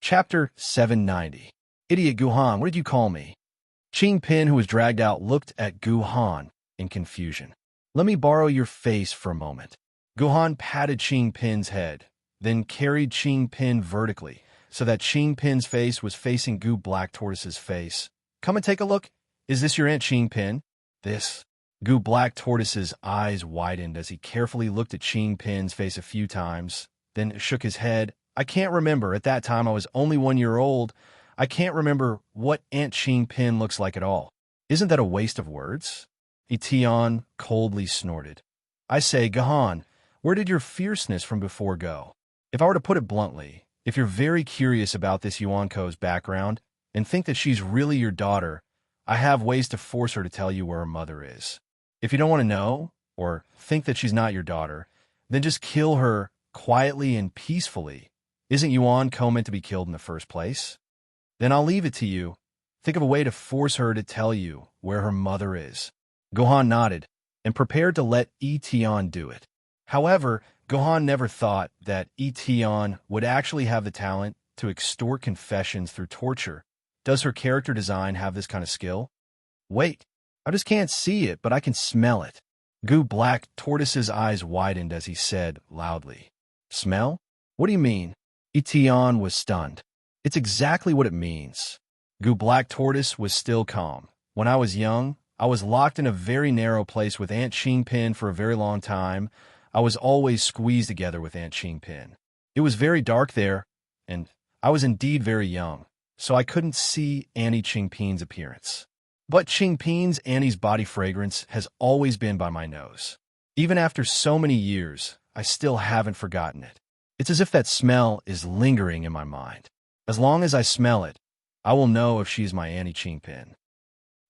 Chapter 790. Idiot Guhan, what did you call me? Qingpin, who was dragged out, looked at Guhan in confusion. "Let me borrow your face for a moment." Guhan patted Qingpin's head, then carried Qingpin vertically, so that Qingpin's face was facing Gu Black Tortoise's face. "Come and take a look. Is this your Aunt Qingpin?" "This?" Gu Black Tortoise's eyes widened as he carefully looked at Qingpin's face a few times, then shook his head. "I can't remember. At that time, I was only 1 year old. I can't remember what Aunt Qingpin looks like at all." "Isn't that a waste of words?" Etienne coldly snorted. "I say, Gahan, where did your fierceness from before go? If I were to put it bluntly, if you're very curious about this Yuan-Ko's background and think that she's really your daughter, I have ways to force her to tell you where her mother is. If you don't want to know, or think that she's not your daughter, then just kill her quietly and peacefully. Isn't Yuan-Ko meant to be killed in the first place? Then I'll leave it to you. Think of a way to force her to tell you where her mother is." Gohan nodded and prepared to let Etienne do it. However, Gohan never thought that Etienne would actually have the talent to extort confessions through torture. Does her character design have this kind of skill? "Wait, I just can't see it, but I can smell it." Gu Black Tortoise's eyes widened as he said loudly, "Smell? What do you mean?" Etienne was stunned. "It's exactly what it means." Gu Black Tortoise was still calm. "When I was young, I was locked in a very narrow place with Aunt Qingpin for a very long time. I was always squeezed together with Aunt Qingpin. It was very dark there, and I was indeed very young, so I couldn't see Annie Qingpin's appearance. But Qingpin's Annie's body fragrance has always been by my nose. Even after so many years, I still haven't forgotten it. It's as if that smell is lingering in my mind. As long as I smell it, I will know if she's my Annie Qingpin."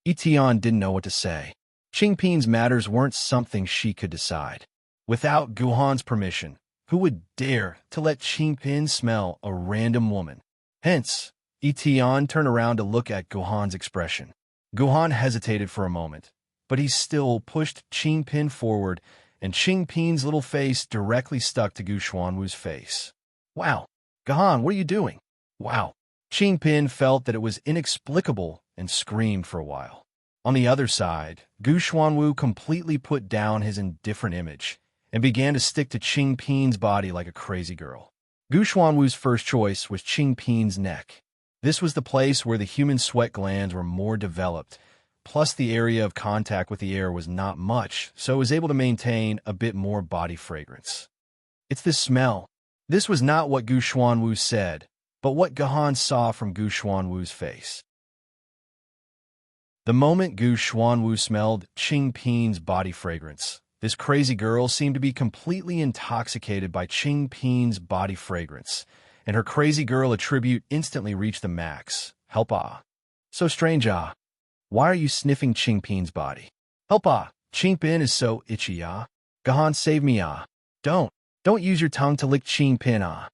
Etienne didn't know what to say. Qingpin's matters weren't something she could decide. Without Guhan's permission, who would dare to let Qingpin smell a random woman? Hence, Etienne turned around to look at Guhan's expression. Guhan hesitated for a moment, but he still pushed Qingpin forward, and Qingpin's little face directly stuck to Gu Xuanwu's face. "Wow, Gahan, what are you doing?" "Wow." Qingpin felt that it was inexplicable and screamed for a while. On the other side, Gu Xuanwu completely put down his indifferent image and began to stick to Qingpin's body like a crazy girl. Gu Xuanwu's first choice was Qingpin's neck. This was the place where the human sweat glands were more developed, plus the area of contact with the air was not much, so it was able to maintain a bit more body fragrance. "It's this smell." This was not what Gu Xuanwu said, but what Gahan saw from Gu Xuanwu's face. The moment Gu Xuanwu smelled Qingpin's body fragrance, this crazy girl seemed to be completely intoxicated by Qingpin's body fragrance, and her crazy girl attribute instantly reached the max. "Help ah. So strange ah. Why are you sniffing Qingpin's body? Help ah. Qingpin is so itchy ah. Gahan, save me ah. Don't use your tongue to lick Qingpin ah."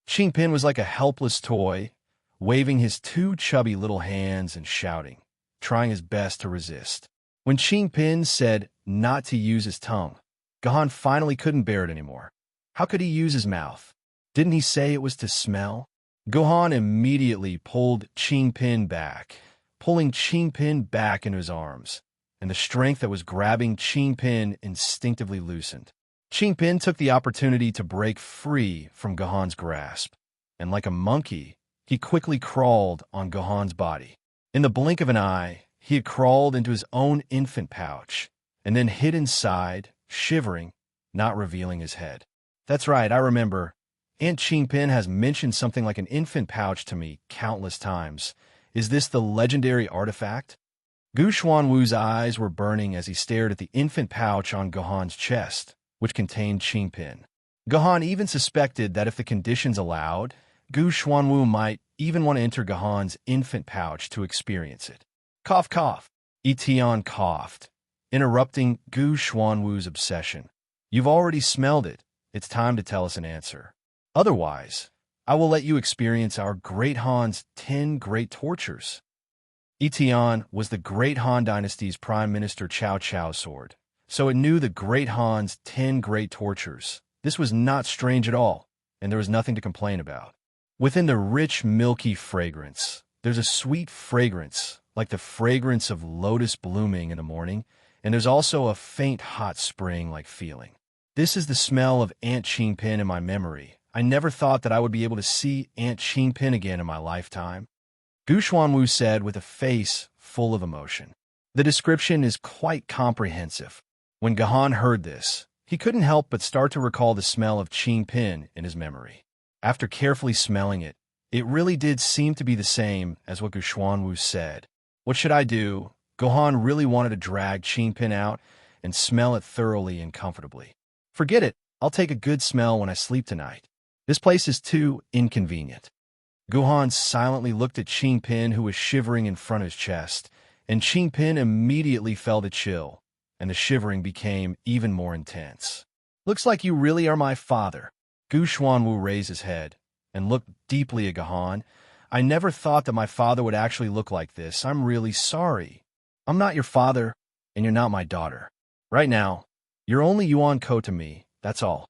Qingpin was like a helpless toy, waving his two chubby little hands and shouting, trying his best to resist. When Qingpin said not to use his tongue, Gahan finally couldn't bear it anymore. How could he use his mouth? Didn't he say it was to smell? Gohan immediately pulled Qingpin back, pulling Qingpin back into his arms, and the strength that was grabbing Qingpin instinctively loosened. Qingpin took the opportunity to break free from Gohan's grasp, and like a monkey, he quickly crawled on Gohan's body. In the blink of an eye, he had crawled into his own infant pouch, and then hid inside, shivering, not revealing his head. That's right, I remember. Aunt Qingpin has mentioned something like an infant pouch to me countless times. Is this the legendary artifact? Gu Xuanwu's eyes were burning as he stared at the infant pouch on Gohan's chest, which contained Qingpin. Gohan even suspected that if the conditions allowed, Gu Xuanwu might even want to enter Gohan's infant pouch to experience it. Cough, cough. Etian coughed, interrupting Gu Xuanwu's obsession. You've already smelled it. It's time to tell us an answer. Otherwise, I will let you experience our Great Han's 10 great tortures. Etian was the Great Han Dynasty's Prime Minister Cao Cao's sword, so it knew the Great Han's 10 great tortures. This was not strange at all, and there was nothing to complain about. Within the rich, milky fragrance, there's a sweet fragrance, like the fragrance of lotus blooming in the morning, and there's also a faint hot spring-like feeling. This is the smell of Aunt Qingpin in my memory. I never thought that I would be able to see Aunt Qingpin again in my lifetime. Gu Xuanwu said with a face full of emotion. The description is quite comprehensive. When Gohan heard this, he couldn't help but start to recall the smell of Qingpin in his memory. After carefully smelling it, it really did seem to be the same as what Gu Xuanwu said. What should I do? Gohan really wanted to drag Qingpin out and smell it thoroughly and comfortably. Forget it. I'll take a good smell when I sleep tonight. This place is too inconvenient. Gohan silently looked at Qingpin, who was shivering in front of his chest, and Qingpin immediately felt a chill, and the shivering became even more intense. Looks like you really are my father. Gu Xuanwu raised his head and looked deeply at Gohan. I never thought that my father would actually look like this. I'm really sorry. I'm not your father, and you're not my daughter. Right now, you're only Yuan Ko to me, that's all.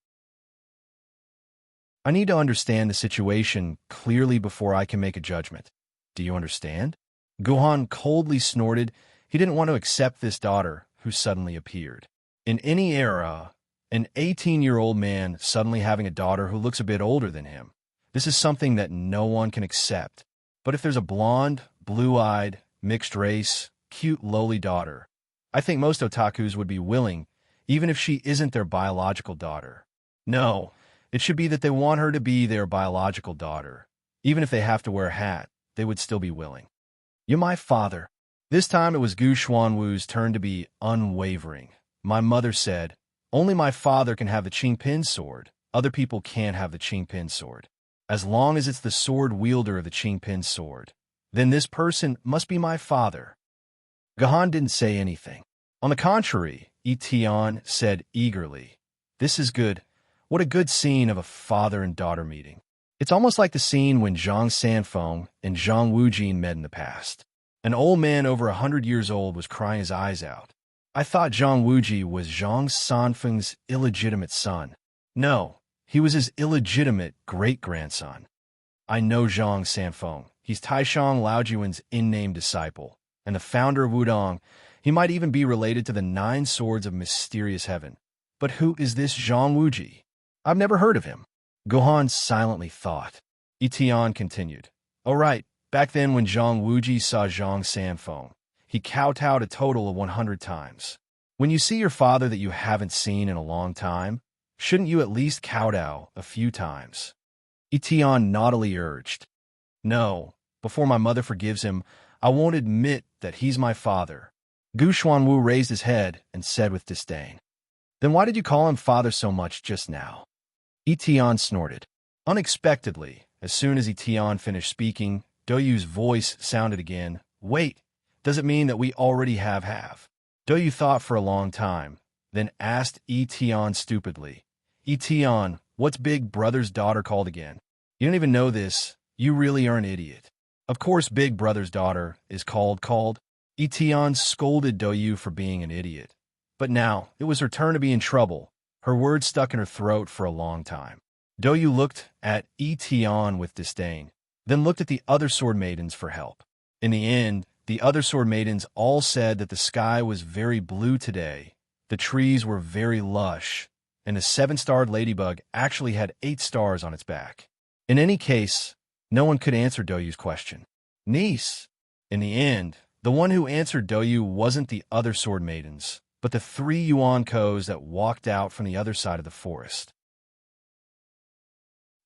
I need to understand the situation clearly before I can make a judgment. Do you understand? Gohan coldly snorted. He didn't want to accept this daughter who suddenly appeared. In any era, an 18-year-old man suddenly having a daughter who looks a bit older than him. This is something that no one can accept. But if there's a blonde, blue-eyed, mixed-race, cute, lowly daughter, I think most otakus would be willing, even if she isn't their biological daughter. No. It should be that they want her to be their biological daughter. Even if they have to wear a hat, they would still be willing. You're my father. This time it was Gu Xuanwu's turn to be unwavering. My mother said, only my father can have the Qingpin sword. Other people can't have the Qingpin sword. As long as it's the sword wielder of the Qingpin sword, then this person must be my father. Gohan didn't say anything. On the contrary, Etian said eagerly, this is good. What a good scene of a father and daughter meeting. It's almost like the scene when Zhang Sanfeng and Zhang Wujin met in the past. An old man over 100 years old was crying his eyes out. I thought Zhang Wuji was Zhang Sanfeng's illegitimate son. No, he was his illegitimate great-grandson. I know Zhang Sanfeng. He's Taishang Laojuan's in-name disciple, and the founder of Wudong. He might even be related to the 9 swords of mysterious heaven. But who is this Zhang Wuji? I've never heard of him. Gohan silently thought. Etian continued. Oh right, back then when Zhang Wuji saw Zhang Sanfeng, he kowtowed a total of 100 times. When you see your father that you haven't seen in a long time, shouldn't you at least kowtow a few times? Etian naughtily urged. No, before my mother forgives him, I won't admit that he's my father. Gu Xuanwu raised his head and said with disdain. Then why did you call him father so much just now? Etian snorted. Unexpectedly, as soon as Etian finished speaking, Doyu's voice sounded again. Wait, does it mean that we already have? Doyu thought for a long time, then asked Etian stupidly. Etian, what's Big Brother's daughter called again? You don't even know this. You really are an idiot. Of course Big Brother's daughter is called. Etian scolded Doyu for being an idiot. But now, it was her turn to be in trouble, Her words stuck in her throat for a long time. Doyu looked at Etion with disdain, then looked at the other sword maidens for help. In the end, the other sword maidens all said that the sky was very blue today, the trees were very lush, and the seven-starred ladybug actually had 8 stars on its back. In any case, no one could answer Doyu's question. Niece. In the end, the one who answered Doyu wasn't the other sword maidens, but the 3 Yuan-Kos that walked out from the other side of the forest.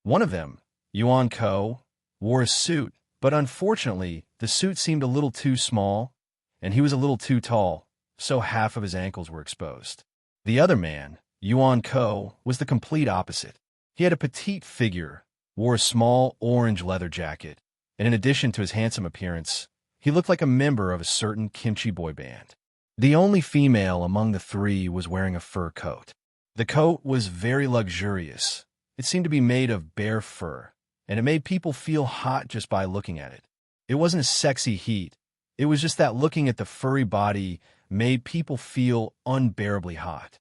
One of them, Yuan-Ko, wore a suit, but unfortunately, the suit seemed a little too small, and he was a little too tall, so half of his ankles were exposed. The other man, Yuan-Ko, was the complete opposite. He had a petite figure, wore a small orange leather jacket, and in addition to his handsome appearance, he looked like a member of a certain kimchi boy band. The only female among the 3 was wearing a fur coat. The coat was very luxurious. It seemed to be made of bear fur, and it made people feel hot just by looking at it. It wasn't a sexy heat. It was just that looking at the furry body made people feel unbearably hot.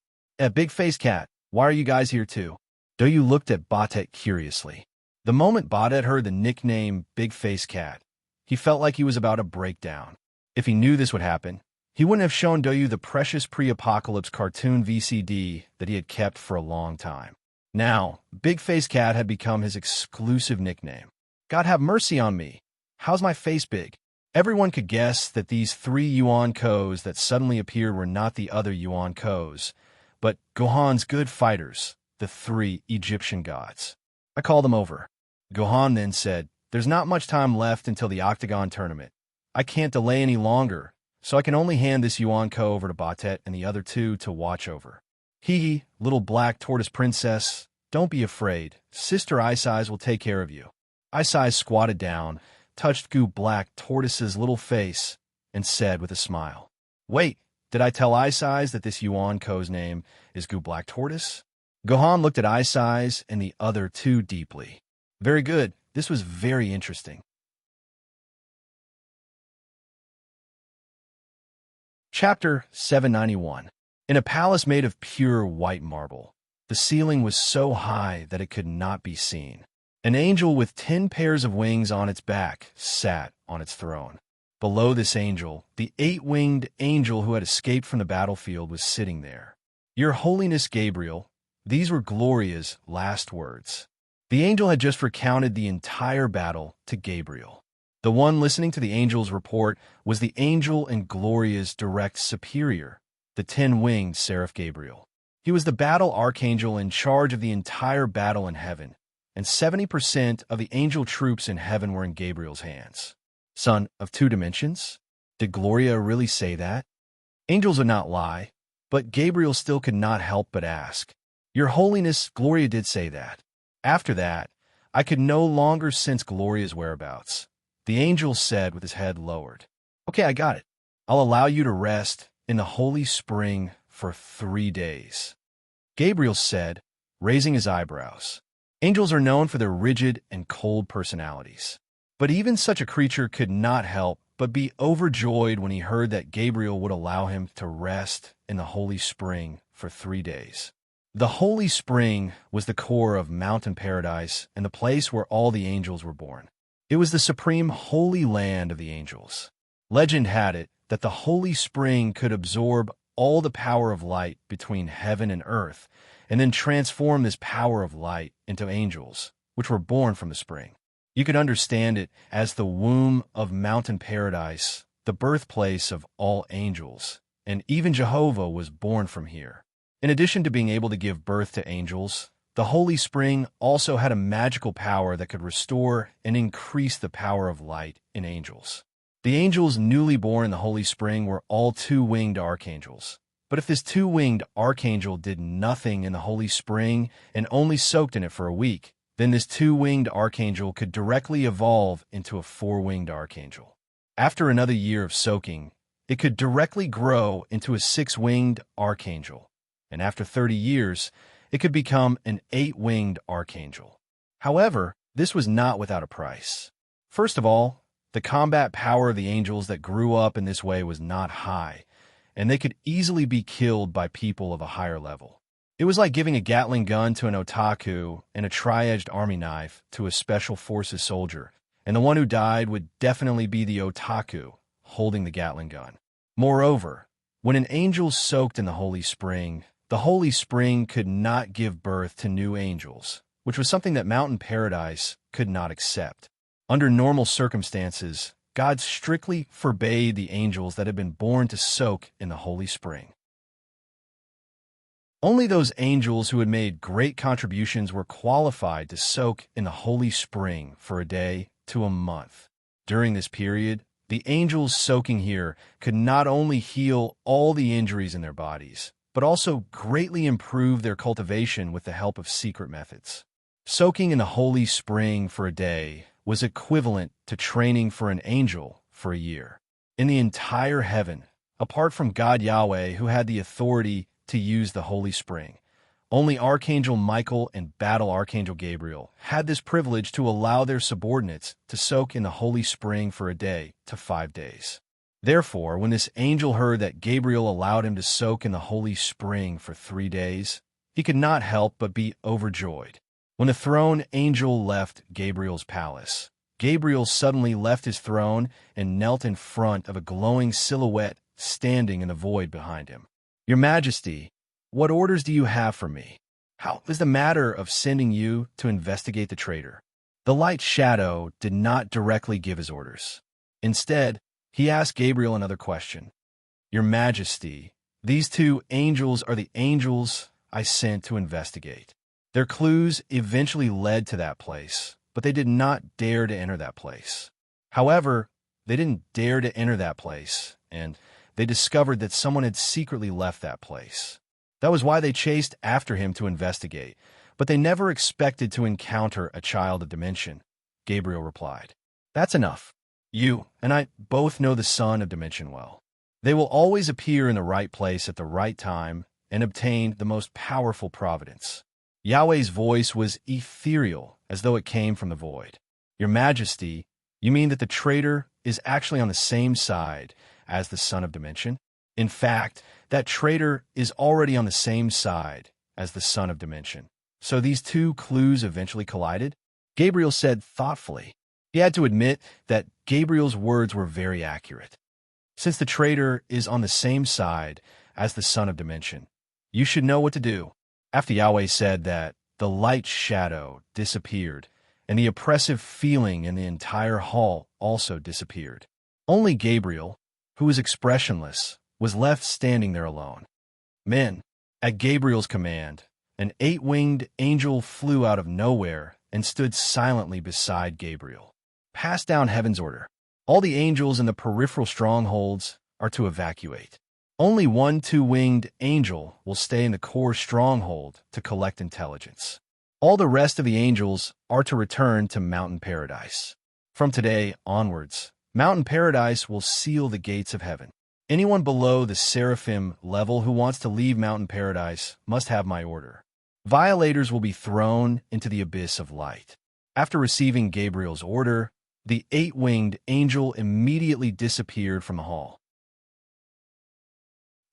Big Face Cat, why are you guys here too? Doyu looked at Batet curiously. The moment Batet heard the nickname Big Face Cat, he felt like he was about to break down. If he knew this would happen, he wouldn't have shown Doyu the precious pre-apocalypse cartoon VCD that he had kept for a long time. Now, Big Face Cat had become his exclusive nickname. God have mercy on me. How's my face big? Everyone could guess that these 3 Yuan-Kos that suddenly appeared were not the other Yuan-Kos, but Gohan's good fighters, the 3 Egyptian gods. I called them over. Gohan then said, "There's not much time left until the Octagon tournament. I can't delay any longer, so I can only hand this Yuan-Ko over to Batet and the other 2 to watch over. Hee, little black tortoise princess, don't be afraid. Sister Ice Eyes will take care of you." Ice Eyes squatted down, touched Goo Black Tortoise's little face, and said with a smile, "Wait, did I tell Ice Eyes that this Yuan-Ko's name is Goo Black Tortoise?" Gohan looked at Ice Eyes and the other 2 deeply. Very good. This was very interesting. Chapter 791. In a palace made of pure white marble, the ceiling was so high that it could not be seen. An angel with 10 pairs of wings on its back sat on its throne. Below this angel, the 8-winged angel who had escaped from the battlefield was sitting there. "Your Holiness Gabriel," these were Gloria's last words. The angel had just recounted the entire battle to Gabriel. The one listening to the angel's report was the angel and Gloria's direct superior, the 10-winged Seraph Gabriel. He was the battle archangel in charge of the entire battle in heaven, and 70% of the angel troops in heaven were in Gabriel's hands. Son of 2 dimensions? Did Gloria really say that? Angels would not lie, but Gabriel still could not help but ask. "Your Holiness, Gloria did say that." After that, I could no longer sense Gloria's whereabouts. The angel said with his head lowered, "Okay, I got it. I'll allow you to rest in the holy spring for 3 days." Gabriel said, raising his eyebrows. Angels are known for their rigid and cold personalities. But even such a creature could not help but be overjoyed when he heard that Gabriel would allow him to rest in the holy spring for 3 days. The holy spring was the core of Mountain Paradise and the place where all the angels were born. It was the supreme holy land of the angels. Legend had it that the holy spring could absorb all the power of light between heaven and earth, and then transform this power of light into angels, which were born from the spring. You could understand it as the womb of Mountain Paradise, the birthplace of all angels, and even Jehovah was born from here. In addition to being able to give birth to angels, the holy spring also had a magical power that could restore and increase the power of light in angels. The angels newly born in the holy spring were all 2-winged archangels. But if this 2-winged archangel did nothing in the holy spring and only soaked in it for a week, then this 2-winged archangel could directly evolve into a 4-winged archangel. After another year of soaking, it could directly grow into a 6-winged archangel. And after 30 years, it could become an 8-winged archangel. However, this was not without a price. First of all, the combat power of the angels that grew up in this way was not high, and they could easily be killed by people of a higher level. It was like giving a Gatling gun to an otaku and a tri-edged army knife to a special forces soldier, and the one who died would definitely be the otaku holding the Gatling gun. Moreover, when an angel soaked in the Holy Spring could not give birth to new angels, which was something that Mountain Paradise could not accept. Under normal circumstances, God strictly forbade the angels that had been born to soak in the Holy Spring. Only those angels who had made great contributions were qualified to soak in the Holy Spring for a day to a month. During this period, the angels soaking here could not only heal all the injuries in their bodies, but also greatly improve their cultivation with the help of secret methods. Soaking in the Holy Spring for a day was equivalent to training for an angel for a year. In the entire heaven, apart from God Yahweh, who had the authority to use the Holy Spring, only Archangel Michael and Battle Archangel Gabriel had this privilege to allow their subordinates to soak in the Holy Spring for a day to 5 days. Therefore, when this angel heard that Gabriel allowed him to soak in the Holy Spring for 3 days, he could not help but be overjoyed. When the throne angel left Gabriel's palace, Gabriel suddenly left his throne and knelt in front of a glowing silhouette standing in the void behind him. "Your Majesty, what orders do you have for me? How is the matter of sending you to investigate the traitor?" The light shadow did not directly give his orders. Instead, he asked Gabriel another question. "Your Majesty, these 2 angels are the angels I sent to investigate. Their clues eventually led to that place, but they did not dare to enter that place. However, they didn't dare to enter that place, and they discovered that someone had secretly left that place. That was why they chased after him to investigate, but they never expected to encounter a child of dimension," Gabriel replied. "That's enough. You and I both know the Son of Dimension well. They will always appear in the right place at the right time and obtain the most powerful providence." Yahweh's voice was ethereal, as though it came from the void. "Your Majesty, you mean that the traitor is actually on the same side as the Son of Dimension? In fact, that traitor is already on the same side as the Son of Dimension. So these 2 clues eventually collided?" Gabriel said thoughtfully. He had to admit that Gabriel's words were very accurate. "Since the traitor is on the same side as the Son of Dimension, you should know what to do." After Yahweh said that, the light shadow disappeared, and the oppressive feeling in the entire hall also disappeared. Only Gabriel, who was expressionless, was left standing there alone. "Men," at Gabriel's command, an 8-winged angel flew out of nowhere and stood silently beside Gabriel. "Pass down heaven's order. All the angels in the peripheral strongholds are to evacuate. Only 1 2-winged angel will stay in the core stronghold to collect intelligence. All the rest of the angels are to return to Mountain Paradise. From today onwards, Mountain Paradise will seal the gates of heaven. Anyone below the seraphim level who wants to leave Mountain Paradise must have my order. Violators will be thrown into the abyss of light." After receiving Gabriel's order, the 8-winged angel immediately disappeared from the hall.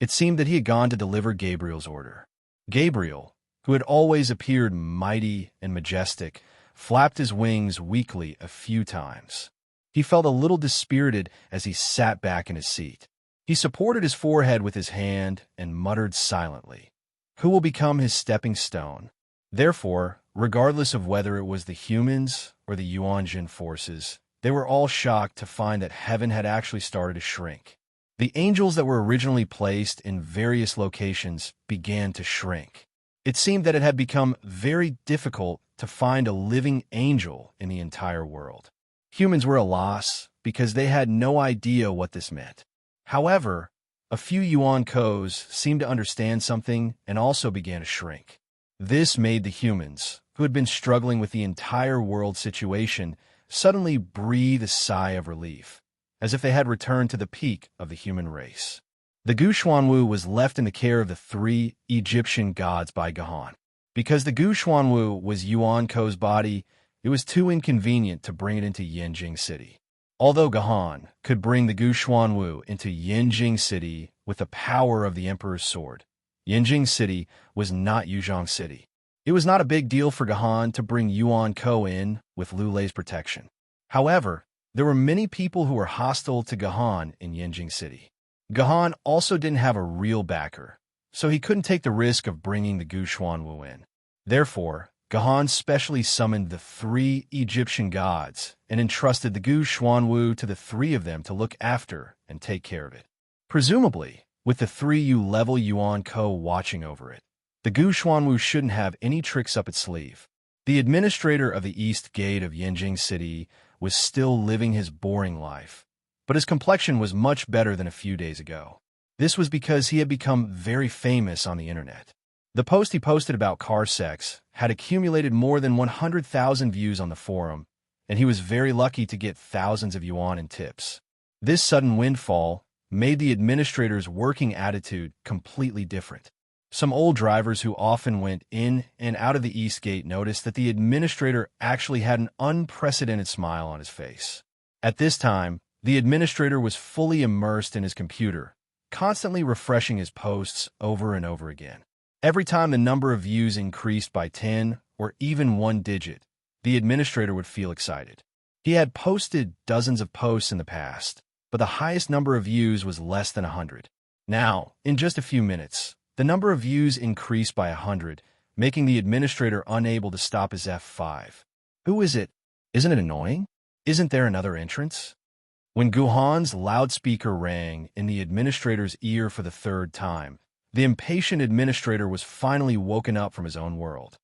It seemed that he had gone to deliver Gabriel's order. Gabriel, who had always appeared mighty and majestic, flapped his wings weakly a few times. He felt a little dispirited as he sat back in his seat. He supported his forehead with his hand and muttered silently, "Who will become his stepping stone?" Therefore, regardless of whether it was the humans or the Yuanjin forces, they were all shocked to find that heaven had actually started to shrink. The angels that were originally placed in various locations began to shrink. It seemed that it had become very difficult to find a living angel in the entire world. Humans were a loss because they had no idea what this meant. However, a few Yuan Kos seemed to understand something and also began to shrink. This made the humans, who had been struggling with the entire world situation, suddenly breathe a sigh of relief, as if they had returned to the peak of the human race. The Guxuanwu was left in the care of the 3 Egyptian gods by Gahan. Because the Guxuanwu was Yuan Ko's body, it was too inconvenient to bring it into Yanjing City. Although Gahan could bring the Guxuanwu into Yanjing City with the power of the Emperor's sword, Yinjing City was not Yuzhong City. It was not a big deal for Gahan to bring Yuan Ko in with Lu Lei's protection. However, there were many people who were hostile to Gahan in Yinjing City. Gahan also didn't have a real backer, so he couldn't take the risk of bringing the Gu Xuanwu in. Therefore, Gahan specially summoned the 3 Egyptian gods and entrusted the Gu Xuanwu to the 3 of them to look after and take care of it. Presumably, with the 3 level Yuan Ko watching over it, the Gu Xuanwu shouldn't have any tricks up its sleeve. The administrator of the East Gate of Yinjing City was still living his boring life, but his complexion was much better than a few days ago. This was because he had become very famous on the internet. The post he posted about car sex had accumulated more than 100,000 views on the forum, and he was very lucky to get thousands of yuan in tips. This sudden windfall made the administrator's working attitude completely different. Some old drivers who often went in and out of the East Gate noticed that the administrator actually had an unprecedented smile on his face. At this time, the administrator was fully immersed in his computer, constantly refreshing his posts over and over again. Every time the number of views increased by 10 or even 1 digit, the administrator would feel excited. He had posted dozens of posts in the past, but the highest number of views was less than 100. Now, in just a few minutes, the number of views increased by 100, making the administrator unable to stop his F5. Who is it? Isn't it annoying? Isn't there another entrance? When Guhan's loudspeaker rang in the administrator's ear for the 3rd time, the impatient administrator was finally woken up from his own world.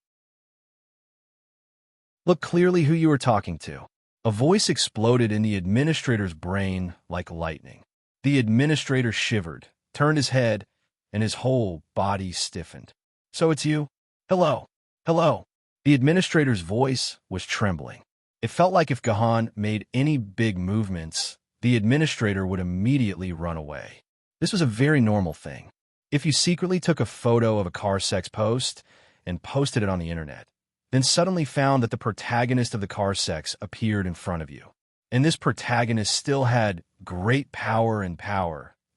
Look clearly who you are talking to. A voice exploded in the administrator's brain like lightning. The administrator shivered, turned his head, and his whole body stiffened. So it's you? Hello. Hello. The administrator's voice was trembling. It felt like if Gahan made any big movements, the administrator would immediately run away. This was a very normal thing. If you secretly took a photo of a car sex post and posted it on the internet, then suddenly found that the protagonist of the car sex appeared in front of you, and this protagonist still had great power,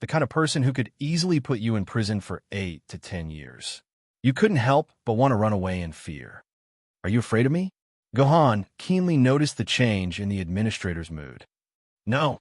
the kind of person who could easily put you in prison for 8 to 10 years. You couldn't help but want to run away in fear. Are you afraid of me? Gahan keenly noticed the change in the administrator's mood. No.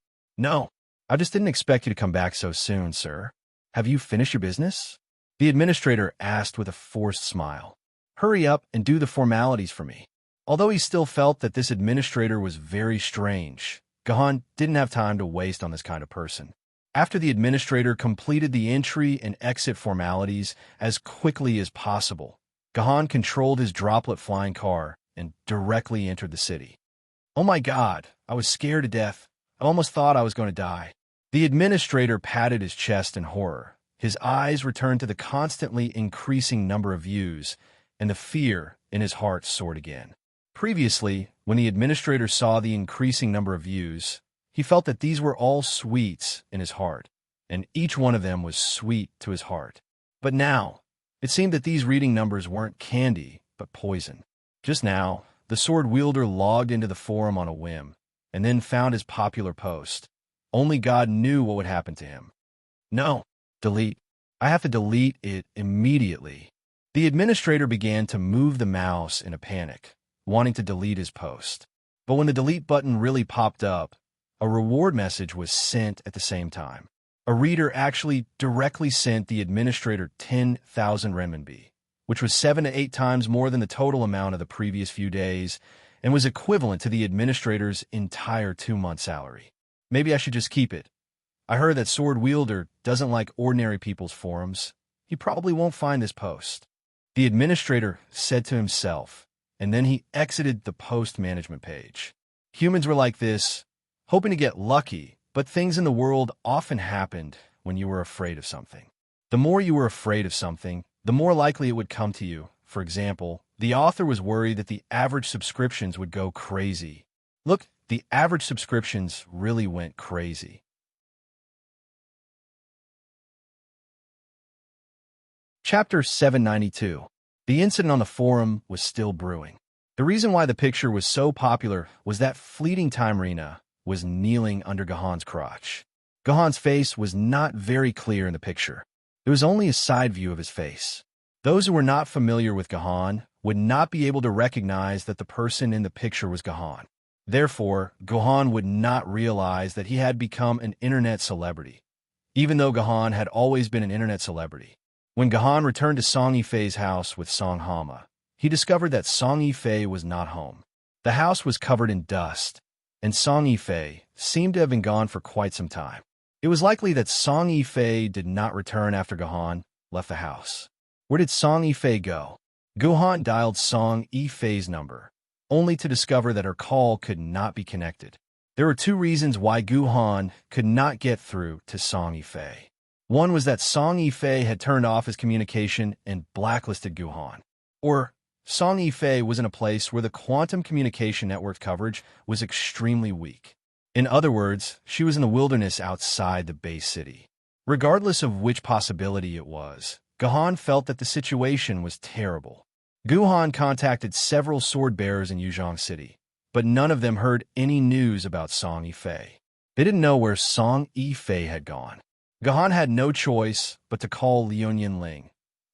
I just didn't expect you to come back so soon, sir. Have you finished your business? The administrator asked with a forced smile. Hurry up and do the formalities for me. Although he still felt that this administrator was very strange, Gahan didn't have time to waste on this kind of person. After the administrator completed the entry and exit formalities as quickly as possible, Gahan controlled his droplet flying car and directly entered the city. Oh my God, I was scared to death. I almost thought I was going to die. The administrator patted his chest in horror. His eyes returned to the constantly increasing number of views, and the fear in his heart soared again. Previously, when the administrator saw the increasing number of views, he felt that these were all sweets in his heart, and each one of them was sweet to his heart. But now, it seemed that these reading numbers weren't candy, but poison. Just now, the sword wielder logged into the forum on a whim, and then found his popular post. Only God knew what would happen to him. No, delete. I have to delete it immediately. The administrator began to move the mouse in a panic, wanting to delete his post. But when the delete button really popped up, a reward message was sent at the same time. A reader actually directly sent the administrator 10,000 renminbi, which was 7 to 8 times more than the total amount of the previous few days, and was equivalent to the administrator's entire 2-month salary. Maybe I should just keep it. I heard that Sword Wielder doesn't like ordinary people's forums. He probably won't find this post. The administrator said to himself, and then he exited the post management page. Humans were like this, hoping to get lucky, but things in the world often happened when you were afraid of something. The more you were afraid of something, the more likely it would come to you. For example, the author was worried that the average subscriptions would go crazy. Look, the average subscriptions really went crazy. Chapter 792. The incident on the forum was still brewing. The reason why the picture was so popular was that fleeting time Rina was kneeling under Gahan's crotch. Gahan's face was not very clear in the picture. It was only a side view of his face. Those who were not familiar with Gahan would not be able to recognize that the person in the picture was Gahan. Therefore, Gahan would not realize that he had become an internet celebrity, even though Gahan had always been an internet celebrity. When Gahan returned to Song Yifei's house with Song Hama, he discovered that Song Yifei was not home. The house was covered in dust, and Song Yifei seemed to have been gone for quite some time. It was likely that Song Yifei did not return after Gahan left the house. Where did Song Yifei go? Gahan dialed Song Yifei's number, only to discover that her call could not be connected. There were two reasons why Gahan could not get through to Song Yifei. One was that Song Yifei had turned off his communication and blacklisted Gahan. Or Song Yifei was in a place where the quantum communication network coverage was extremely weak. In other words, she was in the wilderness outside the base city. Regardless of which possibility it was, Gahan felt that the situation was terrible. Gahan contacted several sword bearers in Yuzhong City, but none of them heard any news about Song Yifei. They didn't know where Song Yifei had gone. Gahan had no choice but to call Liu Ling,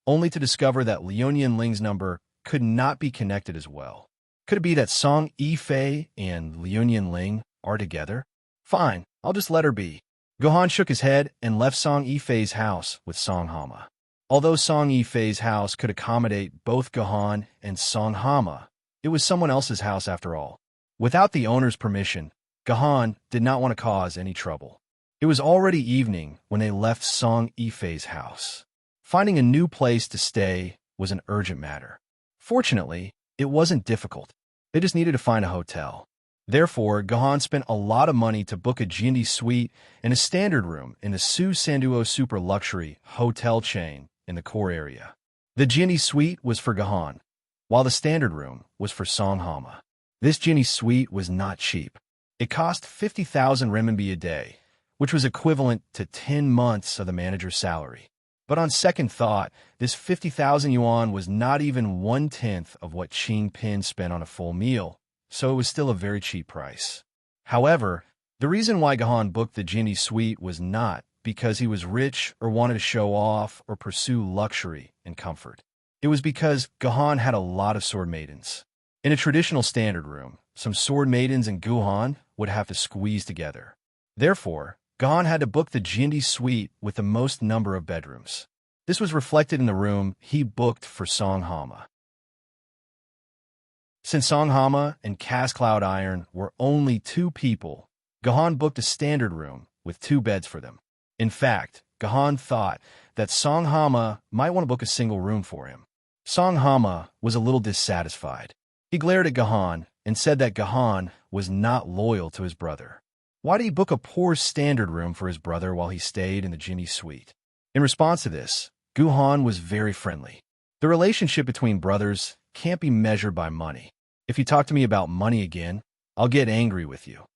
only to discover that Liu Ling's number could not be connected as well. Could it be that Song Yifei and Liu Ling are together? Fine, I'll just let her be. Gahan shook his head and left Song Yifei's house with Song Hama. Although Song Yifei's house could accommodate both Gahan and Song Hama, it was someone else's house after all. Without the owner's permission, Gahan did not want to cause any trouble. It was already evening when they left Song Yifei's house. Finding a new place to stay was an urgent matter. Fortunately, it wasn't difficult. They just needed to find a hotel. Therefore, Gahan spent a lot of money to book a G&D suite and a standard room in the Su Sanduo Super Luxury hotel chain in the core area. The G&D suite was for Gahan, while the standard room was for Song Hama. This G&D suite was not cheap. It cost 50,000 renminbi a day, which was equivalent to 10 months of the manager's salary. But on second thought, this 50,000 yuan was not even 1/10 of what Qing Pin spent on a full meal, so it was still a very cheap price. However, the reason why Gahan booked the G&D suite was not because he was rich or wanted to show off or pursue luxury and comfort. It was because Gahan had a lot of sword maidens. In a traditional standard room, some sword maidens and Gahan would have to squeeze together. Therefore, Gahan had to book the G&D suite with the most number of bedrooms. This was reflected in the room he booked for Song Hama. Since Song Hama and Cast Cloud Iron were only two people, Gahan booked a standard room with 2 beds for them. In fact, Gahan thought that Song Hama might want to book a single room for him. Song Hama was a little dissatisfied. He glared at Gahan and said that Gahan was not loyal to his brother. Why did he book a poor standard room for his brother while he stayed in the Ginny suite? In response to this, Gahan was very friendly. The relationship between brothers can't be measured by money. If you talk to me about money again, I'll get angry with you.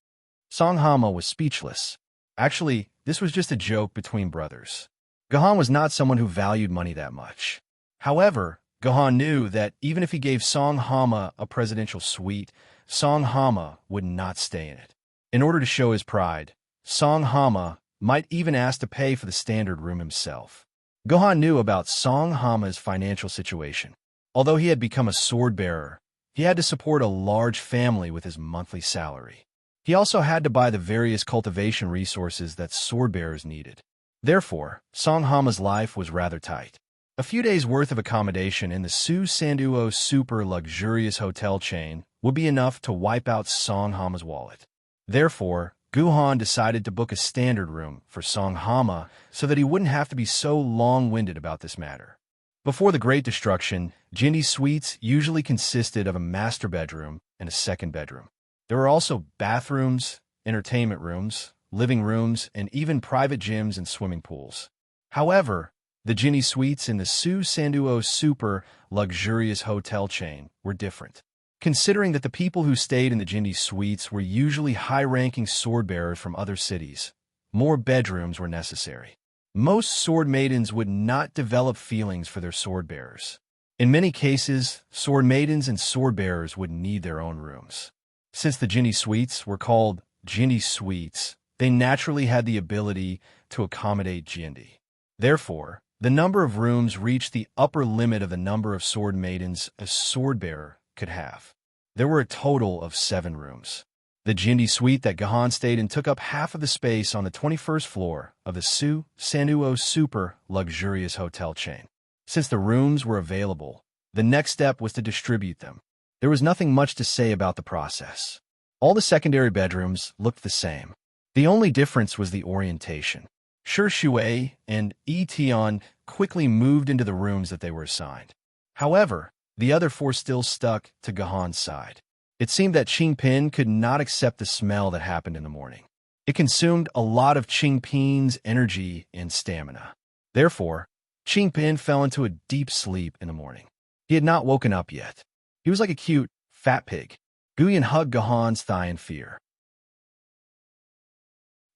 Song Hama was speechless. Actually, this was just a joke between brothers. Gahan was not someone who valued money that much. However, Gahan knew that even if he gave Song Hama a presidential suite, Song Hama would not stay in it. In order to show his pride, Song Hama might even ask to pay for the standard room himself. Gahan knew about Song Hama's financial situation. Although he had become a sword bearer, he had to support a large family with his monthly salary. He also had to buy the various cultivation resources that sword bearers needed. Therefore, Song Hama's life was rather tight. A few days' worth of accommodation in the Su Sanduo super luxurious hotel chain would be enough to wipe out Song Hama's wallet. Therefore, Gahan decided to book a standard room for Song Hama so that he wouldn't have to be so long-winded about this matter. Before the Great Destruction, Gindy suites usually consisted of a master bedroom and a second bedroom. There were also bathrooms, entertainment rooms, living rooms, and even private gyms and swimming pools. However, the Ginny suites in the Su Sanduo super luxurious hotel chain were different. Considering that the people who stayed in the Gindy suites were usually high-ranking sword bearers from other cities, more bedrooms were necessary. Most sword maidens would not develop feelings for their sword bearers. In many cases, sword maidens and sword bearers would need their own rooms. Since the Gindy suites were called Gindy suites, they naturally had the ability to accommodate Gindy. Therefore, The number of rooms reached the upper limit of the number of sword maidens a sword-bearer could have. There were a total of 7 rooms. The Jindy suite that Gahan stayed in took up half of the space on the 21st floor of the Su Sanuo super luxurious hotel chain. Since the rooms were available, the next step was to distribute them. There was nothing much to say about the process. All the secondary bedrooms looked the same. The only difference was the orientation. Shi Shui and Yi Tian quickly moved into the rooms that they were assigned. However, the other 4 still stuck to Gahan's side. It seemed that Qingpin could not accept the smell that happened in the morning. It consumed a lot of Qingpin's energy and stamina. Therefore, Qingpin fell into a deep sleep in the morning. He had not woken up yet. He was like a cute, fat pig. Guyan hugged Gahan's thigh in fear.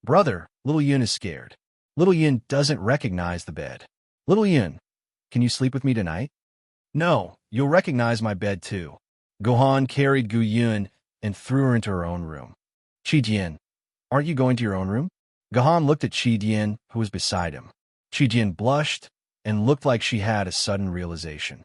Brother, Little Yun is scared. Little Yun doesn't recognize the bed. Little Yun, can you sleep with me tonight? No, you'll recognize my bed too. Gahan carried Gu Yun and threw her into her own room. Qi Jian, aren't you going to your own room? Gahan looked at Qi Jian, who was beside him. Qi Jian blushed and looked like she had a sudden realization.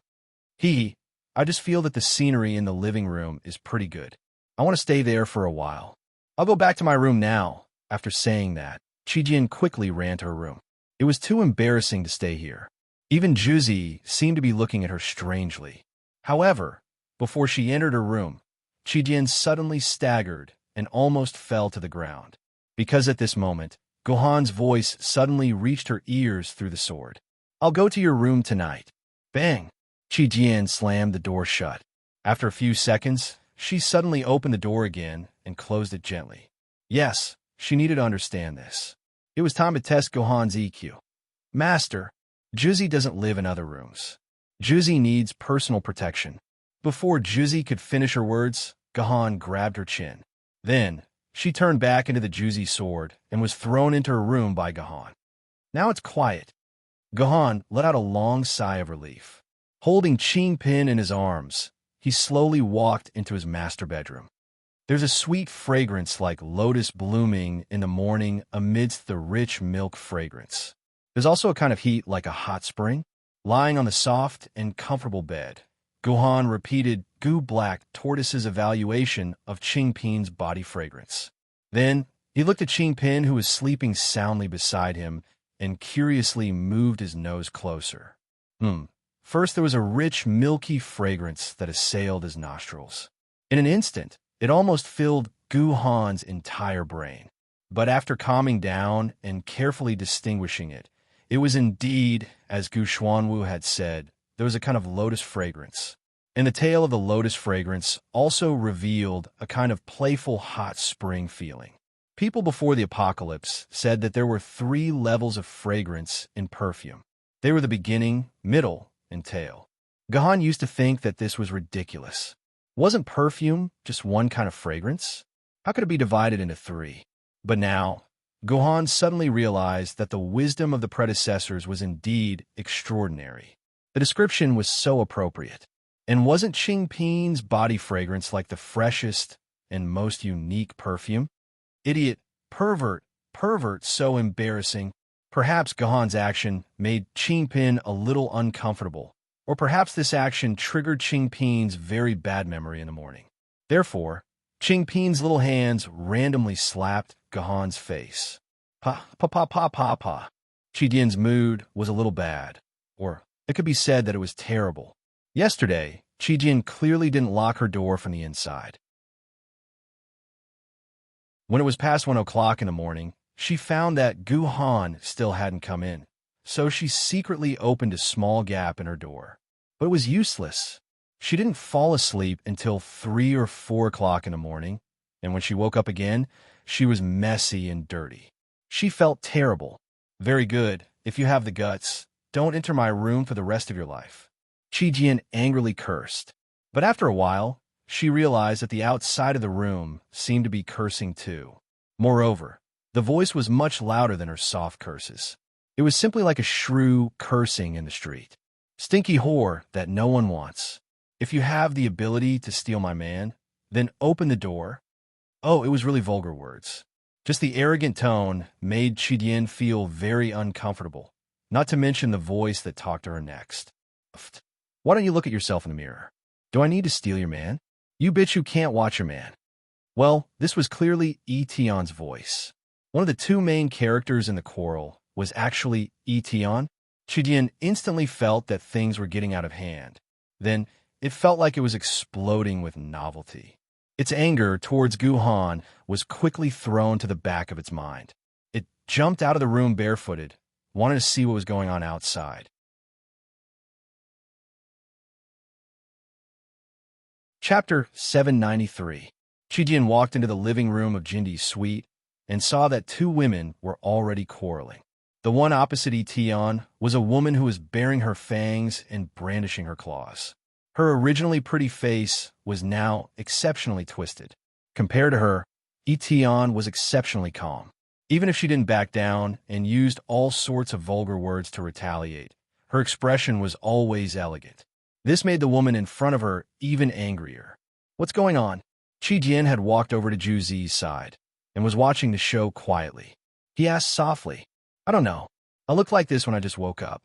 I just feel that the scenery in the living room is pretty good. I want to stay there for a while. I'll go back to my room now. After saying that, Qi Jian quickly ran to her room. It was too embarrassing to stay here. Even Juzi seemed to be looking at her strangely. However, before she entered her room, Qi Jian suddenly staggered and almost fell to the ground. Because at this moment, Gahan's voice suddenly reached her ears through the sword. I'll go to your room tonight. Bang! Qi Jian slammed the door shut. After a few seconds, she suddenly opened the door again and closed it gently. Yes, she needed to understand this. It was time to test Gahan's EQ. Master, Juzi doesn't live in other rooms. Juzi needs personal protection. Before Juzi could finish her words, Gahan grabbed her chin. Then, she turned back into the Juzi sword and was thrown into her room by Gahan. Now it's quiet. Gahan let out a long sigh of relief. Holding Qingpin in his arms, he slowly walked into his master bedroom. There's a sweet fragrance like lotus blooming in the morning amidst the rich milk fragrance. There's also a kind of heat like a hot spring. Lying on the soft and comfortable bed, Gahan repeated Gu Black Tortoise's evaluation of Qingpin's body fragrance. Then, he looked at Qingpin, who was sleeping soundly beside him, and curiously moved his nose closer. First, there was a rich, milky fragrance that assailed his nostrils. In an instant, it almost filled Gu Han's entire brain. But after calming down and carefully distinguishing it, it was indeed, as Gu Xuanwu had said, there was a kind of lotus fragrance. And the tail of the lotus fragrance also revealed a kind of playful hot spring feeling. People before the apocalypse said that there were 3 levels of fragrance in perfume. They were the beginning, middle, and tail. Gahan used to think that this was ridiculous. Wasn't perfume just one kind of fragrance? How could it be divided into 3? But now, Gahan suddenly realized that the wisdom of the predecessors was indeed extraordinary. The description was so appropriate. And wasn't Qingpin's body fragrance like the freshest and most unique perfume? Idiot, pervert, so embarrassing. Perhaps Gahan's action made Qingpin a little uncomfortable, or perhaps this action triggered Qingpin's very bad memory in the morning. Therefore, Qingpin's little hands randomly slapped Gahan's face. Pa. Qi Dian's mood was a little bad, or it could be said that it was terrible. Yesterday, Qi Jian clearly didn't lock her door from the inside. When it was past 1 o'clock in the morning, she found that Gu Han still hadn't come in, so she secretly opened a small gap in her door. But it was useless. She didn't fall asleep until 3 or 4 o'clock in the morning, and when she woke up again, she was messy and dirty. She felt terrible. Very good. If you have the guts, don't enter my room for the rest of your life. Qi Jian angrily cursed. But after a while, she realized that the outside of the room seemed to be cursing too. Moreover, the voice was much louder than her soft curses. It was simply like a shrew cursing in the street. Stinky whore that no one wants. If you have the ability to steal my man, then open the door. Oh, it was really vulgar words. Just the arrogant tone made Qi Dian feel very uncomfortable. not to mention the voice that talked to her next. Why don't you look at yourself in the mirror? Do I need to steal your man? You bitch who can't watch your man. Well, this was clearly Etion's voice. One of the two main characters in the quarrel was actually Etion. Chidian instantly felt that things were getting out of hand. Then, it felt like it was exploding with novelty. Its anger towards Guhan was quickly thrown to the back of its mind. It jumped out of the room barefooted, wanted to see what was going on outside. Chapter 793. Chidian walked into the living room of Jindi's suite and saw that two women were already quarreling. The one opposite Etion was a woman who was baring her fangs and brandishing her claws. Her originally pretty face was now exceptionally twisted. Compared to her, Etion was exceptionally calm. Even if she didn't back down and used all sorts of vulgar words to retaliate, her expression was always elegant. This made the woman in front of her even angrier. What's going on? Chidian had walked over to Juzi's side and was watching the show quietly. He asked softly, I don't know. I looked like this when I just woke up.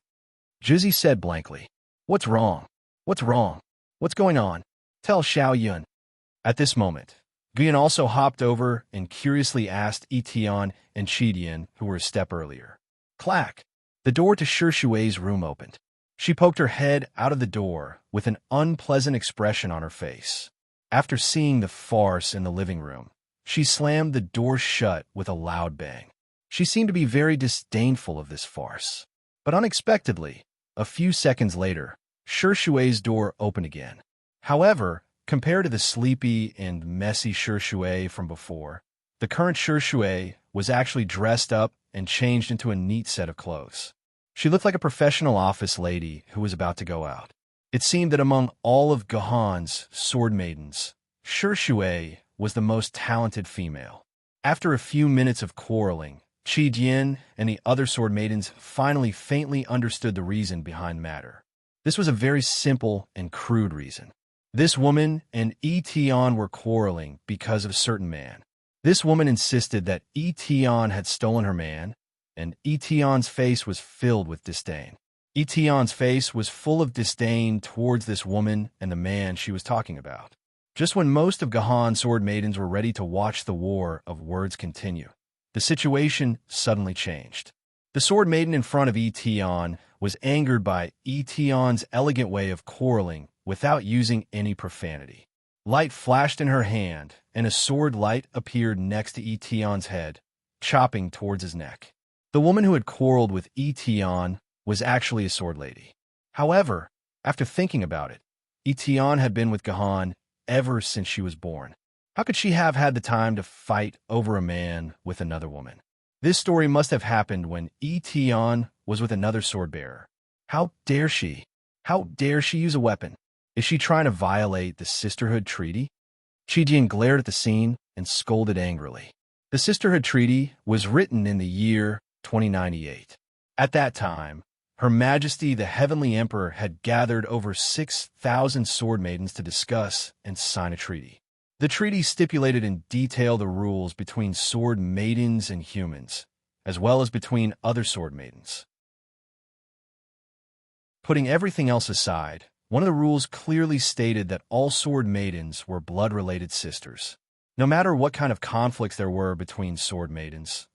Juzi said blankly, What's wrong? What's wrong? What's going on? Tell Xiao Yun. At this moment, Guyan also hopped over and curiously asked Etion and Chidian, who were a step earlier. Clack! The door to Shui's room opened. She poked her head out of the door with an unpleasant expression on her face. After seeing the farce in the living room, she slammed the door shut with a loud bang. She seemed to be very disdainful of this farce. But unexpectedly, a few seconds later, Shui's door opened again. However, compared to the sleepy and messy Shui from before, the current Shui was actually dressed up and changed into a neat set of clothes. She looked like a professional office lady who was about to go out. It seemed that among all of Gahan's sword maidens, Shui was the most talented female. After a few minutes of quarreling, Chidian and the other sword maidens finally faintly understood the reason behind the matter. This was a very simple and crude reason. This woman and Etion were quarreling because of a certain man. This woman insisted that Etion had stolen her man, and Etion's face was filled with disdain. Etion's face was full of disdain towards this woman and the man she was talking about. Just when most of Gahan's sword maidens were ready to watch the war of words continue, the situation suddenly changed. The sword maiden in front of Etion was angered by Etion's elegant way of quarreling without using any profanity. Light flashed in her hand, and a sword light appeared next to Etion's head, chopping towards his neck. The woman who had quarreled with Etion was actually a sword lady. However, after thinking about it, Etion had been with Gahan ever since she was born. How could she have had the time to fight over a man with another woman? This story must have happened when Etion was with another sword bearer. How dare she? How dare she use a weapon? Is she trying to violate the Sisterhood Treaty? Chidian glared at the scene and scolded angrily. The Sisterhood Treaty was written in the year 2098. At that time, Her Majesty the Heavenly Emperor had gathered over 6,000 sword maidens to discuss and sign a treaty. The treaty stipulated in detail the rules between sword maidens and humans, as well as between other sword maidens. Putting everything else aside, one of the rules clearly stated that all sword maidens were blood-related sisters. No matter what kind of conflicts there were between sword maidens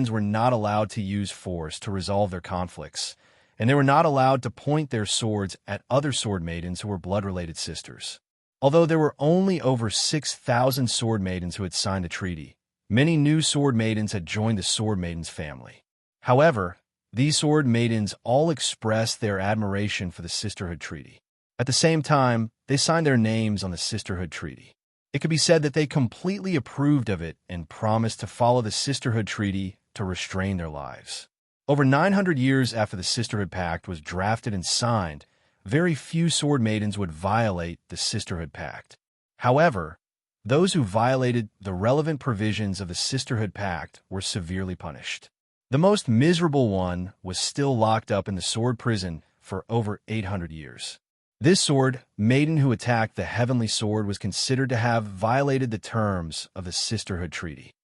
were not allowed to use force to resolve their conflicts, and they were not allowed to point their swords at other sword maidens who were blood-related sisters. Although there were only over 6,000 sword maidens who had signed the treaty, many new sword maidens had joined the sword maidens family. However, these sword maidens all expressed their admiration for the Sisterhood Treaty. At the same time, they signed their names on the Sisterhood Treaty. It could be said that they completely approved of it and promised to follow the Sisterhood Treaty to restrain their lives. Over 900 years after the Sisterhood Pact was drafted and signed, very few sword maidens would violate the Sisterhood Pact. However, those who violated the relevant provisions of the Sisterhood Pact were severely punished. The most miserable one was still locked up in the sword prison for over 800 years. This sword maiden who attacked the Heavenly Sword was considered to have violated the terms of the Sisterhood Treaty.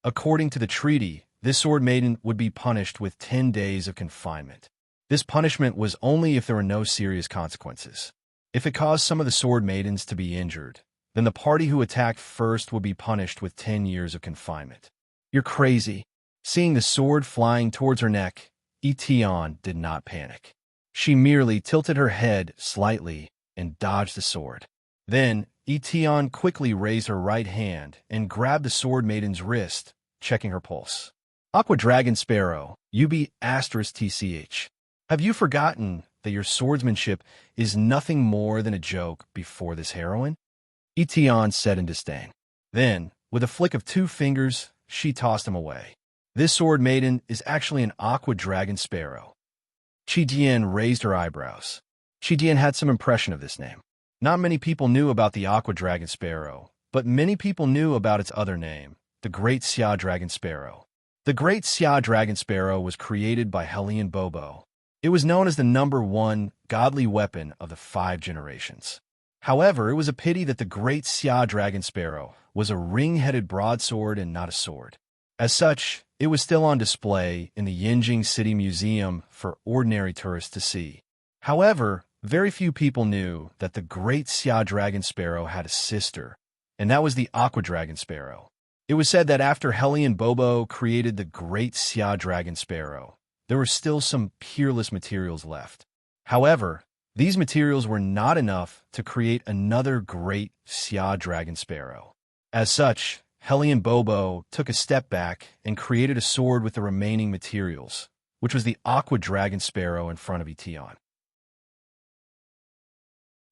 According to the treaty, this sword maiden would be punished with 10 days of confinement. This punishment was only if there were no serious consequences. If it caused some of the sword maidens to be injured, then the party who attacked first would be punished with 10 years of confinement. You're crazy. Seeing the sword flying towards her neck, Etion did not panic. She merely tilted her head slightly and dodged the sword. Then, Etion quickly raised her right hand and grabbed the sword maiden's wrist, checking her pulse. Aqua Dragon Sparrow, UB*TCH. Have you forgotten that your swordsmanship is nothing more than a joke before this heroine? Etion said in disdain. Then, with a flick of 2 fingers, she tossed him away. This sword maiden is actually an Aqua Dragon Sparrow. Qidian raised her eyebrows. Qidian had some impression of this name. Not many people knew about the Aqua Dragon Sparrow, but many people knew about its other name, the Great Xia Dragon Sparrow. The Great Xia Dragon Sparrow was created by Helion Bobo. It was known as the #1 godly weapon of the 5 generations. However, it was a pity that the Great Xia Dragon Sparrow was a ring-headed broadsword and not a sword. As such, it was still on display in the Yinjing City Museum for ordinary tourists to see. However, very few people knew that the Great Xia Dragon Sparrow had a sister, and that was the Aqua Dragon Sparrow. It was said that after Helion Bobo created the Great Xia Dragon Sparrow, there were still some peerless materials left. However, these materials were not enough to create another Great Xia Dragon Sparrow. As such, Helion Bobo took a step back and created a sword with the remaining materials, which was the Aqua Dragon Sparrow in front of Etion.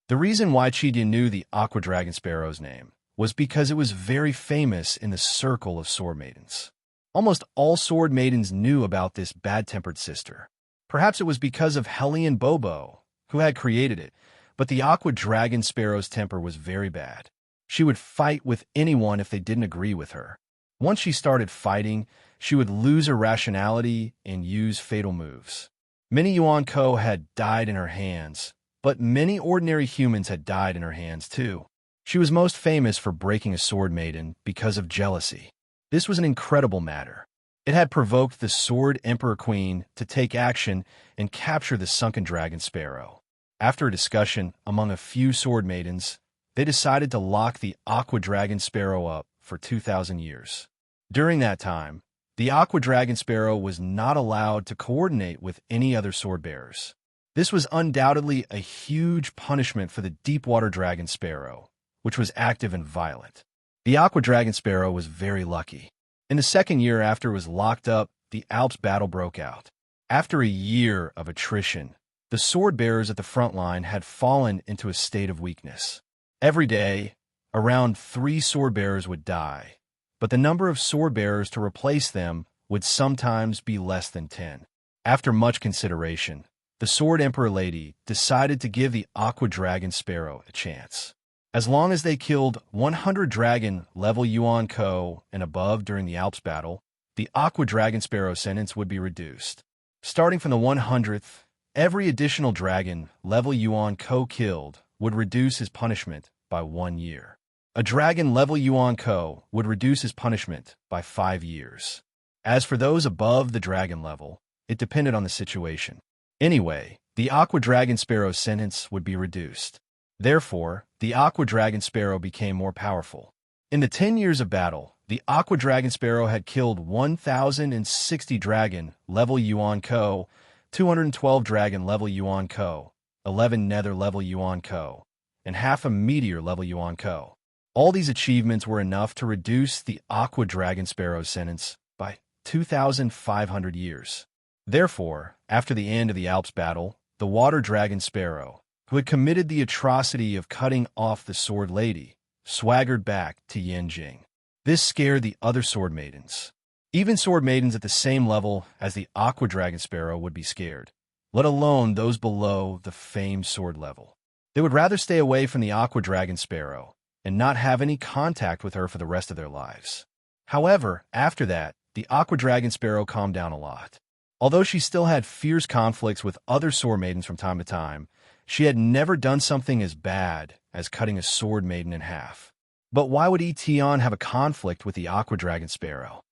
The reason why Qidian knew the Aqua Dragon Sparrow's name was because it was very famous in the circle of sword maidens. Almost all sword maidens knew about this bad-tempered sister. Perhaps it was because of Helion Bobo, who had created it, but the Aqua Dragon Sparrow's temper was very bad. She would fight with anyone if they didn't agree with her. Once she started fighting, she would lose her rationality and use fatal moves. Many Yuan Ko had died in her hands, but many ordinary humans had died in her hands too. She was most famous for breaking a sword maiden because of jealousy. This was an incredible matter. It had provoked the Sword Emperor Queen to take action and capture the sunken dragon sparrow. After a discussion among a few sword maidens, they decided to lock the Aqua Dragon Sparrow up for 2,000 years. During that time, the Aqua Dragon Sparrow was not allowed to coordinate with any other sword bearers. This was undoubtedly a huge punishment for the Deepwater Dragon Sparrow, which was active and violent. The Aqua Dragon Sparrow was very lucky. In the second year after it was locked up, the Alps battle broke out. After a year of attrition, the sword bearers at the front line had fallen into a state of weakness. Every day, around 3 sword bearers would die, but the number of sword bearers to replace them would sometimes be less than 10. After much consideration, the Sword Emperor Lady decided to give the Aqua Dragon Sparrow a chance. As long as they killed 100 dragon level Yuan Ko and above during the Alps battle, the Aqua Dragon Sparrow sentence would be reduced. Starting from the 100th, every additional dragon level Yuan Ko killed would reduce his punishment by 1 year. A dragon level Yuan Ko would reduce his punishment by 5 years. As for those above the dragon level, it depended on the situation. Anyway, the Aqua Dragon Sparrow sentence would be reduced. Therefore, the Aqua Dragon Sparrow became more powerful. In the 10 years of battle, the Aqua Dragon Sparrow had killed 1,060 dragon level Yuan Ko, 212 dragon level Yuan Ko, 11 nether level Yuan Ko, and half a meteor level Yuan Ko. All these achievements were enough to reduce the Aqua Dragon Sparrow sentence by 2,500 years. Therefore, after the end of the Alps battle, the Water Dragon Sparrow, who had committed the atrocity of cutting off the Sword Lady, swaggered back to Yinjing. This scared the other sword maidens. Even sword maidens at the same level as the Aqua Dragon Sparrow would be scared, let alone those below the famed sword level. They would rather stay away from the Aqua Dragon Sparrow and not have any contact with her for the rest of their lives. However, after that, the Aqua Dragon Sparrow calmed down a lot. Although she still had fierce conflicts with other sword maidens from time to time, she had never done something as bad as cutting a sword maiden in half. But why would Etion have a conflict with the Aqua Dragon Sparrow?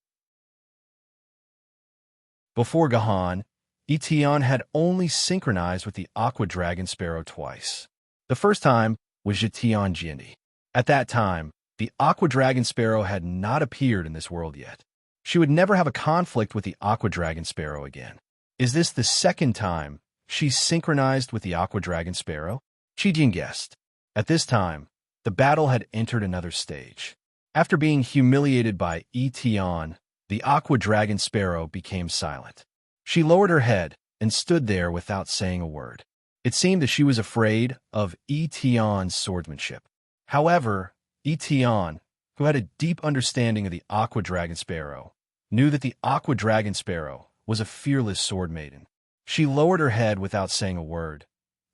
Before Gahan, Etion had only synchronized with the Aqua Dragon Sparrow twice. The first time was Jetian Jindi. At that time, the Aqua Dragon Sparrow had not appeared in this world yet. She would never have a conflict with the Aqua Dragon Sparrow again. Is this the second time she synchronized with the Aqua Dragon Sparrow? Chijin guessed. At this time, the battle had entered another stage. After being humiliated by Etion, the Aqua Dragon Sparrow became silent. She lowered her head and stood there without saying a word. It seemed that she was afraid of Etion's swordsmanship. However, Etion, who had a deep understanding of the Aqua Dragon Sparrow, knew that the Aqua Dragon Sparrow was a fearless sword maiden. She lowered her head without saying a word,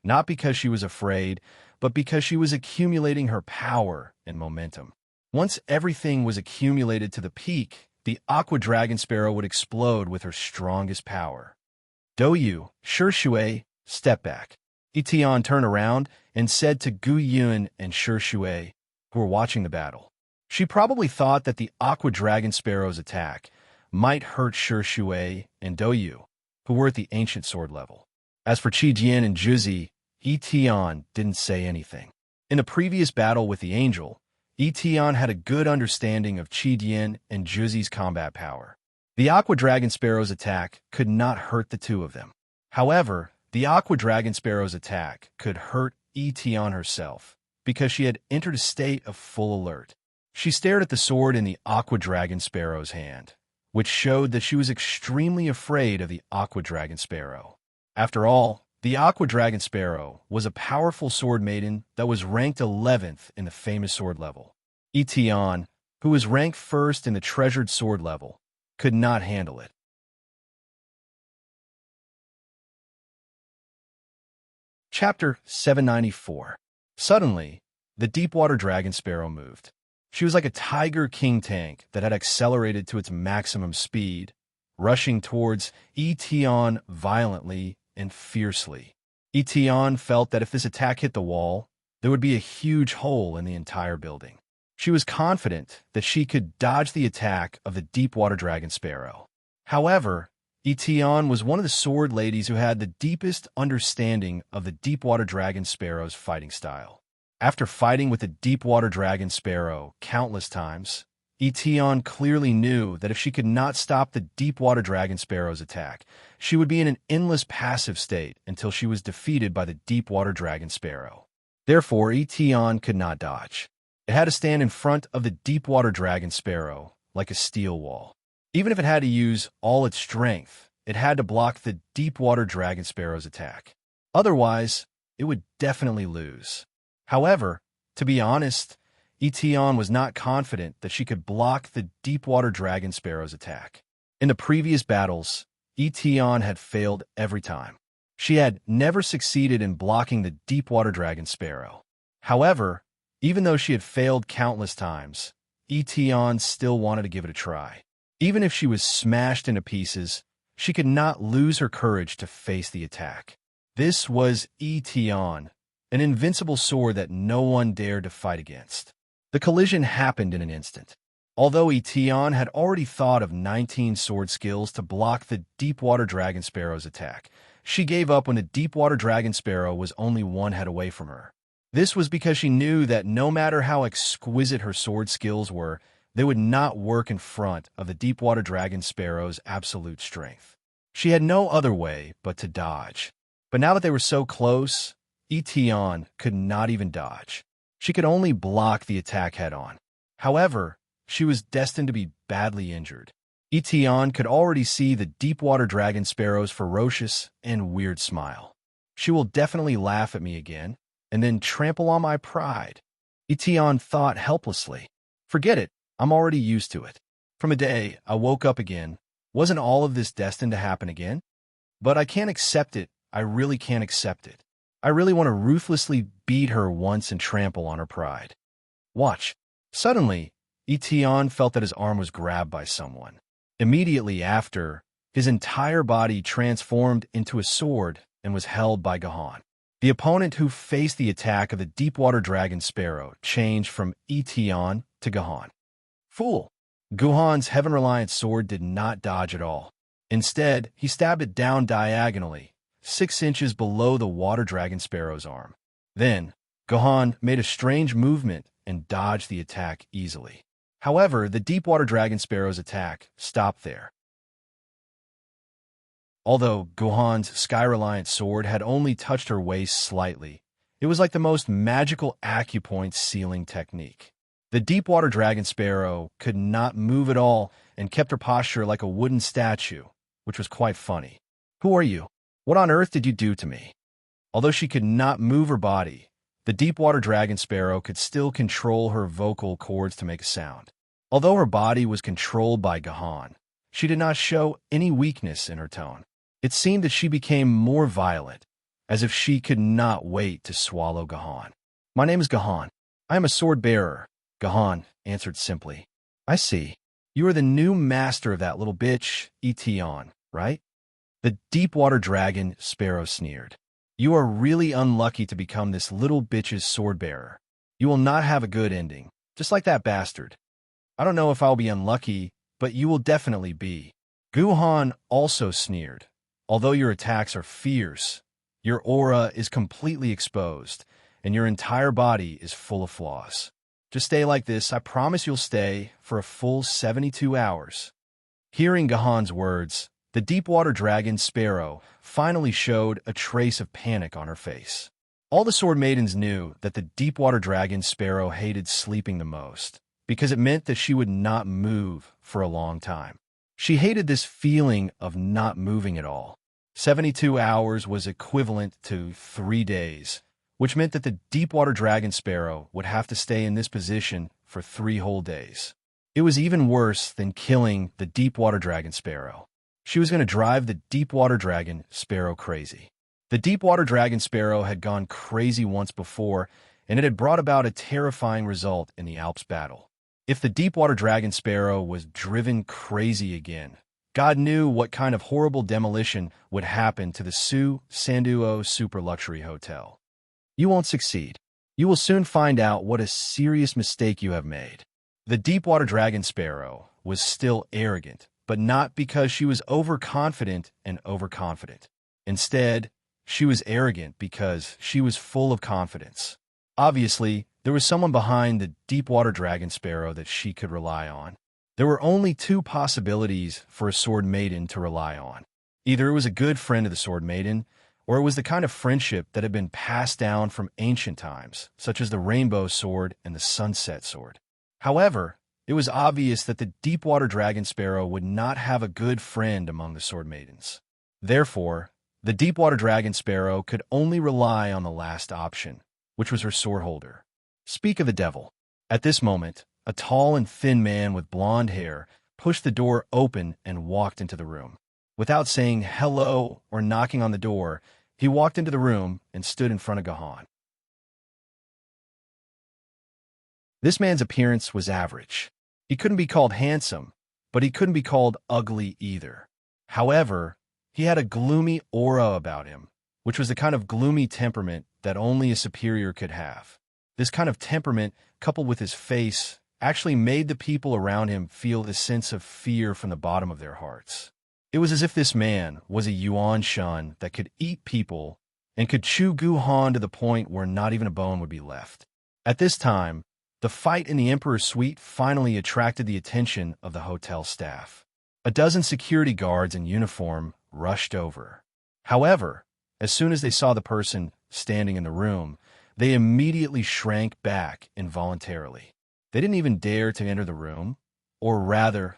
not because she was afraid, but because she was accumulating her power and momentum. Once everything was accumulated to the peak, the Aqua Dragon Sparrow would explode with her strongest power. Doyu, Shui, step back. Etion turned around and said to Gu Yun and Shui, who were watching the battle. She probably thought that the Aqua Dragon Sparrow's attack might hurt Shui and Doyu, who were at the ancient sword level. As for Qi and Juzi, Etion didn't say anything. In the previous battle with the angel, Etion had a good understanding of Qi and Juzi's combat power. The Aqua Dragon Sparrow's attack could not hurt the two of them. However, the Aqua Dragon Sparrow's attack could hurt Etion herself, because she had entered a state of full alert. She stared at the sword in the Aqua Dragon Sparrow's hand, which showed that she was extremely afraid of the Aqua Dragon Sparrow. After all, the Aqua Dragon Sparrow was a powerful sword maiden that was ranked 11th in the famous sword level. Etion, who was ranked first in the treasured sword level, could not handle it. Chapter 794. Suddenly, the Deepwater Dragon Sparrow moved. She was like a tiger king tank that had accelerated to its maximum speed, rushing towards Etion violently and fiercely. Etion felt that if this attack hit the wall, there would be a huge hole in the entire building. She was confident that she could dodge the attack of the Deepwater Dragon Sparrow. However, Etion was one of the sword ladies who had the deepest understanding of the Deepwater Dragon Sparrow's fighting style. After fighting with the Deepwater Dragon Sparrow countless times, Etion clearly knew that if she could not stop the Deepwater Dragon Sparrow's attack, she would be in an endless passive state until she was defeated by the Deepwater Dragon Sparrow. Therefore, Etion could not dodge. It had to stand in front of the Deepwater Dragon Sparrow like a steel wall. Even if it had to use all its strength, it had to block the Deepwater Dragon Sparrow's attack. Otherwise, it would definitely lose. However, to be honest, Etion was not confident that she could block the Deepwater Dragon Sparrow's attack. In the previous battles, Etion had failed every time. She had never succeeded in blocking the Deepwater Dragon Sparrow. However, even though she had failed countless times, Etion still wanted to give it a try. Even if she was smashed into pieces, she could not lose her courage to face the attack. This was Etion, an invincible sword that no one dared to fight against. The collision happened in an instant. Although Etion had already thought of 19 sword skills to block the Deepwater Dragon Sparrow's attack, she gave up when the Deepwater Dragon Sparrow was only one head away from her. This was because she knew that no matter how exquisite her sword skills were, they would not work in front of the Deepwater Dragon Sparrow's absolute strength. She had no other way but to dodge. But now that they were so close, Etion could not even dodge. She could only block the attack head-on. However, she was destined to be badly injured. Etion could already see the Deepwater Dragon Sparrow's ferocious and weird smile. She will definitely laugh at me again, and then trample on my pride. Etion thought helplessly. Forget it, I'm already used to it. From the day I woke up again, wasn't all of this destined to happen again? But I can't accept it, I really can't accept it. I really want to ruthlessly beat her once and trample on her pride. Watch. Suddenly, Etion felt that his arm was grabbed by someone. Immediately after, his entire body transformed into a sword and was held by Gahan. The opponent who faced the attack of the Deepwater Dragon Sparrow changed from Etion to Gahan. Fool! Gahan's Heaven-Reliant sword did not dodge at all. Instead, he stabbed it down diagonally, 6 inches below the water dragon sparrow's arm. Then, Gohan made a strange movement and dodged the attack easily. However, the deep water dragon sparrow's attack stopped there. Although Gohan's sky-reliant sword had only touched her waist slightly, it was like the most magical acupoint sealing technique. The deep water dragon sparrow could not move at all and kept her posture like a wooden statue, which was quite funny. "Who are you? What on earth did you do to me?" Although she could not move her body, the deep water dragon sparrow could still control her vocal cords to make a sound. Although her body was controlled by Gohan, she did not show any weakness in her tone. It seemed that she became more violent, as if she could not wait to swallow Gohan. "My name is Gohan. I am a sword bearer," Gohan answered simply. "I see. You are the new master of that little bitch, Etion, right?" The deep water dragon sparrow sneered. "You are really unlucky to become this little bitch's sword bearer. You will not have a good ending, just like that bastard. I don't know if I'll be unlucky, but you will definitely be." Gohan also sneered. "Although your attacks are fierce, your aura is completely exposed, and your entire body is full of flaws. Just stay like this. I promise you'll stay for a full 72 hours. Hearing Gohan's words, the deep water dragon sparrow finally showed a trace of panic on her face. All the sword maidens knew that the deep water dragon sparrow hated sleeping the most, because it meant that she would not move for a long time. She hated this feeling of not moving at all. 72 hours was equivalent to 3 days, which meant that the deep water dragon sparrow would have to stay in this position for 3 whole days. It was even worse than killing the deep water dragon sparrow. She was going to drive the deep water dragon sparrow crazy. The deep water dragon sparrow had gone crazy once before, and it had brought about a terrifying result in the Alps battle. If the deep water dragon sparrow was driven crazy again, God knew what kind of horrible demolition would happen to the Sanduo super luxury hotel. "You won't succeed. You will soon find out what a serious mistake you have made." The deep water dragon sparrow was still arrogant, but not because she was overconfident and overconfident. Instead, she was arrogant because she was full of confidence. Obviously, there was someone behind the deep water dragon sparrow that she could rely on. There were only 2 possibilities for a sword maiden to rely on. Either it was a good friend of the sword maiden, or it was the kind of friendship that had been passed down from ancient times, such as the rainbow sword and the sunset sword. However, it was obvious that the deep water dragon sparrow would not have a good friend among the sword maidens. Therefore, the deep water dragon sparrow could only rely on the last option, which was her sword holder. Speak of the devil. At this moment, a tall and thin man with blonde hair pushed the door open and walked into the room. Without saying hello or knocking on the door, he walked into the room and stood in front of Gohan. This man's appearance was average. He couldn't be called handsome, but he couldn't be called ugly either. However, he had a gloomy aura about him, which was the kind of gloomy temperament that only a superior could have. This kind of temperament, coupled with his face, actually made the people around him feel the sense of fear from the bottom of their hearts. It was as if this man was a Yuan Shan that could eat people and could chew Gohan to the point where not even a bone would be left. At this time, the fight in the Emperor's suite finally attracted the attention of the hotel staff. A dozen security guards in uniform rushed over. However, as soon as they saw the person standing in the room, they immediately shrank back involuntarily. They didn't even dare to enter the room, or rather,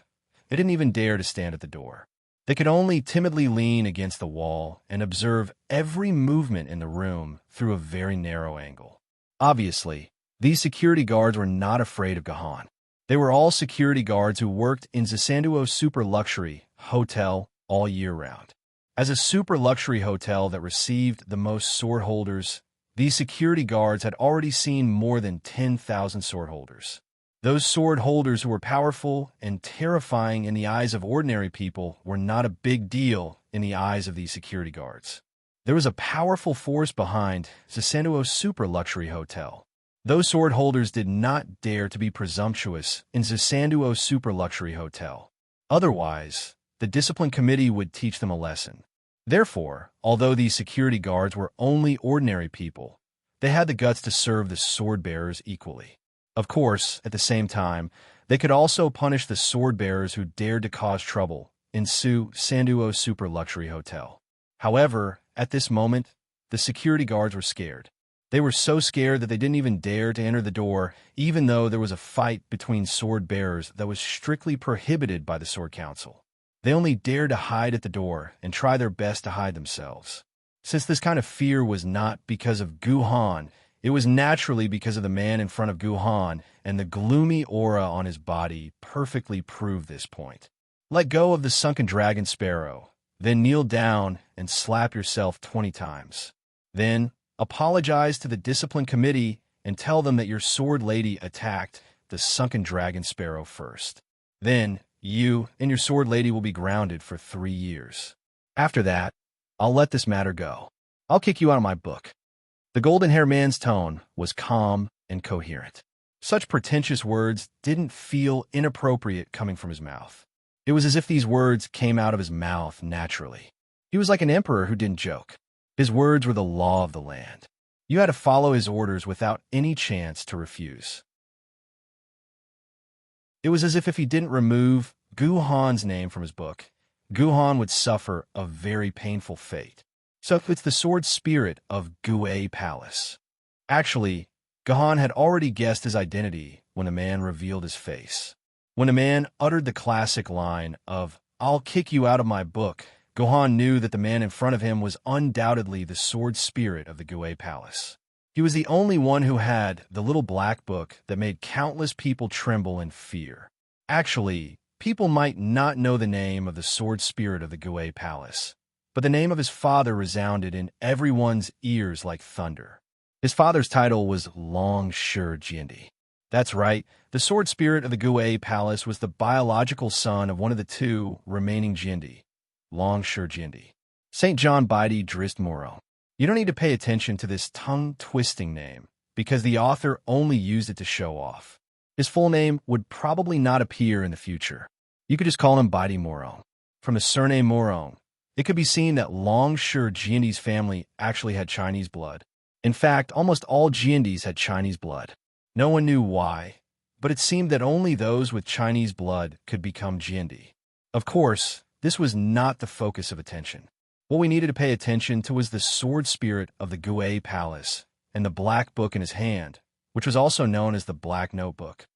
they didn't even dare to stand at the door. They could only timidly lean against the wall and observe every movement in the room through a very narrow angle. Obviously, these security guards were not afraid of Gohan. They were all security guards who worked in the Sanduo Super Luxury Hotel all year round. As a super luxury hotel that received the most sword holders, these security guards had already seen more than 10,000 sword holders. Those sword holders who were powerful and terrifying in the eyes of ordinary people were not a big deal in the eyes of these security guards. There was a powerful force behind the Sanduo Super Luxury Hotel. Those sword holders did not dare to be presumptuous in the Sanduo Super Luxury Hotel. Otherwise, the discipline committee would teach them a lesson. Therefore, although these security guards were only ordinary people, they had the guts to serve the sword bearers equally. Of course, at the same time, they could also punish the sword bearers who dared to cause trouble in Sanduo's super luxury hotel. However, at this moment, the security guards were scared. They were so scared that they didn't even dare to enter the door, even though there was a fight between sword bearers that was strictly prohibited by the Sword Council. They only dared to hide at the door and try their best to hide themselves. Since this kind of fear was not because of Guhan, it was naturally because of the man in front of Guhan, and the gloomy aura on his body perfectly proved this point. Let go of the sunken dragon sparrow, then kneel down and slap yourself 20 times. Then, apologize to the discipline committee and tell them that your sword lady attacked the sunken dragon sparrow first. Then, you and your sword lady will be grounded for 3 years. After that, I'll let this matter go. I'll kick you out of my book. The golden-haired man's tone was calm and coherent. Such pretentious words didn't feel inappropriate coming from his mouth. It was as if these words came out of his mouth naturally. He was like an emperor who didn't joke. His words were the law of the land. You had to follow his orders without any chance to refuse. It was as if he didn't remove Guhan's name from his book, Guhan would suffer a very painful fate. So it's the sword spirit of Gu'ei Palace. Actually, Guhan had already guessed his identity when the man revealed his face. When the man uttered the classic line of, "I'll kick you out of my book," Guhan knew that the man in front of him was undoubtedly the sword spirit of the Gu'ei Palace. He was the only one who had the little black book that made countless people tremble in fear. Actually, people might not know the name of the sword spirit of the Gu'ei Palace, but the name of his father resounded in everyone's ears like thunder. His father's title was Long Shi Jindi. That's right, the sword spirit of the Gu'ei Palace was the biological son of one of the two remaining Jindi, Long Shi Jindi. St. John Bidi Drist Moro. You don't need to pay attention to this tongue-twisting name, because the author only used it to show off. His full name would probably not appear in the future. You could just call him Bidi Moro. From the surname Morong, it could be seen that Long Shi Jindi's family actually had Chinese blood. In fact, almost all Jindis had Chinese blood. No one knew why, but it seemed that only those with Chinese blood could become Jindi. Of course, this was not the focus of attention. What we needed to pay attention to was the sword spirit of the Gu'ei Palace and the black book in his hand, which was also known as the Black Notebook.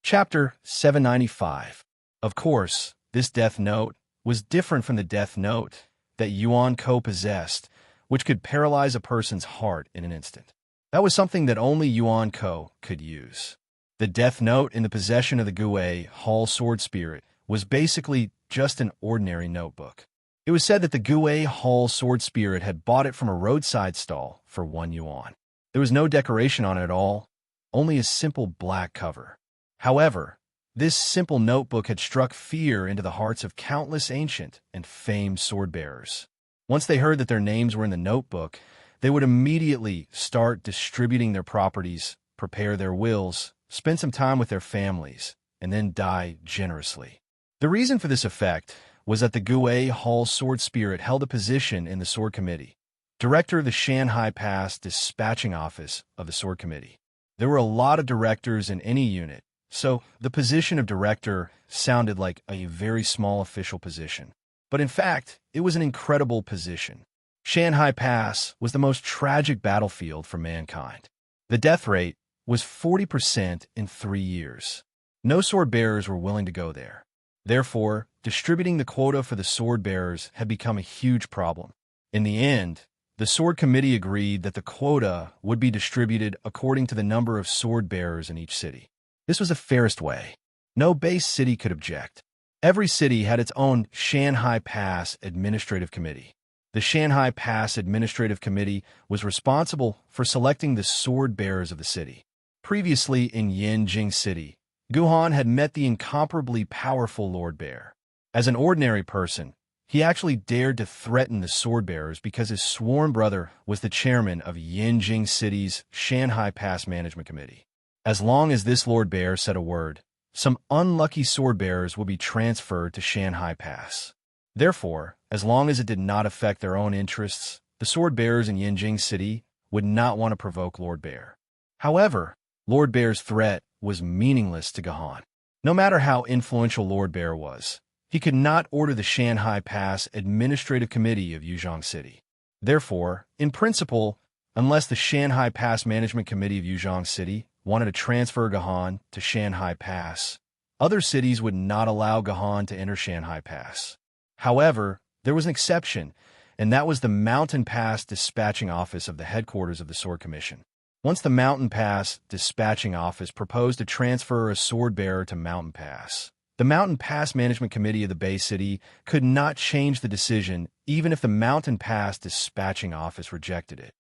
Chapter 795. Of course, this Death Note was different from the Death Note that Yuan Ko possessed, which could paralyze a person's heart in an instant. That was something that only Yuan Ko could use. The Death Note in the possession of the Gu'ei Hall Sword Spirit was basically just an ordinary notebook. It was said that the Gu'ei Hall Sword Spirit had bought it from a roadside stall for 1 yuan. There was no decoration on it at all, only a simple black cover. However, this simple notebook had struck fear into the hearts of countless ancient and famed sword bearers. Once they heard that their names were in the notebook, they would immediately start distributing their properties, prepare their wills, spend some time with their families, and then die generously. The reason for this effect was that the Gu'ei Hall Sword Spirit held a position in the Sword Committee, director of the Shanghai Pass Dispatching Office of the Sword Committee. There were a lot of directors in any unit, so the position of director sounded like a very small official position. But in fact, it was an incredible position. Shanghai Pass was the most tragic battlefield for mankind. The death rate was 40% in 3 years. No sword bearers were willing to go there. Therefore, distributing the quota for the sword bearers had become a huge problem. In the end, the Sword Committee agreed that the quota would be distributed according to the number of sword bearers in each city. This was the fairest way. No base city could object. Every city had its own Shanghai Pass Administrative Committee. The Shanghai Pass Administrative Committee was responsible for selecting the sword bearers of the city. Previously in Yanjing City, Guhan had met the incomparably powerful Lord Bear. As an ordinary person, he actually dared to threaten the sword bearers because his sworn brother was the chairman of Yanjing City's Shanghai Pass Management Committee. As long as this Lord Bear said a word, some unlucky sword bearers would be transferred to Shanghai Pass. Therefore, as long as it did not affect their own interests, the sword bearers in Yinjing City would not want to provoke Lord Bear. However, Lord Bear's threat was meaningless to Gahan. No matter how influential Lord Bear was, he could not order the Shanghai Pass Administrative Committee of Yuzhong City. Therefore, in principle, unless the Shanghai Pass Management Committee of Yuzhong City wanted to transfer Gahan to Shanghai Pass, other cities would not allow Gahan to enter Shanghai Pass. However, there was an exception, and that was the Mountain Pass Dispatching Office of the headquarters of the Sword Commission. Once the Mountain Pass Dispatching Office proposed to transfer a sword bearer to Mountain Pass, the Mountain Pass Management Committee of the Bay City could not change the decision even if the Mountain Pass Dispatching Office rejected it.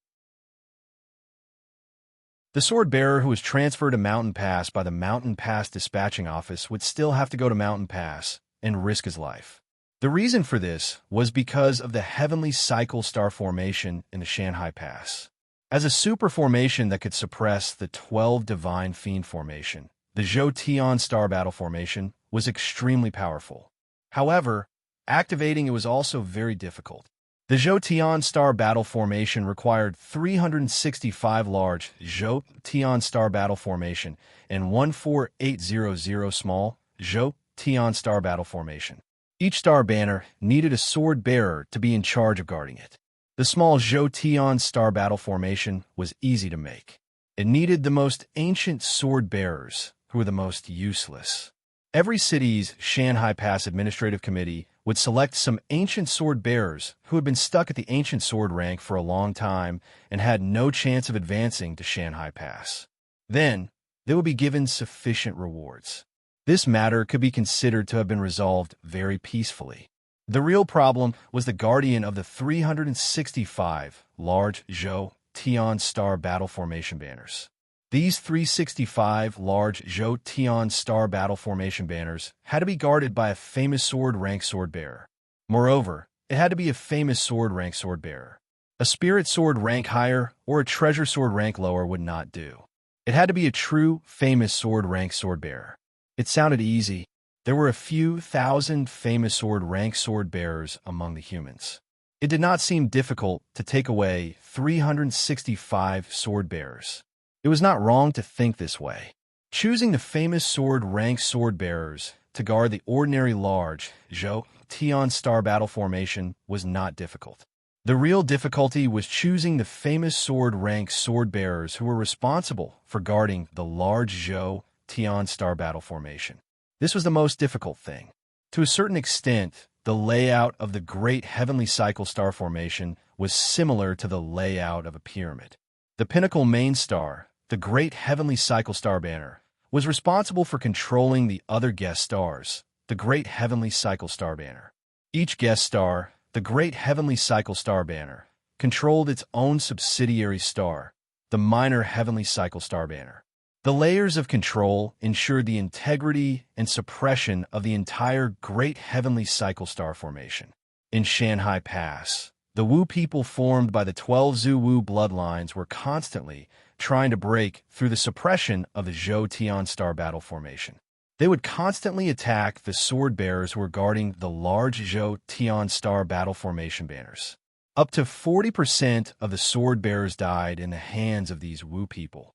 The sword bearer who was transferred to Mountain Pass by the Mountain Pass Dispatching Office would still have to go to Mountain Pass and risk his life. The reason for this was because of the Heavenly Cycle Star Formation in the Shanghai Pass. As a super formation that could suppress the 12 Divine Fiend Formation, the Zhou Tian Star Battle Formation was extremely powerful. However, activating it was also very difficult. The Zhou Tian Star Battle Formation required 365 large Zhou Tian Star Battle Formation and 14800 small Zhou Tian Star Battle Formation. Each star banner needed a sword bearer to be in charge of guarding it. The small Zhou Tian Star Battle Formation was easy to make. It needed the most ancient sword bearers, who were the most useless. Every city's Shanghai Pass Administrative Committee would select some ancient sword bearers who had been stuck at the ancient sword rank for a long time and had no chance of advancing to Shanghai Pass. Then, they would be given sufficient rewards. This matter could be considered to have been resolved very peacefully. The real problem was the guardian of the 365 large Zhou Tian Star Battle Formation banners. These 365 large Zhou Tian Star Battle Formation banners had to be guarded by a famous sword rank sword bearer. Moreover, it had to be a famous sword rank sword bearer. A spirit sword rank higher or a treasure sword rank lower would not do. It had to be a true, famous sword rank sword bearer. It sounded easy. There were a few thousand famous sword rank sword bearers among the humans. It did not seem difficult to take away 365 sword bearers. It was not wrong to think this way. Choosing the famous sword rank sword bearers to guard the ordinary large Zhou Tian Star Battle Formation was not difficult. The real difficulty was choosing the famous sword rank sword bearers who were responsible for guarding the large Zhou Tian Star Battle Formation. This was the most difficult thing. To a certain extent, the layout of the Great Heavenly Cycle Star Formation was similar to the layout of a pyramid. The pinnacle main star, the Great Heavenly Cycle Star Banner, was responsible for controlling the other guest stars, the Great Heavenly Cycle Star Banner. Each guest star, the Great Heavenly Cycle Star Banner, controlled its own subsidiary star, the Minor Heavenly Cycle Star Banner. The layers of control ensured the integrity and suppression of the entire Great Heavenly Cycle Star Formation. In Shanghai Pass, the Wu people formed by the 12 Zhu Wu bloodlines were constantly trying to break through the suppression of the Zhou Tian Star Battle Formation. They would constantly attack the sword bearers who were guarding the large Zhou Tian Star Battle Formation banners. Up to 40% of the sword bearers died in the hands of these Wu people.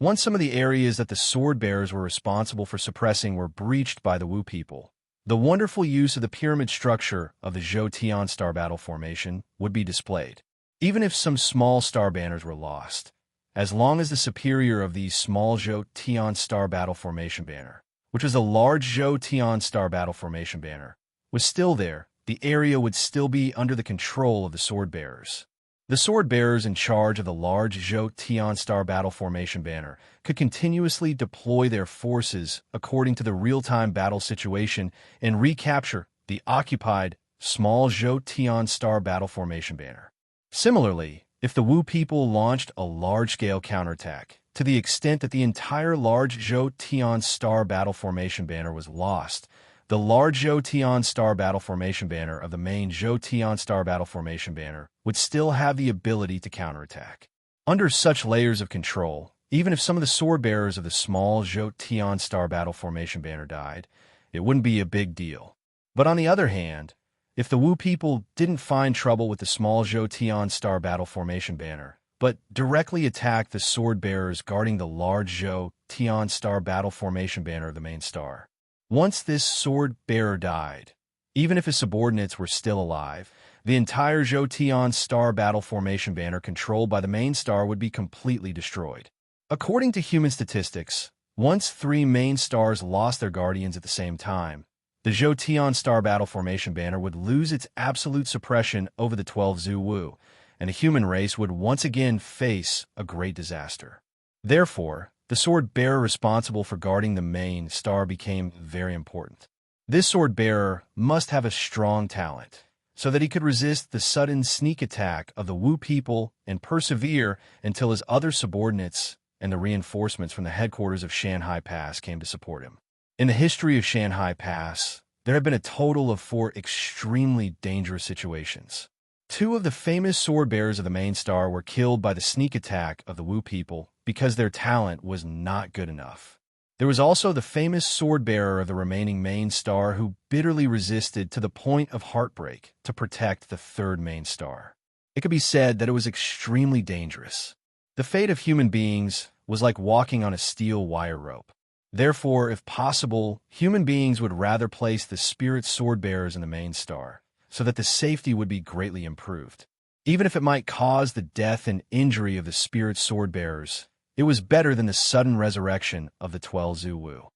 Once some of the areas that the sword bearers were responsible for suppressing were breached by the Wu people, the wonderful use of the pyramid structure of the Zhou Tian Star Battle Formation would be displayed. Even if some small star banners were lost, as long as the superior of these small Zhou Tian Star Battle Formation banner, which was a large Zhou Tian Star Battle Formation banner, was still there, the area would still be under the control of the sword bearers. The sword bearers in charge of the large Zhou Tian Star Battle Formation banner could continuously deploy their forces according to the real-time battle situation and recapture the occupied small Zhou Tian Star Battle Formation banner. Similarly, if the Wu people launched a large-scale counterattack to the extent that the entire large Zhou Tian Star Battle Formation banner was lost, the large Zhou Tian Star Battle Formation banner of the main Zhou Tian Star Battle Formation banner would still have the ability to counterattack. Under such layers of control, even if some of the sword bearers of the small Jotion Star Battle Formation banner died, it wouldn't be a big deal. But on the other hand, if the Wu people didn't find trouble with the small Jotion Star Battle Formation banner, but directly attacked the sword bearers guarding the large Jotion Star Battle Formation banner of the main star, once this sword bearer died, even if his subordinates were still alive, the entire Jotion Star Battle Formation banner controlled by the main star would be completely destroyed. According to human statistics, once 3 main stars lost their guardians at the same time, the Jotion Star Battle Formation banner would lose its absolute suppression over the 12 Zhu Wu, and the human race would once again face a great disaster. Therefore, the sword bearer responsible for guarding the main star became very important. This sword bearer must have a strong talent, so that he could resist the sudden sneak attack of the Wu people and persevere until his other subordinates and the reinforcements from the headquarters of Shanhai Pass came to support him. In the history of Shanhai Pass, there have been a total of 4 extremely dangerous situations. 2 of the famous sword bearers of the main star were killed by the sneak attack of the Wu people because their talent was not good enough. There was also the famous sword bearer of the remaining main star who bitterly resisted to the point of heartbreak to protect the 3rd main star. It could be said that it was extremely dangerous. The fate of human beings was like walking on a steel wire rope. Therefore, if possible, human beings would rather place the spirit sword bearers in the main star, so that the safety would be greatly improved. Even if it might cause the death and injury of the spirit sword bearers, it was better than the sudden resurrection of the 12 Zhu Wu.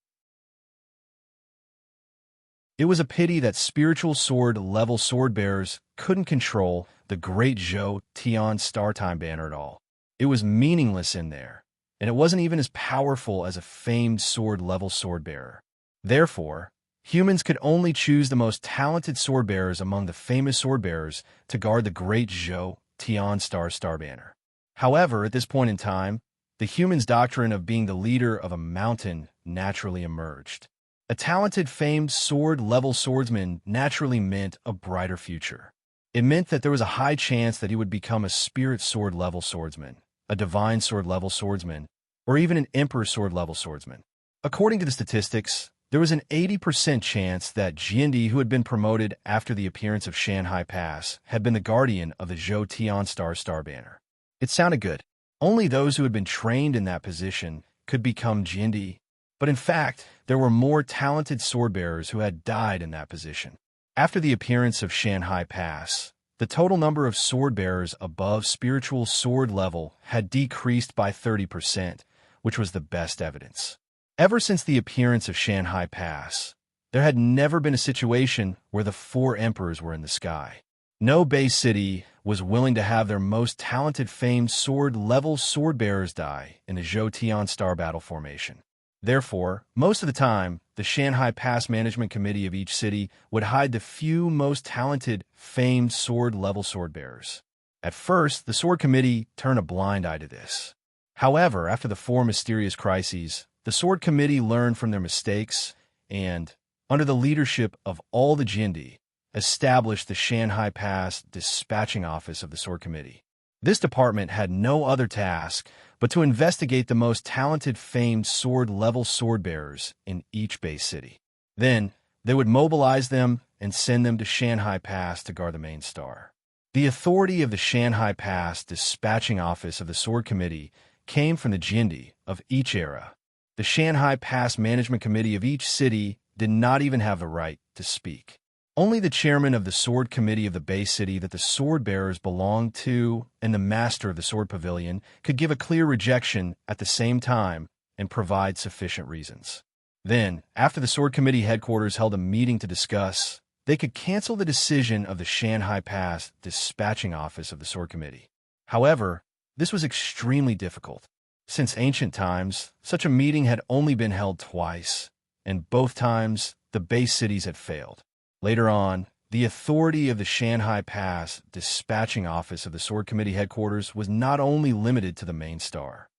It was a pity that spiritual sword-level sword bearers couldn't control the great Jotion Star Time banner at all. It was meaningless in there, and it wasn't even as powerful as a famed sword-level sword bearer. Therefore, humans could only choose the most talented sword bearers among the famous sword bearers to guard the great Jotion Star banner. However, at this point in time, the human's doctrine of being the leader of a mountain naturally emerged. A talented, famed sword-level swordsman naturally meant a brighter future. It meant that there was a high chance that he would become a spirit sword-level swordsman, a divine sword-level swordsman, or even an emperor sword-level swordsman. According to the statistics, there was an 80% chance that Jiandi, who had been promoted after the appearance of Shanhai Pass, had been the guardian of the Jotion Star banner. It sounded good. Only those who had been trained in that position could become Jiandi, but in fact, there were more talented sword bearers who had died in that position. After the appearance of Shanhai Pass, the total number of sword bearers above spiritual sword level had decreased by 30%, which was the best evidence. Ever since the appearance of Shanhai Pass, there had never been a situation where the 4 emperors were in the sky. No base city was willing to have their most talented famed sword-level sword bearers die in the Jotion Star Battle Formation. Therefore, most of the time, the Shanhai Pass Management Committee of each city would hide the few most talented famed sword-level sword bearers. At first, the Sword Committee turned a blind eye to this. However, after the 4 mysterious crises, the Sword Committee learned from their mistakes and, under the leadership of all the Jiandi, established the Shanhai Pass Dispatching Office of the Sword Committee. This department had no other task but to investigate the most talented famed sword-level sword bearers in each base city. Then, they would mobilize them and send them to Shanhai Pass to guard the main star. The authority of the Shanhai Pass Dispatching Office of the Sword Committee came from the Jiandi of each era. The Shanhai Pass Management Committee of each city did not even have the right to speak. Only the chairman of the Sword Committee of the base city that the sword bearers belonged to and the master of the Sword Pavilion could give a clear rejection at the same time and provide sufficient reasons. Then, after the Sword Committee headquarters held a meeting to discuss, they could cancel the decision of the Shanhai Pass Dispatching Office of the Sword Committee. However, this was extremely difficult. Since ancient times, such a meeting had only been held twice, and both times the base cities had failed. Later on, the authority of the Shanhai Pass Dispatching Office of the Sword Committee headquarters was not only limited to the main star.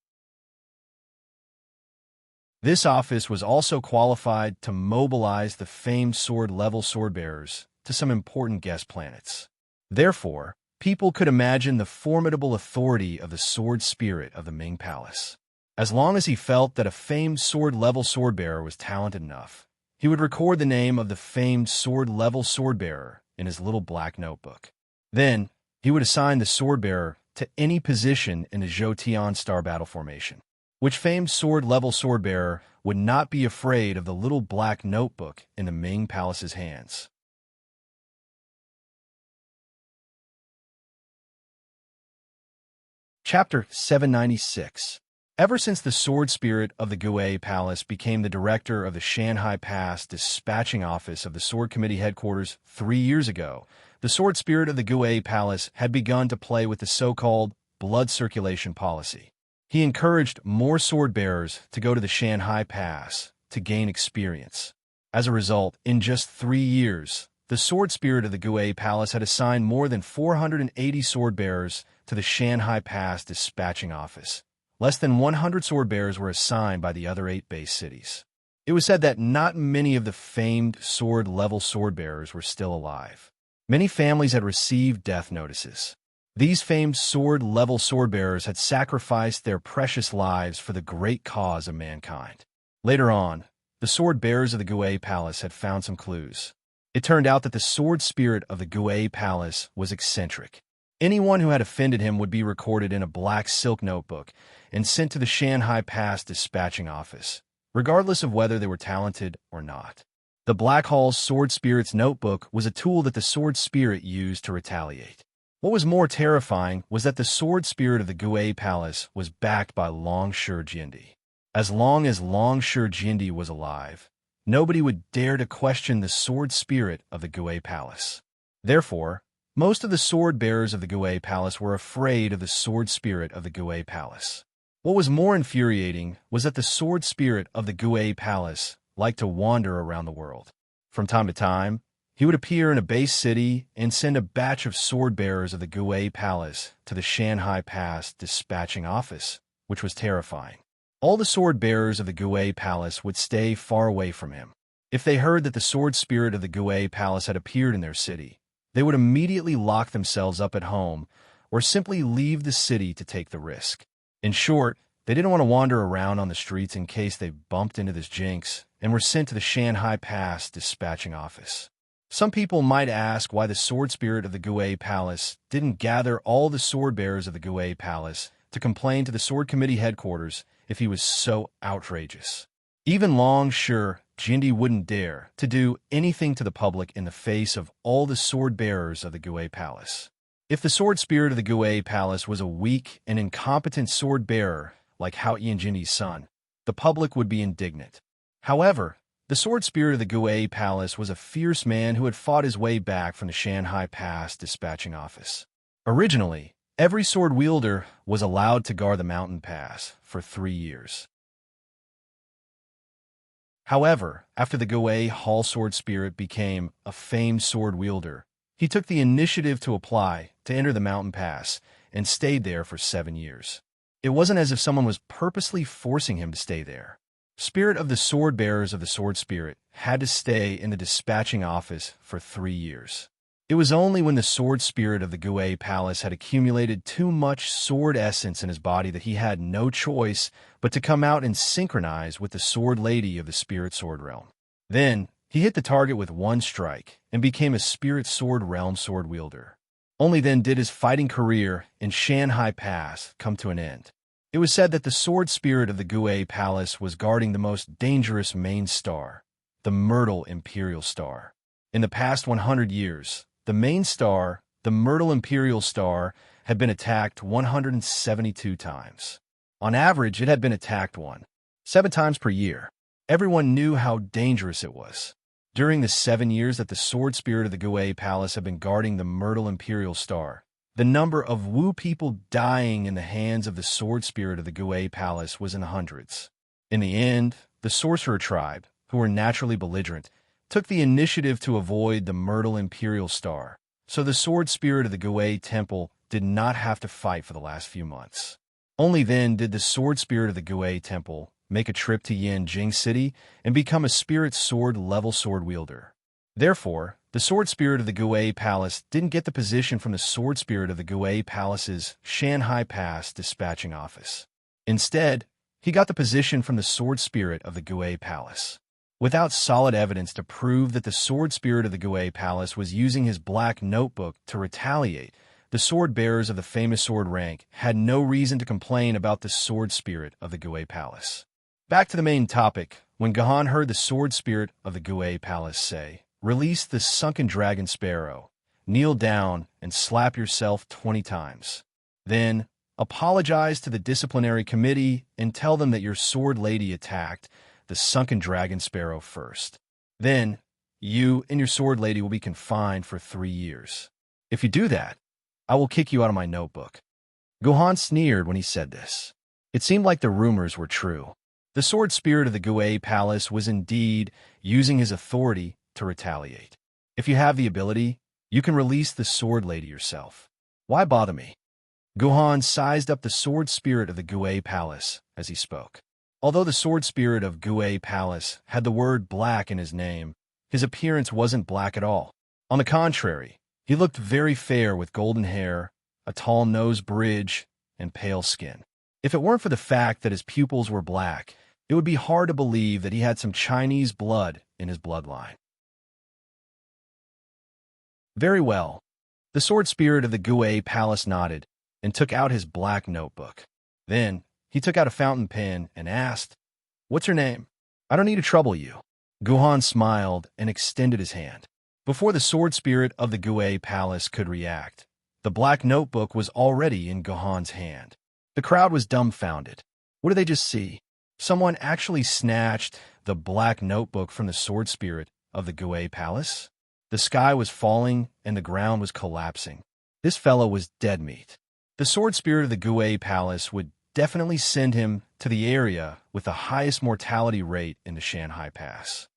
This office was also qualified to mobilize the famed sword-level sword bearers to some important guest planets. Therefore, people could imagine the formidable authority of the sword spirit of the Ming Palace. As long as he felt that a famed sword-level sword-bearer was talented enough, he would record the name of the famed sword-level sword-bearer in his little black notebook. Then, he would assign the sword-bearer to any position in the Zhoutian star battle formation. Which famed sword-level sword-bearer would not be afraid of the little black notebook in the Ming Palace's hands? Chapter 796. Ever since the sword spirit of the Gue Palace became the director of the Shanghai Pass Dispatching Office of the Sword Committee headquarters 3 years ago, the sword spirit of the Gue Palace had begun to play with the so-called blood circulation policy. He encouraged more sword bearers to go to the Shanghai Pass to gain experience. As a result, in just 3 years, the sword spirit of the Gue Palace had assigned more than 480 sword bearers to the Shanghai Pass Dispatching Office. Less than 100 sword bearers were assigned by the other 8 base cities. It was said that not many of the famed sword-level sword bearers were still alive. Many families had received death notices. These famed sword-level sword bearers had sacrificed their precious lives for the great cause of mankind. Later on, the sword bearers of the Gue Palace had found some clues. It turned out that the sword spirit of the Gue Palace was eccentric. Anyone who had offended him would be recorded in a black silk notebook and sent to the Shanghai Pass Dispatching Office, regardless of whether they were talented or not. The Black Hall's Sword Spirit's notebook was a tool that the sword spirit used to retaliate. What was more terrifying was that the sword spirit of the Gue Palace was backed by Longsure Jindi. As long as Longsure Jindi was alive, nobody would dare to question the sword spirit of the Gue Palace. Therefore, most of the sword bearers of the Gue Palace were afraid of the sword spirit of the Gue Palace. What was more infuriating was that the sword spirit of the Gue Palace liked to wander around the world. From time to time, he would appear in a base city and send a batch of sword bearers of the Gue Palace to the Shanghai Pass Dispatching Office, which was terrifying. All the sword bearers of the Gue Palace would stay far away from him. If they heard that the sword spirit of the Gue Palace had appeared in their city, they would immediately lock themselves up at home or simply leave the city to take the risk. In short, they didn't want to wander around on the streets in case they bumped into this jinx and were sent to the Shanghai Pass Dispatching Office. Some people might ask why the sword spirit of the Gue Palace didn't gather all the sword bearers of the Gue Palace to complain to the Sword Committee headquarters if he was so outrageous. Even Longsure Jindi wouldn't dare to do anything to the public in the face of all the sword bearers of the Gue Palace. If the sword spirit of the Gue Palace was a weak and incompetent sword bearer like Hao Yan Jindi's son, the public would be indignant. However, the sword spirit of the Gue Palace was a fierce man who had fought his way back from the Shanghai Pass Dispatching Office. Originally, every sword wielder was allowed to guard the mountain pass for 3 years. However, after the Gue Hall sword spirit became a famed sword wielder, he took the initiative to apply to enter the mountain pass and stayed there for 7 years. It wasn't as if someone was purposely forcing him to stay there. Spirit of the sword bearers of the sword spirit had to stay in the dispatching office for 3 years. It was only when the sword spirit of the Gue Palace had accumulated too much sword essence in his body that he had no choice but to come out and synchronize with the sword lady of the spirit sword realm. Then, he hit the target with one strike and became a spirit sword realm sword wielder. Only then did his fighting career in Shanghai Pass come to an end. It was said that the sword spirit of the Gue Palace was guarding the most dangerous main star, the Myrtle Imperial Star. In the past 100 years, the main star, the Myrtle Imperial Star, had been attacked 172 times. On average, it had been attacked 7 times per year. Everyone knew how dangerous it was. During the 7 years that the sword spirit of the Gue Palace had been guarding the Myrtle Imperial Star, the number of Wu people dying in the hands of the sword spirit of the Gue Palace was in the hundreds. In the end, the sorcerer tribe, who were naturally belligerent, took the initiative to avoid the Myrtle Imperial Star, so the sword spirit of the Gue Temple did not have to fight for the last few months. Only then did the sword spirit of the Gue Temple make a trip to Yanjing City and become a spirit sword level sword wielder. Therefore, The sword spirit of the Gue Palace didn't get the position from the sword spirit of the Gue Palace's Shanghai Pass dispatching office. Instead, he got the position from the sword spirit of the Gue Palace. Without solid evidence to prove that the sword spirit of the Gue Palace was using his black notebook to retaliate, the sword bearers of the famous sword rank had no reason to complain about the sword spirit of the Gue Palace. Back to the main topic, when Gahan heard the sword spirit of the Gue Palace say, "Release the sunken dragon sparrow, kneel down and slap yourself 20 times. Then, apologize to the disciplinary committee and tell them that your sword lady attacked the sunken dragon sparrow first. Then, you and your sword lady will be confined for 3 years. If you do that, I will kick you out of my notebook." Gohan sneered when he said this. It seemed like the rumors were true. The sword spirit of the Gue Palace was indeed using his authority to retaliate. If you have the ability, you can release the sword lady yourself. Why bother me? Gohan sized up the sword spirit of the Gue Palace as he spoke. Although the sword spirit of Gue Palace had the word black in his name, his appearance wasn't black at all. On the contrary, he looked very fair with golden hair, a tall nose bridge, and pale skin. If it weren't for the fact that his pupils were black, it would be hard to believe that he had some Chinese blood in his bloodline. Very well. The sword spirit of the Gue Palace nodded and took out his black notebook. Then, he took out a fountain pen and asked, "What's your name? I don't need to trouble you." Gohan smiled and extended his hand. Before the sword spirit of the Gue Palace could react, the black notebook was already in Gohan's hand. The crowd was dumbfounded. What did they just see? Someone actually snatched the black notebook from the sword spirit of the Gue Palace? The sky was falling and the ground was collapsing. This fellow was dead meat. The sword spirit of the Gue Palace would definitely send him to the area with the highest mortality rate in the Shanghai Pass.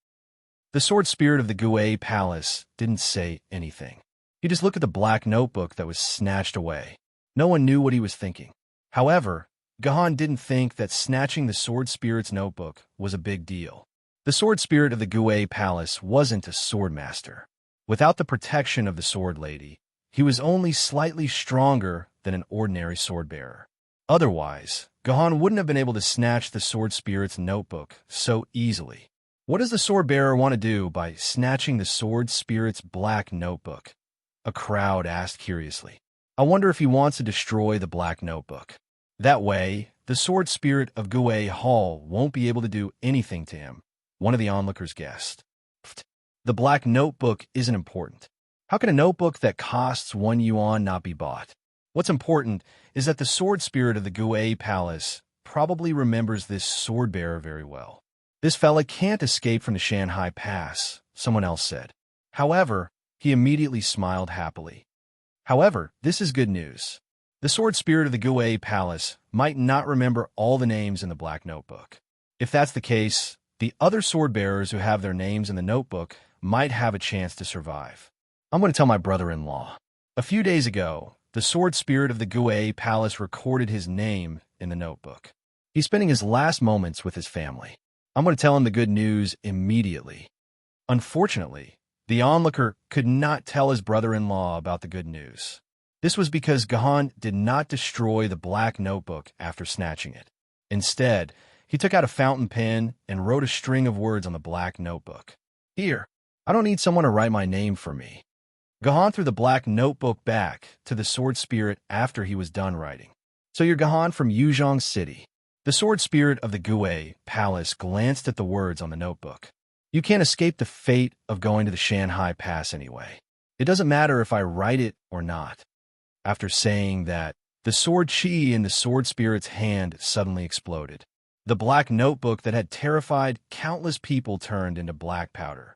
The sword spirit of the Gue Palace didn't say anything. He just looked at the black notebook that was snatched away. No one knew what he was thinking. However, Gahan didn't think that snatching the sword spirit's notebook was a big deal. The sword spirit of the Gue Palace wasn't a sword master. Without the protection of the sword lady, he was only slightly stronger than an ordinary sword bearer. Otherwise, Gahan wouldn't have been able to snatch the sword spirit's notebook so easily. What does the sword bearer want to do by snatching the sword spirit's black notebook? A crowd asked curiously. I wonder if he wants to destroy the black notebook. That way, the sword spirit of Gue Hall won't be able to do anything to him, one of the onlookers guessed. The black notebook isn't important. How can a notebook that costs 1 yuan not be bought? What's important is that the sword spirit of the Gue Palace probably remembers this sword bearer very well. This fella can't escape from the Shanghai Pass, someone else said. However, he immediately smiled happily. However, this is good news. The sword spirit of the Gue Palace might not remember all the names in the black notebook. If that's the case, the other sword bearers who have their names in the notebook might have a chance to survive. I'm going to tell my brother-in-law. A few days ago, the sword spirit of the Gue Palace recorded his name in the notebook. He's spending his last moments with his family. I'm going to tell him the good news immediately. Unfortunately, the onlooker could not tell his brother-in-law about the good news. This was because Gahan did not destroy the black notebook after snatching it. Instead, he took out a fountain pen and wrote a string of words on the black notebook. Here, I don't need someone to write my name for me. Gahan threw the black notebook back to the sword spirit after he was done writing. So you're Gahan from Yuzhong City. The sword spirit of the Gue Palace glanced at the words on the notebook. You can't escape the fate of going to the Shanghai Pass anyway. It doesn't matter if I write it or not. After saying that, the sword chi in the sword spirit's hand suddenly exploded. The black notebook that had terrified countless people turned into black powder.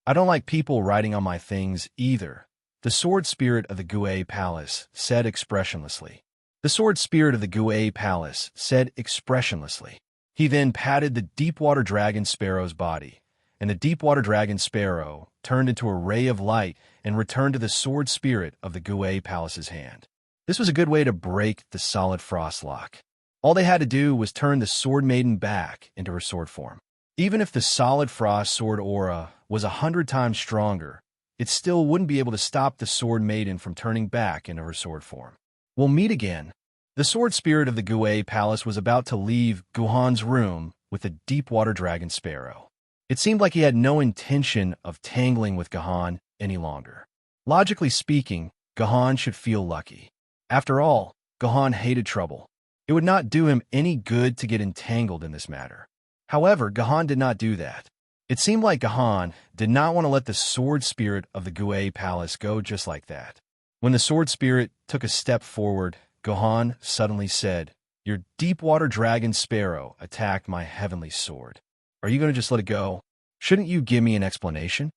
I don't like people writing on my things either, the sword spirit of the Gue Palace said expressionlessly. The sword spirit of the Gue Palace said expressionlessly. He then patted the deep-water dragon sparrow's body, and the deep-water dragon sparrow turned into a ray of light and returned to the sword spirit of the Gue Palace's hand. This was a good way to break the solid frost lock. All they had to do was turn the sword maiden back into her sword form. Even if the solid frost sword aura was 100 times stronger, it still wouldn't be able to stop the sword maiden from turning back into her sword form. We'll meet again. The sword spirit of the Gue Palace was about to leave Guhan's room with the deep-water dragon sparrow. It seemed like he had no intention of tangling with Guhan any longer. Logically speaking, Guhan should feel lucky. After all, Guhan hated trouble. It would not do him any good to get entangled in this matter. However, Guhan did not do that. It seemed like Guhan did not want to let the sword spirit of the Gue Palace go just like that. When the sword spirit took a step forward, Guhan suddenly said, "Your deep-water dragon sparrow attacked my heavenly sword. Are you going to just let it go? Shouldn't you give me an explanation?"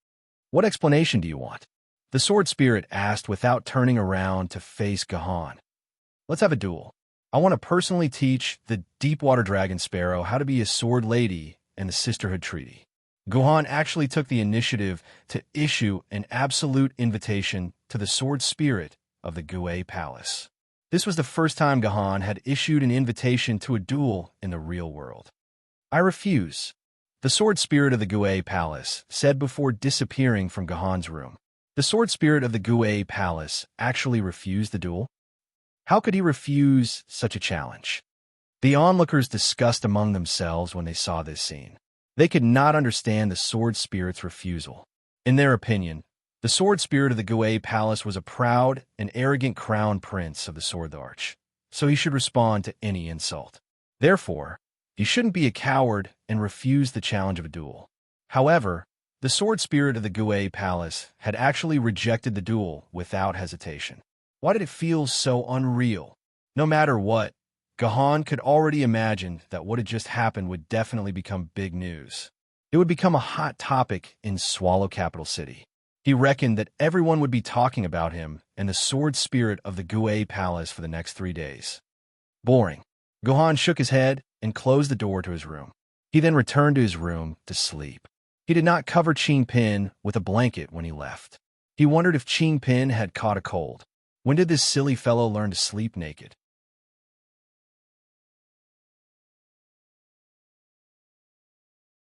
"What explanation do you want?" the sword spirit asked without turning around to face Guhan. "Let's have a duel. I want to personally teach the deep-water dragon sparrow how to be a sword lady and the sisterhood treaty." Guhan actually took the initiative to issue an absolute invitation to the sword spirit of the Gue Palace. This was the first time Guhan had issued an invitation to a duel in the real world. "I refuse," the sword spirit of the Gue Palace said before disappearing from Guhan's room. The sword spirit of the Gue Palace actually refused the duel? How could he refuse such a challenge? The onlookers discussed among themselves when they saw this scene. They could not understand the sword spirit's refusal. In their opinion, the sword spirit of the Gue Palace was a proud and arrogant crown prince of the Sword Arch, so he should respond to any insult. Therefore, he shouldn't be a coward and refuse the challenge of a duel. However, the sword spirit of the Gue Palace had actually rejected the duel without hesitation. Why did it feel so unreal? No matter what, Guhan could already imagine that what had just happened would definitely become big news. It would become a hot topic in Swallow Capital City. He reckoned that everyone would be talking about him and the sword spirit of the Gue Palace for the next 3 days. Boring. Guhan shook his head and closed the door to his room. He then returned to his room to sleep. He did not cover Qingpin with a blanket when he left. He wondered if Qingpin had caught a cold. When did this silly fellow learn to sleep naked?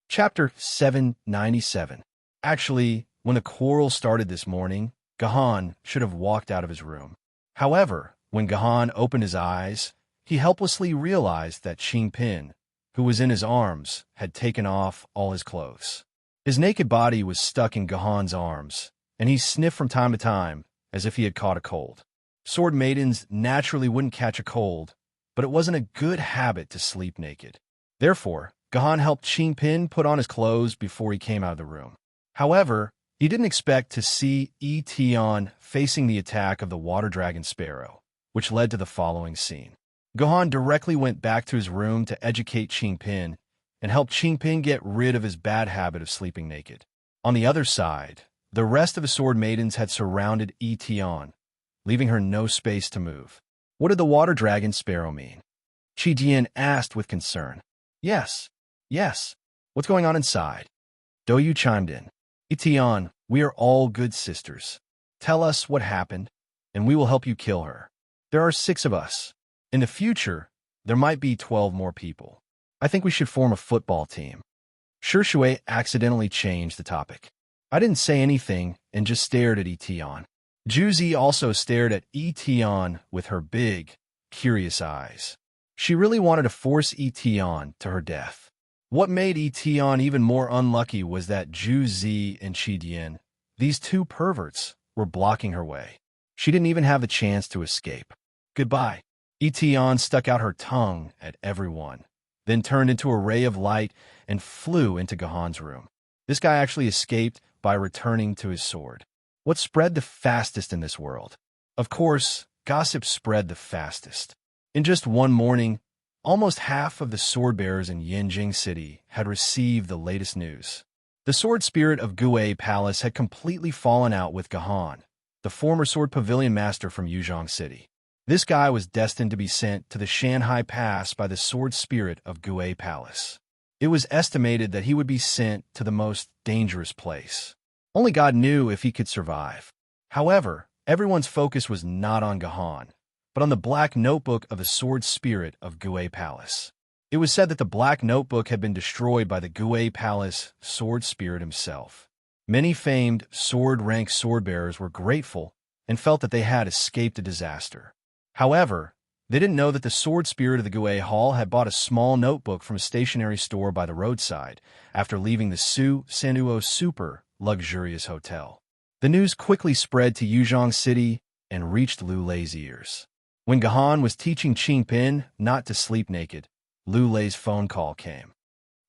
Chapter 797. Actually, when the quarrel started this morning, Guhan should have walked out of his room. However, when Guhan opened his eyes, he helplessly realized that Qingpin, who was in his arms, had taken off all his clothes. His naked body was stuck in Guhan's arms, and he sniffed from time to time as if he had caught a cold. Sword maidens naturally wouldn't catch a cold, but it wasn't a good habit to sleep naked. Therefore, Guhan helped Qingpin put on his clothes before he came out of the room. However, he didn't expect to see Tion facing the attack of the water dragon sparrow, which led to the following scene. Guhan directly went back to his room to educate Qingpin and help Qingpin get rid of his bad habit of sleeping naked. On the other side, the rest of the sword maidens had surrounded Tion, leaving her no space to move. What did the water dragon sparrow mean? Qi asked with concern. Yes. What's going on inside? Douyu chimed in. Tion, we are all good sisters. Tell us what happened, and we will help you kill her. There are 6 of us. In the future, there might be 12 more people. I think we should form a football team. Shui accidentally changed the topic. I didn't say anything and just stared at Tion. Juzi also stared at Tion with her big, curious eyes. She really wanted to force Tion to her death. What made Tion even more unlucky was that Juzi and Qidian, these 2 perverts, were blocking her way. She didn't even have the chance to escape. Goodbye. Tion stuck out her tongue at everyone, then turned into a ray of light and flew into Guhan's room. This guy actually escaped by returning to his sword. What spread the fastest in this world? Of course, gossip spread the fastest. In just one morning, almost half of the sword bearers in Yanjing City had received the latest news. The sword spirit of Gue Palace had completely fallen out with Guhan, the former sword pavilion master from Yuzhong City. This guy was destined to be sent to the Shanhai Pass by the sword spirit of Gue Palace. It was estimated that he would be sent to the most dangerous place. Only God knew if he could survive. However, everyone's focus was not on Guhan, but on the black notebook of the sword spirit of Gue Palace. It was said that the Black Notebook had been destroyed by the Gue Palace sword spirit himself. Many famed sword-rank sword-bearers were grateful and felt that they had escaped a disaster. However, they didn't know that the sword spirit of the Gue Hall had bought a small notebook from a stationery store by the roadside after leaving the Su Sanuo super luxurious hotel. The news quickly spread to Yuzhong City and reached Lu Lei's ears. When Gahan was teaching Qingpin not to sleep naked, Lu Lei's phone call came.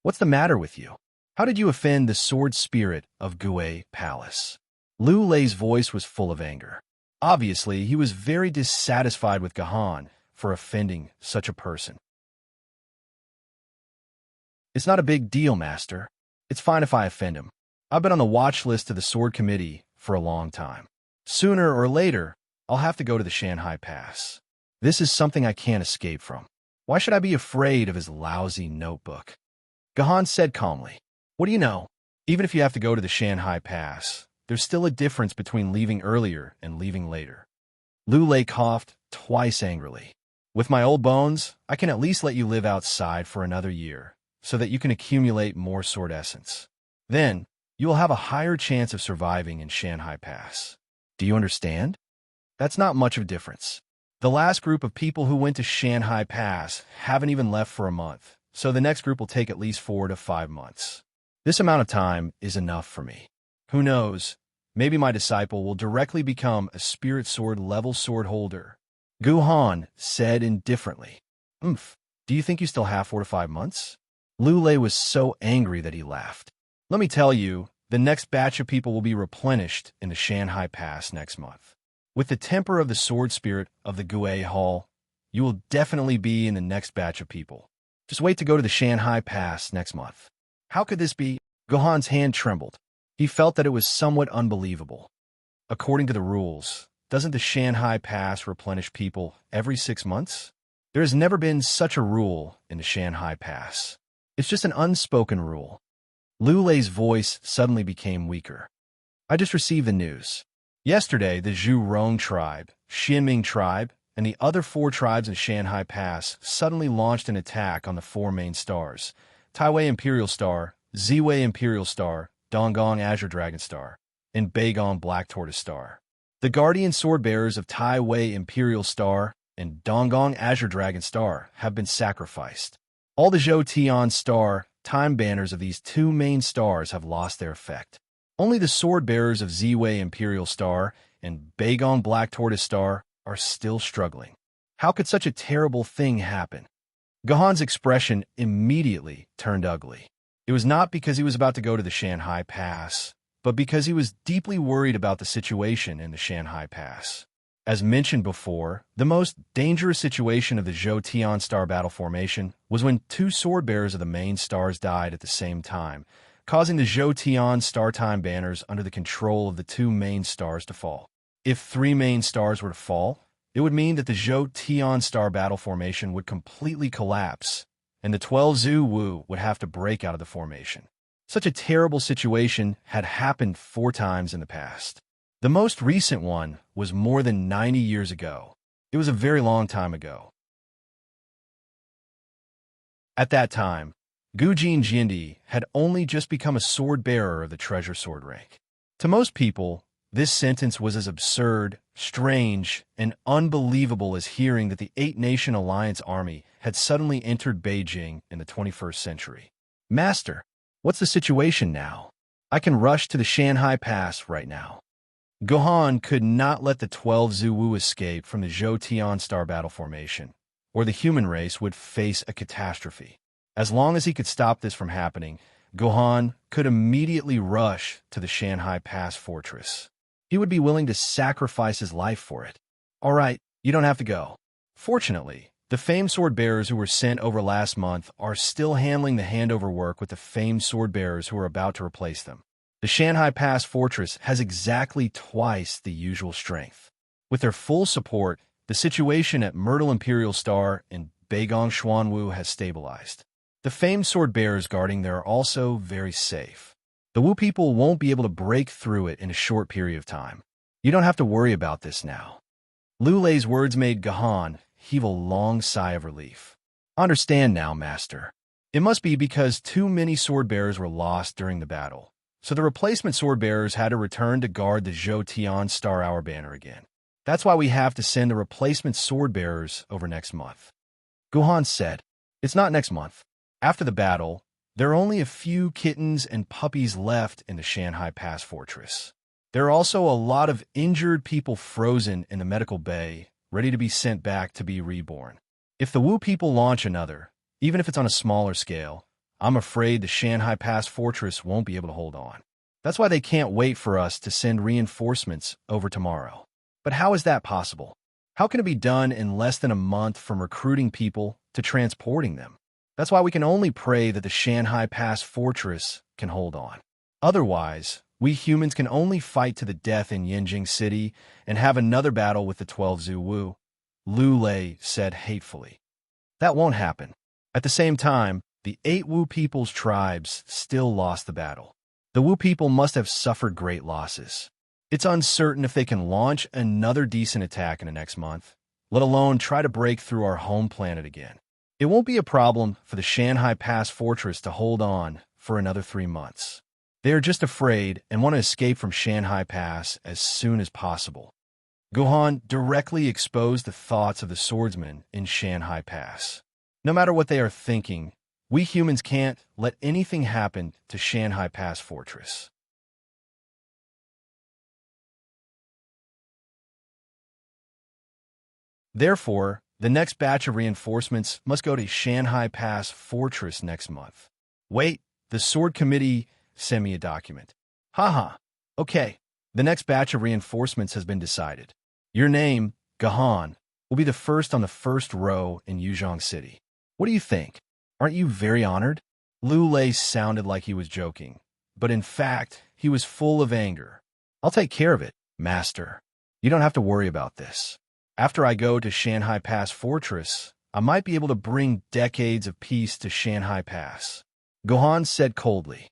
"What's the matter with you? How did you offend the sword spirit of Gue Palace?" Lu Lei's voice was full of anger. Obviously, he was very dissatisfied with Gahan for offending such a person. "It's not a big deal, Master. It's fine if I offend him. I've been on the watch list of the Sword Committee for a long time. Sooner or later, I'll have to go to the Shanghai Pass. This is something I can't escape from. Why should I be afraid of his lousy notebook?" Gahan said calmly. "What do you know? Even if you have to go to the Shanghai Pass, there's still a difference between leaving earlier and leaving later." Lu Lei coughed twice angrily. "With my old bones, I can at least let you live outside for another year, so that you can accumulate more sword essence. Then, you will have a higher chance of surviving in Shanghai Pass. Do you understand? That's not much of a difference. The last group of people who went to Shanghai Pass haven't even left for a month, so the next group will take at least 4 to 5 months. This amount of time is enough for me. Who knows, maybe my disciple will directly become a spirit sword level sword holder." Gu Han said indifferently. Do you think you still have 4 to 5 months?" Lu Lei was so angry that he laughed. "Let me tell you, the next batch of people will be replenished in the Shanghai Pass next month. With the temper of the sword spirit of the Gue Hall, you will definitely be in the next batch of people. Just wait to go to the Shanghai Pass next month." How could this be? Gohan's hand trembled. He felt that it was somewhat unbelievable. According to the rules, doesn't the Shanghai Pass replenish people every 6 months? There has never been such a rule in the Shanghai Pass. It's just an unspoken rule. Lu Lei's voice suddenly became weaker. "I just received the news. Yesterday, the Zhu Rong tribe, Xinming tribe, and the other 4 tribes in Shanghai Pass suddenly launched an attack on the 4 main stars: Taiwei Imperial Star, Ziwei Imperial Star, Donggong Azure Dragon Star, and Beigong Black Tortoise Star. The guardian sword bearers of Taiwei Imperial Star and Donggong Azure Dragon Star have been sacrificed. All the Zhou Tian Star time banners of these 2 main stars have lost their effect. Only the sword bearers of Ziwei Imperial Star and Beigong Black Tortoise Star are still struggling. How could such a terrible thing happen?" Gahan's expression immediately turned ugly. It was not because he was about to go to the Shanghai Pass, but because he was deeply worried about the situation in the Shanghai Pass. As mentioned before, the most dangerous situation of the Zhou Tian Star battle formation was when 2 sword bearers of the main stars died at the same time, causing the Zhou Tian Star time banners under the control of the 2 main stars to fall. If 3 main stars were to fall, it would mean that the Zhou Tian Star battle formation would completely collapse, and the 12 Zhu Wu would have to break out of the formation. Such a terrible situation had happened 4 times in the past. The most recent one was more than 90 years ago. It was a very long time ago. At that time, Gujin Jindi had only just become a sword-bearer of the treasure sword rank. To most people, this sentence was as absurd, strange, and unbelievable as hearing that the 8-nation alliance army had suddenly entered Beijing in the 21st century. "Master, what's the situation now? I can rush to the Shanghai Pass right now." Gohan could not let the 12 Zuwu escape from the Zhou Tian Star battle formation, or the human race would face a catastrophe. As long as he could stop this from happening, Gohan could immediately rush to the Shanghai Pass fortress. He would be willing to sacrifice his life for it. "All right, you don't have to go." Fortunately, the famed sword bearers who were sent over last month are still handling the handover work with the famed sword bearers who are about to replace them. The Shanghai Pass fortress has exactly twice the usual strength. With their full support, the situation at Myrtle Imperial Star and Beigong Xuanwu has stabilized. The famed sword bearers guarding there are also very safe. The Wu people won't be able to break through it in a short period of time. You don't have to worry about this now. Lu Lei's words made Gahan heave a long sigh of relief. Understand now, Master. It must be because too many sword-bearers were lost during the battle, so the replacement sword-bearers had to return to guard the Zhou Tian Star Hour banner again. That's why we have to send the replacement sword-bearers over next month. Guhan said, It's not next month. After the battle, there are only a few kittens and puppies left in the Shanghai Pass Fortress. There are also a lot of injured people frozen in the medical bay, ready to be sent back to be reborn. If the Wu people launch another, even if it's on a smaller scale, I'm afraid the Shanghai Pass Fortress won't be able to hold on. That's why they can't wait for us to send reinforcements over tomorrow. But how is that possible? How can it be done in less than a month from recruiting people to transporting them? That's why we can only pray that the Shanghai Pass Fortress can hold on. Otherwise, we humans can only fight to the death in Yinjing City and have another battle with the 12 Zhu Wu, Lu Lei said hatefully. That won't happen. At the same time, the 8 Wu people's tribes still lost the battle. The Wu people must have suffered great losses. It's uncertain if they can launch another decent attack in the next month, let alone try to break through our home planet again. It won't be a problem for the Shanghai Pass Fortress to hold on for another 3 months. They are just afraid and want to escape from Shanghai Pass as soon as possible. Guhan directly exposed the thoughts of the swordsmen in Shanghai Pass. No matter what they are thinking, we humans can't let anything happen to Shanghai Pass Fortress. Therefore, the next batch of reinforcements must go to Shanghai Pass Fortress next month. Wait, the Sword Committee sent me a document. Haha. Okay, the next batch of reinforcements has been decided. Your name, Gahan, will be the first on the first row in Yuzhong City. What do you think? Aren't you very honored? Lu Lei sounded like he was joking, but in fact, he was full of anger. I'll take care of it, Master. You don't have to worry about this. After I go to Shanghai Pass Fortress, I might be able to bring decades of peace to Shanghai Pass. Gohan said coldly.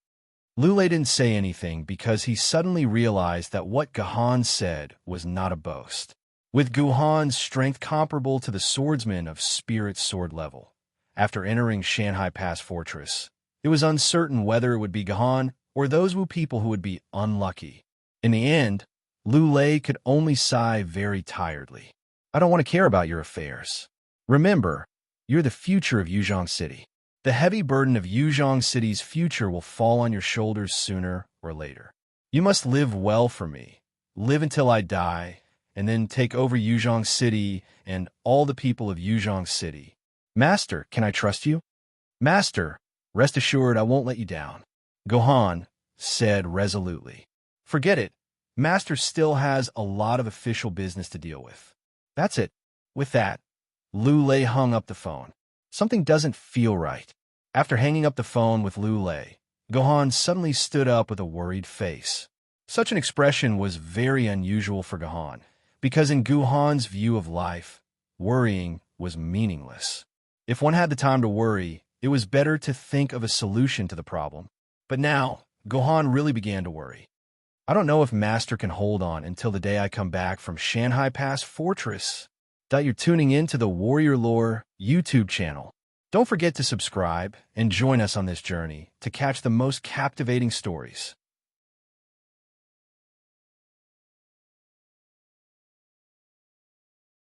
Lu Lei didn't say anything because he suddenly realized that what Gohan said was not a boast. With Gohan's strength comparable to the swordsman of spirit sword level, after entering Shanghai Pass Fortress, it was uncertain whether it would be Gohan or those Wu people who would be unlucky. In the end, Lu Lei could only sigh very tiredly. I don't want to care about your affairs. Remember, you're the future of Yuzhong City. The heavy burden of Yuzhong City's future will fall on your shoulders sooner or later. You must live well for me, live until I die, and then take over Yuzhong City and all the people of Yuzhong City. Master, can I trust you? Master, rest assured I won't let you down. Gohan said resolutely. Forget it. Master still has a lot of official business to deal with. That's it. With that, Lu Lei hung up the phone. Something doesn't feel right. After hanging up the phone with Lu Lei, Gohan suddenly stood up with a worried face. Such an expression was very unusual for Gohan, because in Gohan's view of life, worrying was meaningless. If one had the time to worry, it was better to think of a solution to the problem. But now, Gohan really began to worry. I don't know if Master can hold on until the day I come back from Shanghai Pass Fortress. That you're tuning in to the Warrior Lore YouTube channel. Don't forget to subscribe and join us on this journey to catch the most captivating stories.